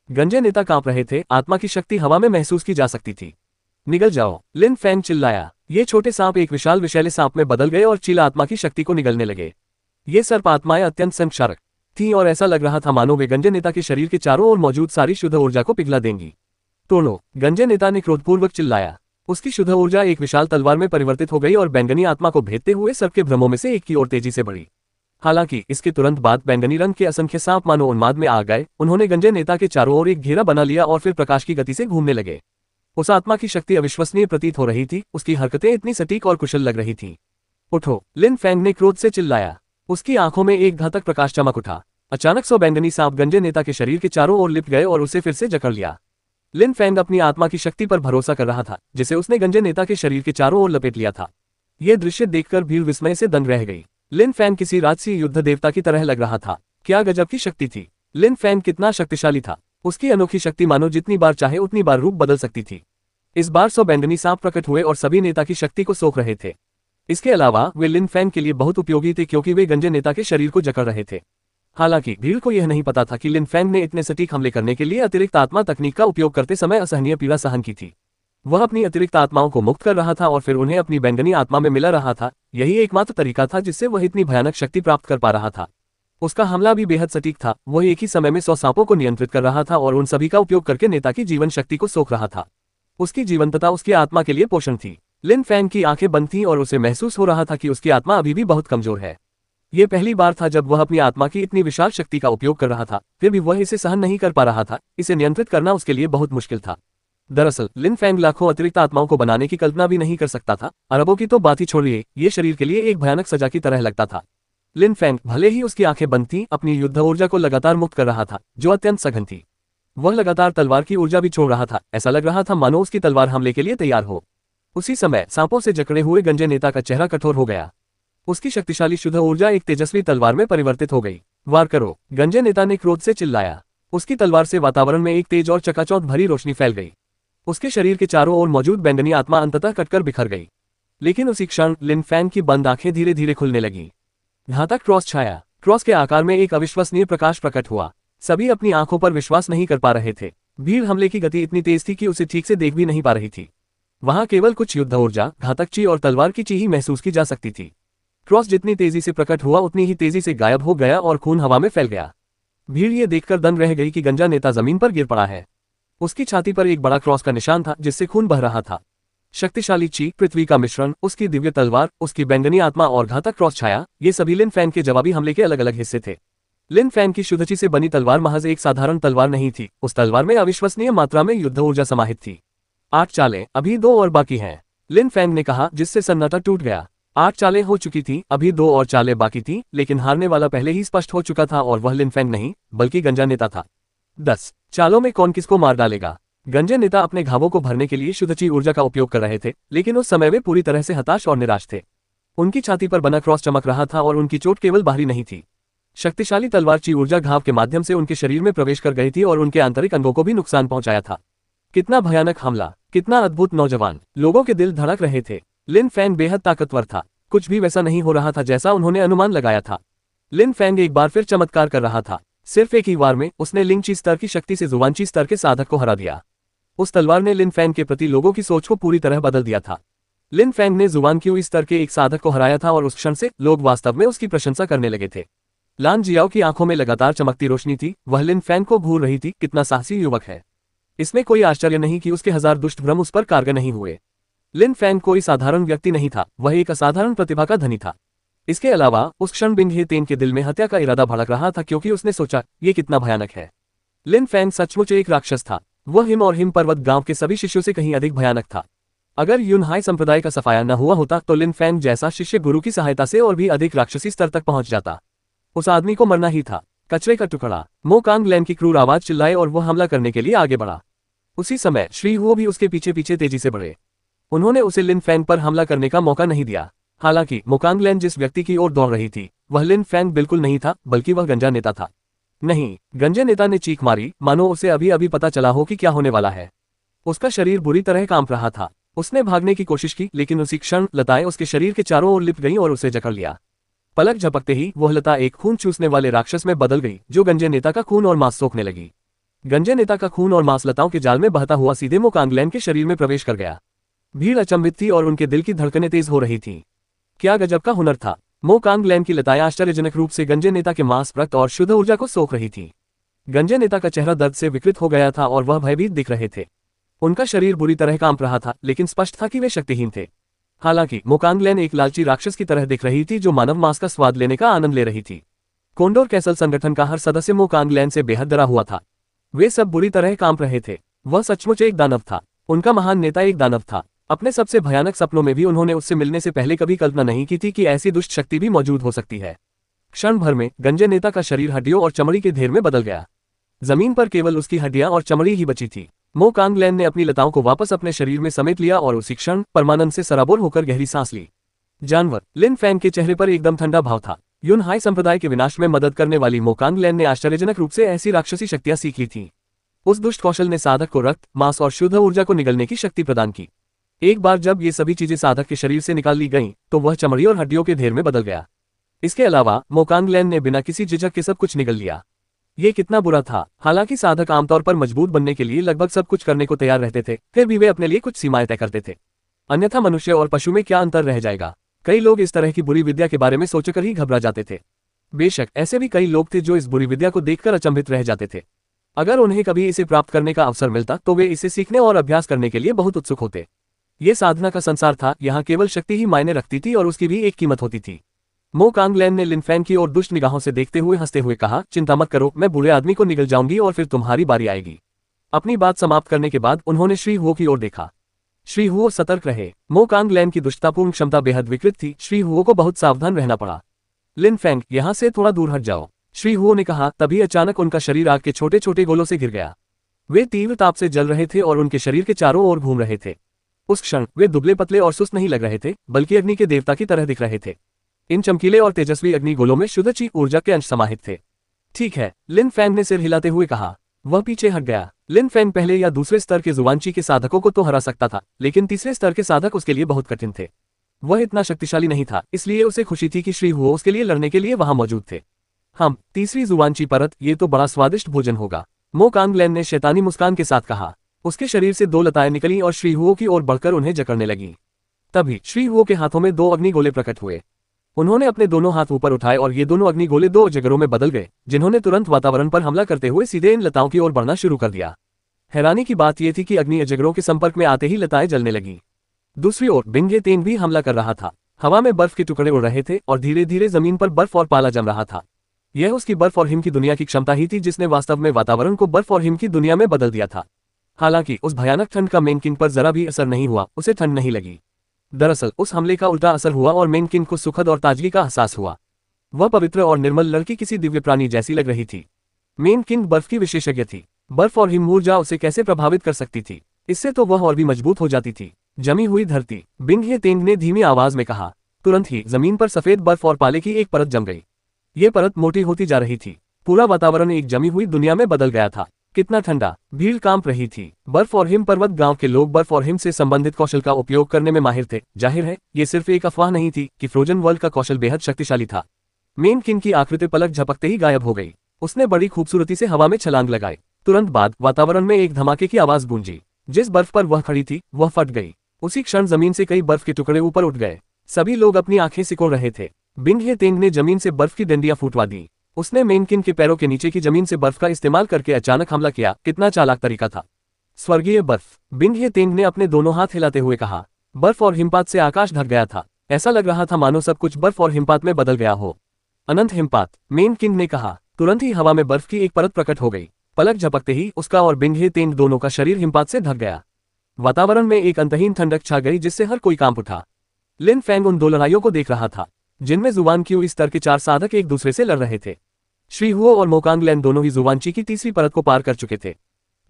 गंजे नेता कांप रहे थे। आत्मा की शक्ति हवा में महसूस की जा सकती थी। निगल जाओ, लिन फैंग चिल्लाया। ये छोटे सांप एक विशाल विषैले सांप में बदल गए और चील आत्मा की शक्ति को निगलने लगे। ये सर्प आत्माएं अत्यंत संक्षारक थीं और ऐसा लग रहा था मानो वे गंजे नेता के शरीर के चारों ओर मौजूद सारी शुद्ध ऊर्जा को पिघला देंगी। तोड़ो, गंजे नेता ने क्रोधपूर्वक चिल्लाया। उसकी शुद्ध ऊर्जा एक विशाल तलवार में परिवर्तित हो गई और बैंगनी आत्मा को भेदते हुए सर्प के भ्रमों में से एक की ओर तेजी से बढ़ी। हालांकि इसके तुरंत बाद बैंगनी रंग के असंख्य सांप मानो उन्माद में आ गए। उन्होंने गंजे नेता के चारों ओर एक घेरा बना लिया और फिर प्रकाश की गति से घूमने लगे। उस आत्मा की शक्ति अविश्वसनीय प्रतीत हो रही थी। उसकी हरकतें इतनी सटीक और कुशल लग रही थीं। उठो, लिन फैंग ने क्रोध से चिल्लाया। उसकी आंखों में एक घातक प्रकाश चमक उठा। अचानक 100 बैंगनी सांप गंजे नेता के शरीर के चारों ओर लिपट गए और उसे फिर से जकड़ लिया। लिन फैंग अपनी आत्मा की शक्ति पर भरोसा कर रहा था जिसे उसने गंजे नेता के शरीर के चारों ओर लपेट लिया था। यह दृश्य देखकर भीड़ विस्मय से दंग रह गई। लिन फैंग किसी राजसी युद्ध देवता की तरह लग रहा था। क्या गजब की शक्ति थी! लिन फैंग कितना शक्तिशाली था! उसकी अनोखी शक्ति मानो जितनी बार चाहे उतनी बार रूप बदल सकती थी। इस बार 100 बैंगनी सांप प्रकट हुए और सभी नेता की शक्ति को सोख रहे थे। इसके अलावा वे लिन फैंग के लिए बहुत उपयोगी थे क्योंकि वे गंजे नेता के शरीर को जकड़ रहे थे। हालांकि भीड़ को यह नहीं पता था कि लिन फैंग ने इतने सटीक हमले करने के लिए अतिरिक्त आत्मा तकनीक का उपयोग करते समय असहनीय पीड़ा सहन की थी। वह अपनी अतिरिक्त आत्माओं को मुक्त कर रहा था और फिर उन्हें अपनी बैंगनी आत्मा में मिला रहा था। यही एकमात्र तरीका था जिससे वह इतनी भयानक शक्ति प्राप्त कर पा रहा था। उसका हमला भी बेहद सटीक था। वह एक ही समय में 100 सांपों को नियंत्रित कर रहा था और उन सभी का उपयोग करके नेता की जीवन शक्ति को सोख रहा था। उसकी जीवंतता उसकी आत्मा के लिए पोषण थी। लिन फैंग की आंखें बंद थीं और उसे महसूस हो रहा था कि उसकी आत्मा अभी भी बहुत कमजोर है। ये पहली बार था जब वह अपनी आत्मा की इतनी विशाल शक्ति का उपयोग कर रहा था, फिर भी वह इसे सहन नहीं कर पा रहा था। इसे नियंत्रित करना उसके लिए बहुत मुश्किल था। दरअसल लिन फैंग लाखों अतिरिक्त आत्माओं को बनाने की कल्पना भी नहीं कर सकता था। अरबों की तो बात ही छोड़िए, ये शरीर के लिए एक भयानक सजा की तरह लगता था। लिन फैंग भले ही उसकी आंखें बंद थीं, अपनी युद्ध ऊर्जा को लगातार मुक्त कर रहा था जो अत्यंत सघन थी। वह लगातार तलवार की ऊर्जा भी छोड़ रहा था, ऐसा लग रहा था मानो उसकी तलवार हमले के लिए तैयार हो। उसी समय सांपों से जकड़े हुए गंजे नेता का चेहरा कठोर हो गया। उसकी शक्तिशाली शुद्ध ऊर्जा एक तेजस्वी तलवार में परिवर्तित हो गई। वार करो, गंजे नेता ने क्रोध से चिल्लाया। उसकी तलवार से वातावरण में एक तेज और चकाचौंध भरी रोशनी फैल गई। उसके शरीर के चारों ओर मौजूद बैंगनी आत्मा अंततः कटकर बिखर गई। लेकिन उसी क्षण लिन फैंग की बंद आंखें धीरे धीरे खुलने लगी। घातक क्रॉस छाया, क्रॉस के आकार में एक अविश्वसनीय प्रकाश प्रकट हुआ। सभी अपनी आंखों पर विश्वास नहीं कर पा रहे थे। भीड़ हमले की गति इतनी तेज थी कि उसे ठीक से देख भी नहीं पा रही थी। वहां केवल कुछ युद्ध ऊर्जा, घातक ची और तलवार की ची ही महसूस की जा सकती थी। क्रॉस जितनी तेजी से प्रकट हुआ उतनी ही तेजी से गायब हो गया और खून हवा में फैल गया। भीड़ ये देखकर दंग रह गई कि गंजा नेता जमीन पर गिर पड़ा है। उसकी छाती पर एक बड़ा क्रॉस का निशान था जिससे खून बह रहा था। शक्तिशाली ची, पृथ्वी का मिश्रण, उसकी दिव्य तलवार, उसकी बैंगनी आत्मा और घातक क्रॉस छाया, ये सभी लिन फैंग के जवाबी हमले के अलग अलग हिस्से थे। लिन फैंग की शुद्धची से बनी तलवार महज एक साधारण तलवार नहीं थी, उस तलवार में अविश्वसनीय मात्रा में युद्ध ऊर्जा समाहित थी। 8 चालें, अभी 2 और बाकी हैं, लिन फैंग ने कहा, जिससे सन्नाटा टूट गया। 8 चालें हो चुकी थी, अभी 2 और चालें बाकी थी, लेकिन हारने वाला पहले ही स्पष्ट हो चुका था और वह लिन फैंग नहीं बल्कि गंजा नेता था। 10 चालों में कौन किसको मार डालेगा? गंजे नेता अपने घावों को भरने के लिए शुद्धची ऊर्जा का उपयोग कर रहे थे, लेकिन उस समय वे पूरी तरह से हताश और निराश थे। उनकी छाती पर बना क्रॉस चमक रहा था और उनकी चोट केवल बाहरी नहीं थी। शक्तिशाली तलवार ची ऊर्जा घाव के माध्यम से उनके शरीर में प्रवेश कर गई थी और उनके आंतरिक अंगों को भी नुकसान पहुंचाया था। कितना भयानक हमला, कितना अद्भुत नौजवान! लोगों के दिल धड़क रहे थे। लिन फैंग बेहद ताकतवर था, कुछ भी वैसा नहीं हो रहा था जैसा उन्होंने अनुमान लगाया था। लिन फैंग एक बार फिर चमत्कार कर रहा था। सिर्फ एक ही वार में उसने लिंगची स्तर की शक्ति से जुवानची स्तर के साधक को हरा दिया। उस तलवार ने लिन फैंग के प्रति लोगों की सोच को पूरी तरह बदल दिया था। लिन फैंग ने जुवान क्यू स्तर के एक साधक को हराया था और उस क्षण से लोग वास्तव में उसकी प्रशंसा करने लगे थे। लान जियाओ की आंखों में लगातार चमकती रोशनी थी, वह लिन फैंग को भूल रही थी, कितना साहसी युवक है। इसमें कोई आश्चर्य नहीं कि उसके 1000 दुष्ट भ्रम उस पर कारगर नहीं हुए। लिन फैंग कोई साधारण व्यक्ति नहीं था, वह एक असाधारण प्रतिभा का धनी था। इसके अलावा उस क्षण बिंग हे तेन के दिल में हत्या का इरादा भड़क रहा था, क्योंकि उसने सोचा, ये कितना भयानक है। लिन फैंग सचमुच एक राक्षस था। वह हिम और हिम पर्वत गांव के सभी शिष्यों से कहीं अधिक भयानक था। अगर यूनहाई संप्रदाय का सफाया न हुआ होता तो लिन फैंग जैसा शिष्य गुरु की सहायता से और भी अधिक राक्षसी स्तर तक पहुंच जाता। उस आदमी को मरना ही था। कचरे का टुकड़ा! मो कांग लैन की क्रूर आवाज चिल्लाए और वह हमला करने के लिए आगे बढ़ा। उसी समय श्री हुओ भी उसके पीछे पीछे तेजी से बढ़े। उन्होंने उसे लिन फैंग पर हमला करने का मौका नहीं दिया। हालांकि मोकांग लैन जिस व्यक्ति की ओर दौड़ रही थी वह लिन फैंग बिल्कुल नहीं था, बल्कि वह गंजा नेता था। नहीं, गंजे नेता ने चीख मारी, मानो उसे अभी अभी पता चला हो कि क्या होने वाला है। उसका शरीर बुरी तरह कांप रहा था। उसने भागने की कोशिश की, लेकिन उसी क्षण लताएं उसके शरीर के चारों ओर लिप गईं और उसे जकड़ लिया। पलक झपकते ही वह लता एक खून चूसने वाले राक्षस में बदल गई, जो गंजे नेता का खून और मांस सोखने लगी। गंजे नेता का खून और मांस लताओं के जाल में बहता हुआ सीधे मोकांग लैन के शरीर में प्रवेश कर गया। भीड़ अचंभित थी और उनके दिल की धड़कनें तेज हो रही थीं। क्या गजब का हुनर था! मोकांग लैन की लताएं आश्चर्यजनक रूप से गंजे नेता के मांस, रक्त और शुद्ध ऊर्जा को सोख रही थी। गंजे नेता का चेहरा दर्द से विकृत हो गया था और वह भयभीत दिख रहे थे। उनका शरीर बुरी तरह कांप रहा था, लेकिन स्पष्ट था कि वे शक्तिहीन थे। हालांकि मोकांग लैन एक लालची राक्षस की तरह दिख रही थी जो मानव मांस का स्वाद लेने का आनंद ले रही थी। कोंडोर कैसल संगठन का हर सदस्य मोकांग लैन से बेहद डरा हुआ था। वे सब बुरी तरह कांप रहे थे। वह सचमुच एक दानव था। उनका महान नेता एक दानव था। अपने सबसे भयानक सपनों में भी उन्होंने उससे मिलने से पहले कभी कल्पना नहीं की थी कि ऐसी दुष्ट शक्ति भी मौजूद हो सकती है। क्षण भर में गंजे नेता का शरीर हड्डियों और चमड़ी के ढेर में बदल गया। जमीन पर केवल उसकी हड्डियां और चमड़ी ही बची थी। मोकांग लैन ने अपनी लताओं को वापस अपने शरीर में समेट लिया और उसी क्षण परमानंद से सराबोर होकर गहरी सांस ली। जानवर! लिन फैंग के चेहरे पर एकदम ठंडा भाव था। यूनहाई संप्रदाय के विनाश में मदद करने वाली मोकांग लैन ने आश्चर्यजनक रूप से ऐसी राक्षसी शक्तियां सीख ली थीं। उस दुष्ट कौशल ने साधक को रक्त, मांस और शुद्ध ऊर्जा को निगलने की शक्ति प्रदान की। एक बार जब ये सभी चीजें साधक के शरीर से निकाल ली गईं, तो वह चमड़ी और हड्डियों के ढेर में बदल गया। इसके अलावा मोकांग लैन ने बिना किसी झिझक के सब कुछ निगल लिया। ये कितना बुरा था! हालांकि साधक आमतौर पर मजबूत बनने के लिए लगभग सब कुछ करने को तैयार रहते थे, फिर भी वे अपने लिए कुछ सीमाएं तय करते थे। अन्यथा मनुष्य और पशु में क्या अंतर रह जाएगा? कई लोग इस तरह की बुरी विद्या के बारे में सोचकर ही घबरा जाते थे। बेशक ऐसे भी कई लोग थे जो इस बुरी विद्या को देखकर अचंभित रह जाते थे। अगर उन्हें कभी इसे प्राप्त करने का अवसर मिलता तो वे इसे सीखने और अभ्यास करने के लिए बहुत उत्सुक होते। ये साधना का संसार था, यहाँ केवल शक्ति ही मायने रखती थी और उसकी भी एक कीमत होती थी। मोकांग लैन ने लिन फैंग की ओर दुष्ट निगाहों से देखते हुए हंसते हुए कहा, चिंता मत करो, मैं बुरे आदमी को निगल जाऊंगी और फिर तुम्हारी बारी आएगी। अपनी बात समाप्त करने के बाद उन्होंने श्री हुओ की ओर देखा। श्री हुओ सतर्क रहे। मोकांग लैन की दुष्टतापूर्ण क्षमता बेहद विकृत थी। श्री हुओ को बहुत सावधान रहना पड़ा। लिन फैंग, यहाँ से थोड़ा दूर हट जाओ, श्री हुओ ने कहा। तभी अचानक उनका शरीर आग के छोटे छोटे गोलों से घिर गया। वे तीव्र ताप से जल रहे थे और उनके शरीर के चारों ओर घूम रहे थे। उस क्षण वे दुबले पतले और सुस्त नहीं लग रहे थे, बल्कि अग्नि के देवता की तरह दिख रहे थे। इन चमकीले और तेजस्वी अग्निगोलों में शुद्ध ची ऊर्जा के अंश समाहित थे। ठीक है, लिन फैंग ने सिर हिलाते हुए कहा। वह पीछे हट गया। लिन फैंग पहले या दूसरे स्तर के जुवानची के साधकों को तो हरा सकता था, लेकिन तीसरे स्तर के साधक उसके लिए बहुत कठिन थे। वह इतना शक्तिशाली नहीं था, इसलिए उसे खुशी थी कि श्री हुओ उसके लिए लड़ने के लिए वहां मौजूद थे। हम तीसरी जुवानची परत, ये तो बड़ा स्वादिष्ट भोजन होगा, मो कांगलैन ने शैतानी मुस्कान के साथ कहा। उसके शरीर से 2 लताएं निकलीं और श्री हुओ की ओर बढ़कर उन्हें जकड़ने लगीं। तभी श्री हुओ के हाथों में 2 अग्निगोले प्रकट हुए। उन्होंने अपने दोनों हाथ ऊपर उठाए और ये दोनों अग्निगोले 2 अजगरों में बदल गए, जिन्होंने तुरंत वातावरण पर हमला करते हुए सीधे इन लताओं की ओर बढ़ना शुरू कर दिया। हैरानी की बात यह थी कि अग्नि अजगरों के संपर्क में आते ही लताएं जलने लगीं। दूसरी ओर बिंगे तेन भी हमला कर रहा था। हवा में बर्फ के टुकड़े उड़ रहे थे और धीरे धीरे जमीन पर बर्फ और पाला जम रहा था। यह उसकी बर्फ और हिम की दुनिया की क्षमता ही थी, जिसने वास्तव में वातावरण को बर्फ और हिम की दुनिया में बदल दिया था। हालांकि उस भयानक ठंड का मेन किंग पर जरा भी असर नहीं हुआ, उसे ठंड नहीं लगी। दरअसल उस हमले का उल्टा असर हुआ और मेन किंग को सुखद और ताजगी का एहसास हुआ। वह पवित्र और निर्मल लड़की किसी दिव्य प्राणी जैसी लग रही थी। मेन किंग बर्फ की विशेषज्ञ थी। बर्फ और हिम ऊर्जा उसे कैसे प्रभावित कर सकती थी, इससे तो वह और भी मजबूत हो जाती थी। जमी हुई धरती, बिंग हे तेंग ने धीमी आवाज में कहा। तुरंत ही जमीन पर सफेद बर्फ और पाले की एक परत जम गई। ये परत मोटी होती जा रही थी। पूरा वातावरण एक जमी हुई दुनिया में बदल गया था। कितना ठंडा, भीड़ कांप रही थी। बर्फ और हिम पर्वत गांव के लोग बर्फ और हिम से संबंधित कौशल का उपयोग करने में माहिर थे। जाहिर है, ये सिर्फ एक अफवाह नहीं थी कि फ्रोजन वर्ल्ड का कौशल बेहद शक्तिशाली था। मेन किंग की आकृति पलक झपकते ही गायब हो गई। उसने बड़ी खूबसूरती से हवा में छलांग लगाई। तुरंत बाद वातावरण में एक धमाके की आवाज गूंजी। जिस बर्फ पर वह खड़ी थी वह फट गई। उसी क्षण जमीन से कई बर्फ के टुकड़े ऊपर उठ गए। सभी लोग अपनी आंखें सिकोड़ रहे थे। बिंग हे तेंग ने जमीन से बर्फ की डंडियां फूटवा दी। उसने मेन किंग के पैरों के नीचे की जमीन से बर्फ का इस्तेमाल करके अचानक हमला किया। कितना चालाक तरीका था। स्वर्गीय बर्फ, बिंग हे तेंग ने अपने दोनों हाथ हिलाते हुए कहा। बर्फ और हिमपात से आकाश ढक गया था। ऐसा लग रहा था मानो सब कुछ बर्फ और हिमपात में बदल गया हो। अनंत हिमपात, मेन किंग ने कहा। तुरंत ही हवा में बर्फ की एक परत प्रकट हो गई। पलक झपकते ही उसका और बिंग हे तेंग दोनों का शरीर हिमपात से ढक गया। वातावरण में एक अंतहीन ठंडक छा गई, जिससे हर कोई कांप उठा। लिन फैंग उन 2 लड़ाइयों को देख रहा था, जिनमें जुबान क्यू स्तर के 4 साधक एक दूसरे से लड़ रहे थे। श्री हुओ और मोकांगलैन दोनों ही जुबानची की तीसरी परत को पार कर चुके थे।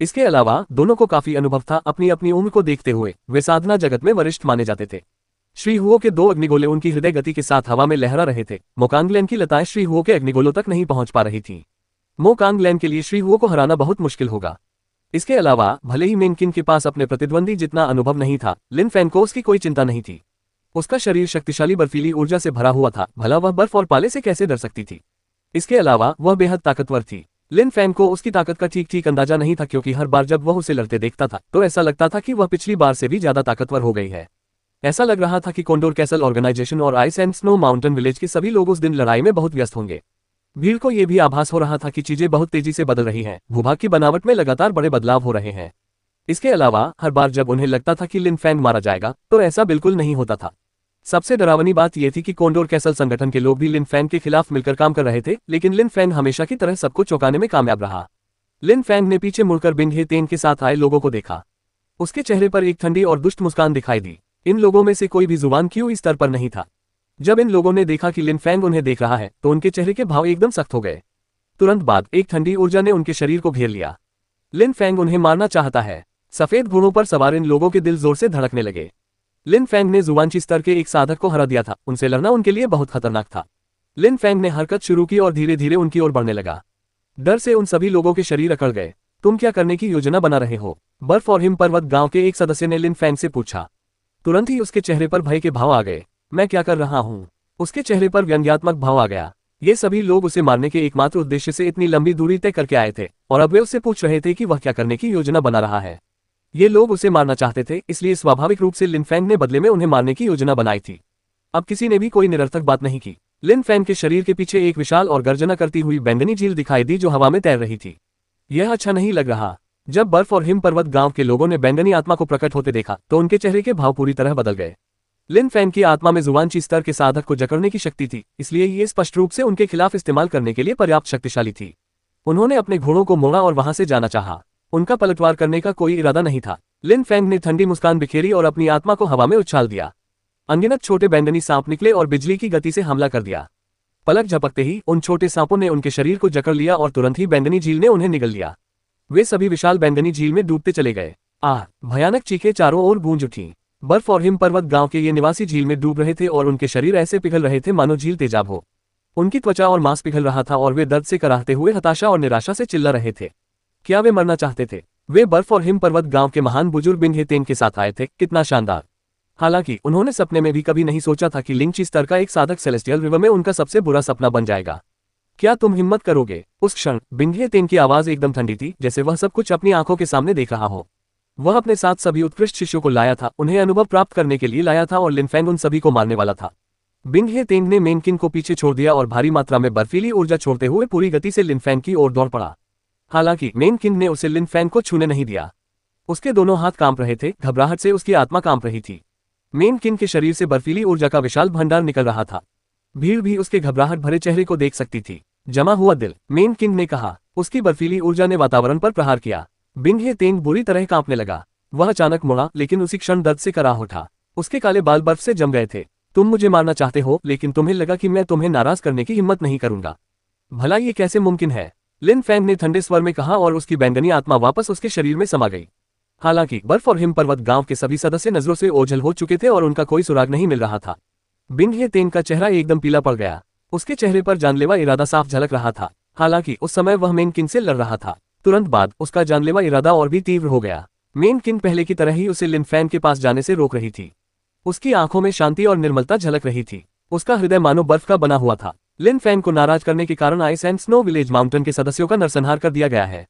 इसके अलावा दोनों को काफी अनुभव था। अपनी अपनी उम्र को देखते हुए वे साधना जगत में वरिष्ठ माने जाते थे। श्री हुओ के 2 अग्निगोले उनकी हृदय गति के साथ हवा में लहरा रहे थे। मोकांगलैन की लताएं श्री हुओ के अग्निगोलों तक नहीं पहुंच पा रही थी। मोकांगलैन के लिए श्री हुओ को हराना बहुत मुश्किल होगा। इसके अलावा भले ही मेन किंग के पास अपने प्रतिद्वंदी जितना अनुभव नहीं था, लिन फैन को उसकी कोई चिंता नहीं थी। उसका शरीर शक्तिशाली बर्फीली ऊर्जा से भरा हुआ था। भला वह बर्फ और पाले से कैसे डर सकती थी। इसके अलावा वह बेहद ताकतवर थी। लिन फैन को उसकी ताकत का ठीक ठीक अंदाजा नहीं था, क्योंकि हर बार जब वह उसे लड़ते देखता था तो ऐसा लगता था कि वह पिछली बार से भी ज्यादा ताकतवर हो गई है। ऐसा लग रहा था कि कोंडोर कैसल ऑर्गेनाइजेशन और ice and snow mountain village के सभी लोग उस दिन लड़ाई में बहुत व्यस्त होंगे। भीड़ को यह भी आभास हो रहा था कि चीजें बहुत तेजी से बदल रही हैं। भूभाग की बनावट में लगातार बड़े बदलाव हो रहे हैं। इसके अलावा हर बार जब उन्हें लगता था कि लिन फैंग मारा जाएगा तो ऐसा बिल्कुल नहीं होता था। सबसे डरावनी बात यह थी कि कोंडोर कैसल संगठन के लोग भी लिन फैंग के खिलाफ मिलकर काम कर रहे थे, लेकिन लिन फैंग हमेशा की तरह सबको चौंकाने में कामयाब रहा। लिन फैंग ने पीछे मुड़कर बिंग हे तेन के साथ आए लोगों को देखा। उसके चेहरे पर एक ठंडी और दुष्ट मुस्कान दिखाई दी। इन लोगों में से कोई भी जुबान क्यों इस स्तर पर नहीं था। जब इन लोगों ने देखा कि लिन फैंग उन्हें देख रहा है तो उनके चेहरे के भाव एकदम सख्त हो गए। तुरंत बाद एक ठंडी ऊर्जा ने उनके शरीर को घेर लिया। लिन फैंग उन्हें मारना चाहता है। सफेद घोड़ों पर सवार इन लोगों के दिल जोर से धड़कने लगे। लिन फैंग ने जुबानची स्तर के एक साधक को हरा दिया था। उनसे लड़ना उनके लिए बहुत खतरनाक था। लिन फैंग ने हरकत शुरू की और धीरे धीरे उनकी ओर बढ़ने लगा। डर से उन सभी लोगों के शरीर अकड़ गए। तुम क्या करने की योजना बना रहे हो? बर्फ और हिम पर्वत गांव के एक सदस्य ने लिन फैंग से पूछा। तुरंत ही उसके चेहरे पर भय के भाव आ गए। मैं क्या कर रहा हूँ? उसके चेहरे पर व्यंग्यात्मक भाव आ गया। ये सभी लोग उसे मारने के एकमात्र उद्देश्य से इतनी लंबी दूरी तय करके आए थे और अब वे उससे पूछ रहे थे कि वह क्या करने की योजना बना रहा है। ये लोग उसे मारना चाहते थे, इसलिए स्वाभाविक रूप से लिन फैंग ने बदले में उन्हें मारने की योजना बनाई थी। अब किसी ने भी कोई निरर्थक बात नहीं की। लिन फैंग के शरीर के पीछे एक विशाल और गर्जना करती हुई बैंगनी झील दिखाई दी जो हवा में तैर रही थी। यह अच्छा नहीं लग रहा। जब बर्फ और हिम पर्वत गांव के लोगों ने बैंगनी आत्मा को प्रकट होते देखा तो उनके चेहरे के भाव पूरी तरह बदल गए। लिन फैंग की आत्मा में जुबानची स्तर के साधक को जकड़ने की शक्ति थी, इसलिए ये स्पष्ट रूप से उनके खिलाफ इस्तेमाल करने के लिए पर्याप्त शक्तिशाली थी। उन्होंने अपने घोड़ों को मोड़ा और वहां से जाना चाहा। उनका पलटवार करने का कोई इरादा नहीं था। लिन फैंग ने ठंडी मुस्कान बिखेरी और अपनी आत्मा को हवा में उछाल दिया। अनगिनत छोटे बैंगनी सांप निकले और बिजली की गति से हमला कर दिया। पलक झपकते ही उन छोटे सांपों ने उनके शरीर को जकड़ लिया और तुरंत ही बैंगनी झील ने उन्हें निगल लिया। वे सभी विशाल बैंगनी झील में डूबते चले गए। आह! भयानक चीखें चारों ओर गूंज उठी। बर्फ और हिम पर्वत गांव के ये निवासी झील में डूब रहे थे और उनके शरीर ऐसे पिघल रहे थे मानो झील तेजाब हो। उनकी त्वचा और मांस पिघल रहा था और वे दर्द से कराहते हुए हताशा और निराशा से चिल्ला रहे थे। क्या वे मरना चाहते थे? वे बर्फ और हिम पर्वत गांव के महान बुजुर्ग बिंघे तेन के साथ आए थे। कितना शानदार! हालांकि उन्होंने सपने में भी कभी नहीं सोचा था कि लिंची स्तर का एक साधक सेलेस्टियल रिवर में उनका सबसे बुरा सपना बन जाएगा। क्या तुम हिम्मत करोगे? उस क्षण बिंघे तेन की आवाज एकदम ठंडी थी, जैसे वह सब कुछ अपनी आंखों के सामने देख रहा हो। वह अपने साथ सभी उत्कृष्ट शिष्यों को लाया था, उन्हें अनुभव प्राप्त करने के लिए लाया था और लिनफेंग उन सभी को मारने वाला था। बिंघे तेंग ने मेनकिन को पीछे छोड़ दिया और भारी मात्रा में बर्फीली ऊर्जा छोड़ते हुए पूरी गति से लिनफेंग की ओर दौड़ पड़ा। हालांकि मेनकिन ने उसे लिनफेंग को छूने नहीं दिया। उसके दोनों हाथ कांप रहे थे, घबराहट से उसकी आत्मा कांप रही थी। मेनकिन के शरीर से बर्फीली ऊर्जा का विशाल भंडार निकल रहा था। भीड़ भी उसके घबराहट भरे चेहरे को देख सकती थी। जमा हुआ दिल, मेनकिन ने कहा। उसकी बर्फीली ऊर्जा ने वातावरण पर प्रहार किया। बिंघे तेंग बुरी तरह कांपने लगा। वह अचानक मुड़ा, लेकिन उसी क्षण दर्द से कराह उठा। उसके काले बाल बर्फ से जम गए थे। तुम मुझे मारना चाहते हो, लेकिन तुम्हें लगा कि मैं तुम्हें नाराज करने की हिम्मत नहीं करूंगा। भला ये कैसे मुमकिन है? लिनफेंग ने ठंडे स्वर में कहा और उसकी बैंगनी आत्मा वापस उसके शरीर में समा गई। हालांकि बर्फ और हिम पर्वत गांव के सभी सदस्य नजरों से ओझल हो चुके थे और उनका कोई सुराग नहीं मिल रहा था। बिंघे तेंग का चेहरा एकदम पीला पड़ गया। उसके चेहरे पर जानलेवा इरादा साफ झलक रहा था। हालांकि उस समय वह मेनकिन से लड़ रहा था। तुरंत बाद उसका जानलेवा इरादा और भी तीव्र हो गया। मेनकिन पहले की तरह ही उसे लिनफेंग के पास जाने से रोक रही थी। उसकी आंखों में शांति और निर्मलता झलक रही थी। उसका हृदय मानो बर्फ का बना हुआ था। लिनफेंग को नाराज करने के कारण ice and snow village mountain के सदस्यों का नरसंहार कर दिया गया है।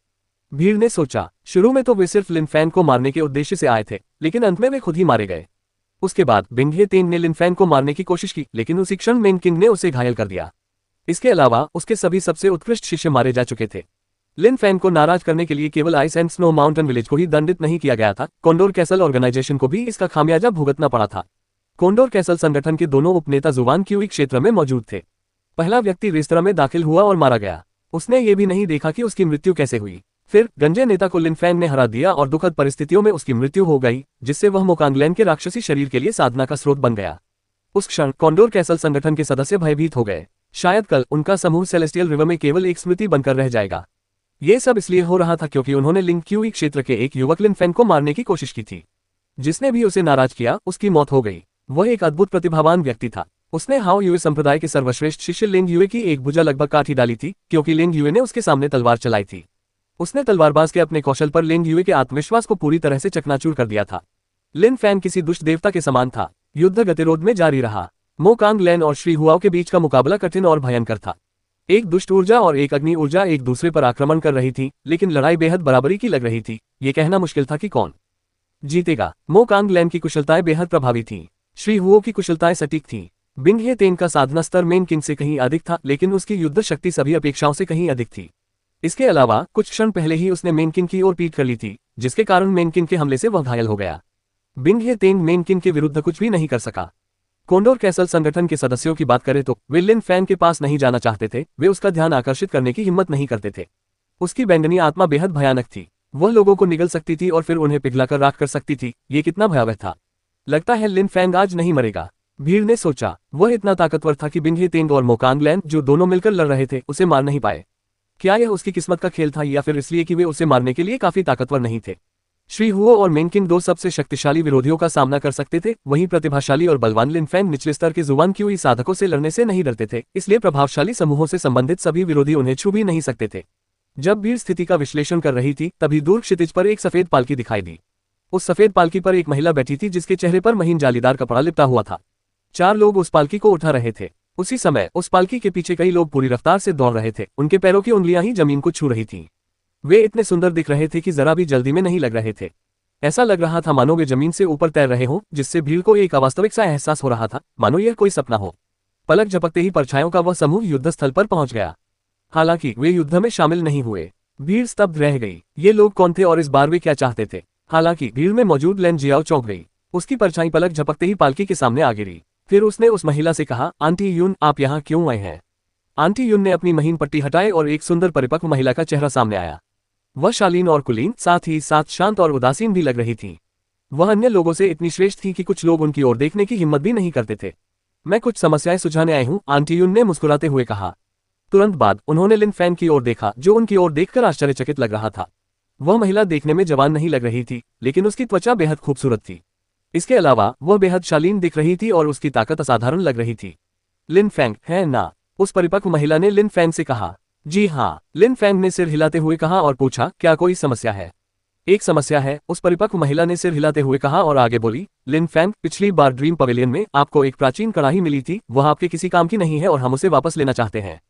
भीड़ ने सोचा, शुरू में तो वे सिर्फ लिनफेंग को मारने के उद्देश्य से आए थे, लेकिन अंत में वे खुद ही मारे गए। उसके बाद बिंघे तेंग ने लिनफेंग को मारने की कोशिश की, लेकिन उसी क्षण मेनकिन ने उसे घायल कर दिया। इसके अलावा उसके सभी सबसे उत्कृष्ट शिष्य मारे जा चुके थे। लिनफेंग को नाराज करने के लिए केवल ice and snow mountain village को ही दंडित नहीं किया गया था, कोंडोर कैसल ऑर्गेनाइजेशन को भी इसका खामियाजा भुगतना पड़ा था। कोंडोर कैसल संगठन के दोनों उपनेता जुवान क्यूई क्षेत्र में मौजूद थे। पहला व्यक्ति रेस्तरां में दाखिल हुआ और मारा गया। उसने ये भी नहीं देखा कि उसकी मृत्यु कैसे हुई। फिर गंजे नेता को लिनफेंग ने हरा दिया और दुखद परिस्थितियों में उसकी मृत्यु हो गई, जिससे वह मोकांगलैंड के राक्षसी शरीर के लिए साधना का स्रोत बन गया। उस क्षण कोंडोर कैसल संगठन के सदस्य भयभीत हो गए। शायद कल उनका समूह सेलेस्टियल रिवर में केवल एक स्मृति बनकर रह जाएगा। ये सब इसलिए हो रहा था क्योंकि उन्होंने लिंग क्यूई क्षेत्र के एक युवक लिनफेंग को मारने की कोशिश की थी। जिसने भी उसे नाराज किया, उसकी मौत हो गई। वह एक अद्भुत प्रतिभावान व्यक्ति था। उसने हाओ युए संप्रदाय के सर्वश्रेष्ठ शिष्य लिंग युए की एक भुजा लगभग काट ही डाली थी, क्योंकि लिंग युए ने उसके सामने तलवार चलाई थी। उसने तलवारबाज के अपने कौशल पर लिंग युए के आत्मविश्वास को पूरी तरह से चकनाचूर कर दिया था। लिनफेंग किसी दुष्ट देवता के समान था। युद्ध गतिरोध में जारी रहा। मोकांगलैंड और श्री हुआओ के बीच का मुकाबला कठिन और भयंकर था। एक दुष्ट ऊर्जा और एक अग्नि ऊर्जा एक दूसरे पर आक्रमण कर रही थी, लेकिन लड़ाई बेहद बराबरी की लग रही थी। ये कहना मुश्किल था कि कौन जीतेगा। मोकांगलैंड की कुशलताएं बेहद प्रभावी थीं। श्री हुओ की कुशलताएं सटीक थीं। बिंघे तेंग का साधना स्तर मेनकिन से कहीं अधिक था, लेकिन उसकी युद्ध शक्ति सभी अपेक्षाओं से कहीं अधिक थी। इसके अलावा कुछ क्षण पहले ही उसने मेनकिन की ओर पीठ कर ली थी, जिसके कारण मेनकिन के हमले से वह घायल हो गया। बिंघे तेंग मेनकिन के विरुद्ध कुछ भी नहीं कर सका। कोंडोर कैसल संगठन के सदस्यों की बात करें तो वे लिनफेंग के पास नहीं जाना चाहते थे। वे उसका ध्यान आकर्षित करने की हिम्मत नहीं करते थे। उसकी बैंगनी आत्मा बेहद भयानक थी। वह लोगों को निगल सकती थी और फिर उन्हें पिघलाकर राख कर सकती थी। ये कितना भयावह था। लगता है लिनफेंग आज नहीं मरेगा, भीड़ ने सोचा। वह इतना ताकतवर था कि बिंघे तेंग और मोकांगलैंड, जो दोनों मिलकर लड़ रहे थे, उसे मार नहीं पाए। क्या यह उसकी किस्मत का खेल था, या फिर इसलिए कि वे उसे मारने के लिए काफी ताकतवर नहीं थे? श्री हुओ और मेनकिन दो सबसे शक्तिशाली विरोधियों का सामना कर सकते थे, वहीं प्रतिभाशाली और बलवान लिनफेंग निचले स्तर के जुबान क्यूई साधकों से लड़ने से नहीं डरते थे, इसलिए प्रभावशाली समूहों से संबंधित सभी विरोधी उन्हें छू भी नहीं सकते थे। जब भीड़ स्थिति का विश्लेषण कर रही थी, तभी दूर क्षितिज पर एक सफेद पालकी दिखाई दी। उस सफेद पालकी पर एक महिला बैठी थी, जिसके चेहरे पर महीन जालीदार कपड़ा लिपटा हुआ था। 4 लोग उस पालकी को उठा रहे थे। उसी समय उस पालकी के पीछे कई लोग पूरी रफ्तार से दौड़ रहे थे। उनके पैरों की उंगलियां ही जमीन को छू रही थीं। वे इतने सुंदर दिख रहे थे कि जरा भी जल्दी में नहीं लग रहे थे। ऐसा लग रहा था मानो वे जमीन से ऊपर तैर रहे हों, जिससे भीड़ को एक अवास्तविक सा एहसास हो रहा था, मानो यह कोई सपना हो। पलक झपकते ही परछाइयों का वह समूह युद्ध स्थल पर पहुंच गया। हालांकि वे युद्ध में शामिल नहीं हुए। भीड़ स्तब्ध रह गई। ये लोग कौन थे और इस बार वे क्या चाहते थे? हालांकि भीड़ में मौजूद लैन जियाओ चौंक गई। उसकी परछाई पलक झपकते ही पालकी के सामने आ गिरी। फिर उसने उस महिला से कहा, आंटी यून, आप यहाँ क्यों आए हैं? आंटी यून ने अपनी महीन पट्टी हटाई और एक सुंदर परिपक्व महिला का चेहरा सामने आया। वह शालीन और कुलीन, साथ ही साथ शांत और उदासीन भी लग रही थी। वह अन्य लोगों से इतनी श्रेष्ठ थी कि कुछ लोग उनकी ओर देखने की हिम्मत भी नहीं करते थे। मैं कुछ समस्याएं सुझाने आई हूं, आंटी यून ने मुस्कुराते हुए कहा। तुरंत बाद उन्होंने लिनफेंग की ओर देखा, जो उनकी ओर देखकर आश्चर्यचकित लग रहा था। वह महिला देखने में जवान नहीं लग रही थी, लेकिन उसकी त्वचा बेहद खूबसूरत थी। इसके अलावा वह बेहद शालीन दिख रही थी और उसकी ताकत असाधारण लग रही थी। लिन फैंग, है ना? उस परिपक्व महिला ने लिन फैंग से कहा। जी हाँ, लिन फैंग ने सिर हिलाते हुए कहा और पूछा, क्या कोई समस्या है? एक समस्या है, उस परिपक्व महिला ने सिर हिलाते हुए कहा और आगे बोली। लिन फैंग, पिछली बार ड्रीम पवेलियन में आपको एक प्राचीन कड़ाही मिली थी, वह आपके किसी काम की नहीं है और हम उसे वापस लेना चाहते हैं।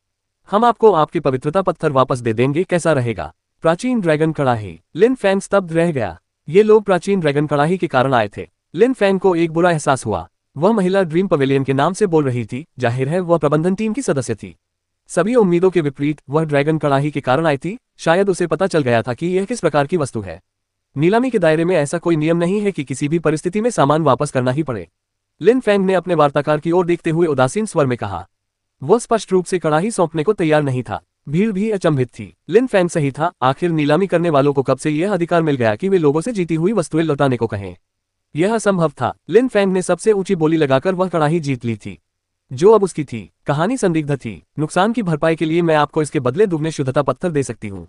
हम आपको आपके पवित्रता पत्थर वापस दे देंगे, कैसा रहेगा? प्राचीन ड्रैगन कड़ाही। लिन फैंग स्तब्ध रह गया। ये लोग प्राचीन ड्रैगन कड़ाही के कारण आए थे। लिन फैंग को एक बुरा एहसास हुआ। वह महिला ड्रीम पवेलियन के नाम से बोल रही थी, जाहिर है वह प्रबंधन टीम की सदस्य थी। सभी उम्मीदों के विपरीत वह ड्रैगन कड़ाही के कारण आई थी। शायद उसे पता चल गया था कि यह किस प्रकार की वस्तु है। नीलामी के दायरे में ऐसा कोई नियम नहीं है कि किसी भी परिस्थिति में सामान वापस करना ही पड़े। लिन फैंग ने अपने वार्ताकार की ओर देखते हुए उदासीन स्वर में कहा। वह स्पष्ट रूप से कड़ाही सौंपने को तैयार नहीं था। भीड़ भी अचंभित थी। लिन फैंग सही था, आखिर नीलामी करने वालों को कब से यह अधिकार मिल गया कि वे लोगों से जीती हुई वस्तुएं लौटाने को कहें? यह असंभव था। लिन फैंग ने सबसे ऊंची बोली लगाकर वह कड़ाही जीत ली थी, जो अब उसकी थी। कहानी संदिग्ध थी। नुकसान की भरपाई के लिए मैं आपको इसके बदले दुगने शुद्धता पत्थर दे सकती हूँ,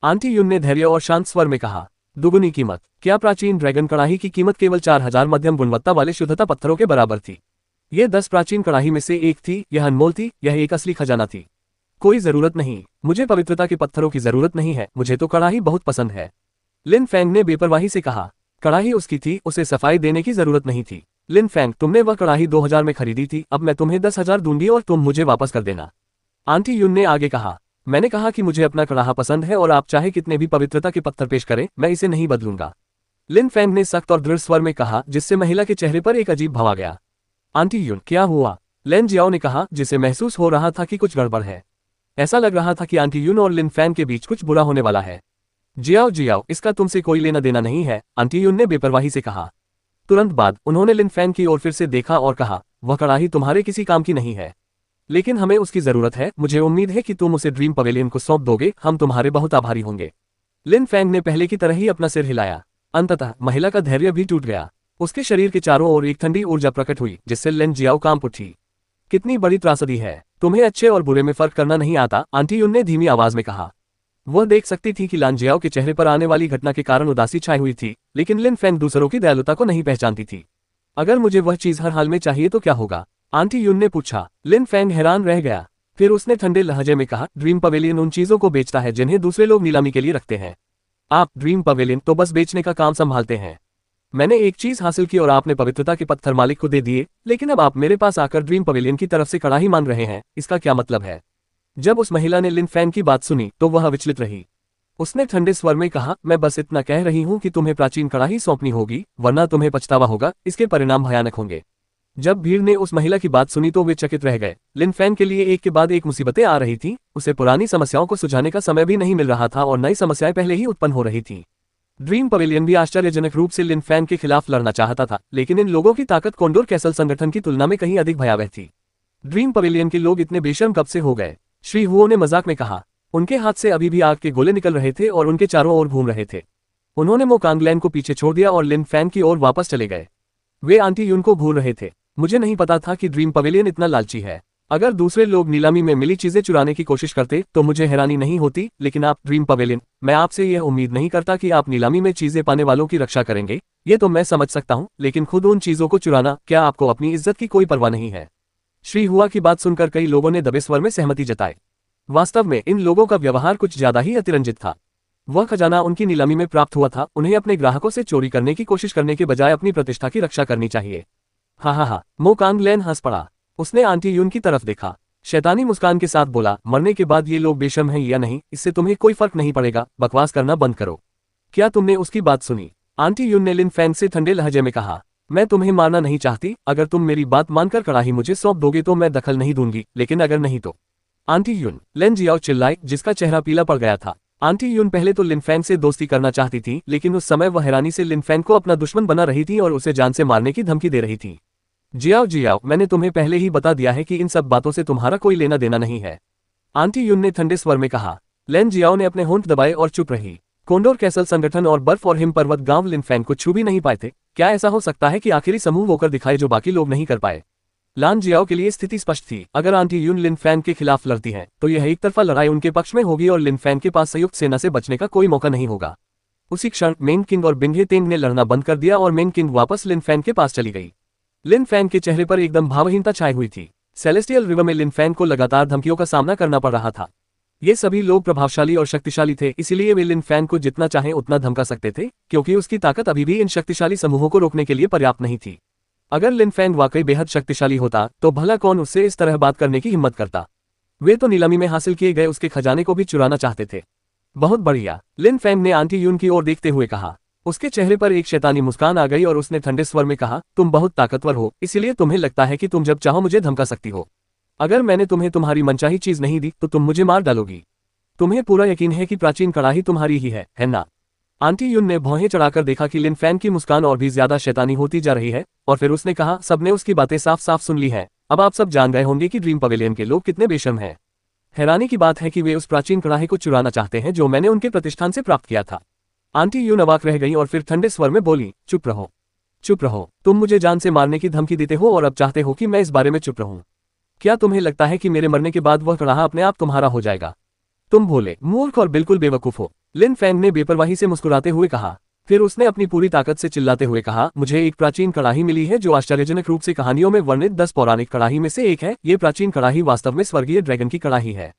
आंटी यून ने धैर्य और शांत स्वर में कहा। दुगुनी कीमत? क्या प्राचीन ड्रैगन कड़ाही की कीमत केवल 4000 मध्यम गुणवत्ता वाले शुद्धता पत्थरों के बराबर थी? यह 10 प्राचीन कड़ाही में से एक थी। यह अनमोल थी, यह एक असली खजाना थी। कोई जरूरत नहीं, मुझे पवित्रता के पत्थरों की जरूरत नहीं है, मुझे तो कड़ाही बहुत पसंद है, लिन फैंग ने बेपरवाही से कहा। कड़ाही उसकी थी, उसे सफाई देने की जरूरत नहीं थी। लिन फैंग, तुमने वह कड़ाही 2000 में खरीदी थी, अब मैं तुम्हें 10,000 दूंगी और तुम मुझे वापस कर देना, आंटी यून ने आगे कहा। मैंने कहा कि मुझे अपना कड़ाहा पसंद है और आप चाहे कितने भी पवित्रता के पत्थर पेश करें, मैं इसे नहीं बदलूंगा, लिन फैंग ने सख्त और दृढ़ स्वर में कहा, जिससे महिला के चेहरे पर एक अजीब भाव आ गया। आंटी यून, क्या हुआ? लेन जियाओ ने कहा, जिसे महसूस हो रहा था कि कुछ गड़बड़ है। ऐसा लग रहा था कि आंटी यून और लिन फैंग के बीच कुछ बुरा होने वाला है। जियाओ जियाओ, इसका तुमसे कोई लेना देना नहीं है, आंटी यून ने बेपरवाही से कहा। तुरंत बाद उन्होंने लिन फैंग की ओर फिर से देखा और कहा, वह कड़ाही तुम्हारे किसी काम की नहीं है, लेकिन हमें उसकी जरूरत है। मुझे उम्मीद है कि तुम उसे ड्रीम पवेलियन को सौंप दोगे, हम तुम्हारे बहुत आभारी होंगे। लिन फैंग ने पहले की तरह ही अपना सिर हिलाया। अंततः महिला का धैर्य भी टूट गया। उसके शरीर के चारों ओर एक ठंडी ऊर्जा प्रकट हुई, जिससे लिन जियाओ कांप उठी। कितनी बड़ी त्रासदी है, तुम्हें अच्छे और बुरे में फर्क करना नहीं आता, आंटी यून ने धीमी आवाज में कहा। वह देख सकती थी कि लान जियाओ के चेहरे पर आने वाली घटना के कारण उदासी छाई हुई थी, लेकिन लिन फैंग दूसरों की दयालुता को नहीं पहचानती थी। अगर मुझे वह चीज हर हाल में चाहिए तो क्या होगा? आंटी यून ने पूछा। लिन फैंग हैरान रह गया। फिर उसने ठंडे लहजे में कहा, ड्रीम पवेलियन उन चीजों को बेचता है जिन्हें दूसरे लोग नीलामी के लिए रखते हैं। आप ड्रीम पवेलियन तो बस बेचने का काम संभालते हैं। मैंने एक चीज हासिल की और आपने पवित्रता के पत्थर मालिक को दे दिए, लेकिन अब आप मेरे पास आकर ड्रीम पवेलियन की तरफ से कड़ाही मांग रहे हैं, इसका क्या मतलब है? जब उस महिला ने लिन फैंग की बात सुनी तो वह विचलित रही। उसने ठंडे स्वर में कहा, मैं बस इतना कह रही हूं कि तुम्हें प्राचीन कड़ाही सौंपनी होगी, वरना तुम्हें पछतावा होगा, इसके परिणाम भयानक होंगे। जब भीड़ ने उस महिला की बात सुनी तो वे चकित रह गए। लिन फैंग के लिए एक के बाद एक मुसीबतें आ रही थी। उसे पुरानी समस्याओं को सुझाने का समय भी नहीं मिल रहा था और नई समस्याएं पहले ही उत्पन्न हो रही थी। ड्रीम पवेलियन भी आश्चर्यजनक रूप से लिन फैंग के खिलाफ लड़ना चाहता था, लेकिन इन लोगों की ताकत कोंडोर कैसल संगठन की तुलना में कहीं अधिक भयावह थी। ड्रीम पवेलियन के लोग इतने बेशर्म कब से हो गए? श्री हुओ ने मजाक में कहा। उनके हाथ से अभी भी आग के गोले निकल रहे थे और उनके चारों ओर घूम रहे थे। उन्होंने मो कांगलैन को पीछे छोड़ दिया और लिन फैंग की ओर वापस चले गए। वे आंटी यून को घूर रहे थे। मुझे नहीं पता था कि ड्रीम पवेलियन इतना लालची है। अगर दूसरे लोग नीलामी में मिली चीजें चुराने की कोशिश करते तो मुझे हैरानी नहीं होती, लेकिन आप ड्रीम पवेलियन, मैं आपसे यह उम्मीद नहीं करता कि आप नीलामी में चीजें पाने वालों की रक्षा करेंगे। ये तो मैं समझ सकता हूँ, लेकिन खुद उन चीजों को चुराना, क्या आपको अपनी इज्जत की कोई परवाह नहीं है? श्री हुआ की बात सुनकर कई लोगों ने दबे स्वर में सहमति जताई। वास्तव में इन लोगों का व्यवहार कुछ ज्यादा ही अतिरंजित था। वह खजाना उनकी नीलामी में प्राप्त हुआ था, उन्हें अपने ग्राहकों से चोरी करने की कोशिश करने के बजाय अपनी प्रतिष्ठा की रक्षा करनी चाहिए। हा, मो कांगलैन हंस पड़ा। उसने आंटी यून की तरफ देखा, शैतानी मुस्कान के साथ बोला, मरने के बाद ये लोग बेशर्म हैं या नहीं, इससे तुम्हें कोई फर्क नहीं पड़ेगा, बकवास करना बंद करो। क्या तुमने उसकी बात सुनी? आंटी यून ने लिन फैंग से ठंडे लहजे में कहा। मैं तुम्हें मारना नहीं चाहती, अगर तुम मेरी बात मानकर कड़ाही मुझे सौंप दोगे तो मैं दखल नहीं दूंगी, लेकिन अगर नहीं तो। आंटी यून, लेन जियाओ चिल्लाई, जिसका चेहरा पीला पड़ गया था। आंटी यून पहले तो लिन फैंग से दोस्ती करना चाहती थी, लेकिन उस समय वह हैरानी से लिन फैंग को अपना दुश्मन बना रही थी और उसे जान से मारने की धमकी दे रही थी। जियाओ, मैंने तुम्हें पहले ही बता दिया है कि इन सब बातों से तुम्हारा कोई लेना देना नहीं है, आंटी यून ने ठंडे स्वर में कहा। लेन जियाओ ने अपने होंठ दबाए और चुप रही। कोंडोर कैसल संगठन और बर्फ और हिम पर्वत गांव लिन फैंग को छू भी नहीं पाए थे। क्या ऐसा हो सकता है कि आखिरी समूह होकर दिखाए जो बाकी लोग नहीं कर पाए? लान जियाओ के लिए स्थिति स्पष्ट थी। अगर आंटी यून लिन फैंग के खिलाफ लड़ती हैं, तो यह एक तरफा लड़ाई उनके पक्ष में होगी और लिन फैंग के पास संयुक्त सेना से बचने का कोई मौका नहीं होगा। उसी क्षण मेन किंग और बिंघे तेंग ने लड़ना बंद कर दिया और मेन किंग वापस लिन फैंग के पास चली गई। लिन फैंग के चेहरे पर एकदम भावहीनता छाई हुई थी। सेलेस्टियल रिवर में लिन फैंग को लगातार धमकियों का सामना करना पड़ रहा था। ये सभी लोग प्रभावशाली और शक्तिशाली थे, इसीलिए वे लिन फैंग को जितना चाहें उतना धमका सकते थे, क्योंकि उसकी ताकत अभी भी इन शक्तिशाली समूहों को रोकने के लिए पर्याप्त नहीं थी। अगर लिन फैंग वाकई बेहद शक्तिशाली होता तो भला कौन उससे इस तरह बात करने की हिम्मत करता। वे तो नीलामी में हासिल किए गए उसके खजाने को भी चुराना चाहते थे। बहुत बढ़िया, लिन फैंग ने आंटी यून की ओर देखते हुए कहा। उसके चेहरे पर एक शैतानी मुस्कान आ गई और उसने ठंडे स्वर में कहा, तुम बहुत ताकतवर हो, इसलिए तुम्हें लगता है कि तुम जब चाहो मुझे धमका सकती हो। अगर मैंने तुम्हें तुम्हारी मनचाही चीज नहीं दी तो तुम मुझे मार डालोगी। तुम्हें पूरा यकीन है कि प्राचीन कड़ाही तुम्हारी ही है ना? आंटी यून ने भौहें चढ़ाकर देखा कि लिन फैंग की मुस्कान और भी ज्यादा शैतानी होती जा रही है, और फिर उसने कहा, सबने उसकी बातें साफ साफ सुन ली हैं। अब आप सब जान गए होंगे कि ड्रीम पवेलियन के लोग कितने बेशर्म हैं। हैरानी की बात है कि वे उस प्राचीन कड़ाही को चुराना चाहते हैं जो मैंने उनके प्रतिष्ठान से प्राप्त किया था। आंटी यून अवाक रह गई और फिर ठंडे स्वर में बोली, चुप रहो, चुप रहो। तुम मुझे जान से मारने की धमकी देते हो और अब चाहते हो कि मैं इस बारे में चुप रहूं। क्या तुम्हें लगता है कि मेरे मरने के बाद वह कड़ाहा अपने आप तुम्हारा हो जाएगा? तुम भोले, मूर्ख और बिल्कुल बेवकूफ हो, लिन फैंग ने बेपरवाही से मुस्कुराते हुए कहा। फिर उसने अपनी पूरी ताकत से चिल्लाते हुए कहा, मुझे एक प्राचीन कड़ाही मिली है जो आश्चर्यजनक रूप से कहानियों में वर्णित 10 पौराणिक कड़ाही में से एक है। ये प्राचीन कड़ाही वास्तव में स्वर्गीय ड्रैगन की कड़ाही है।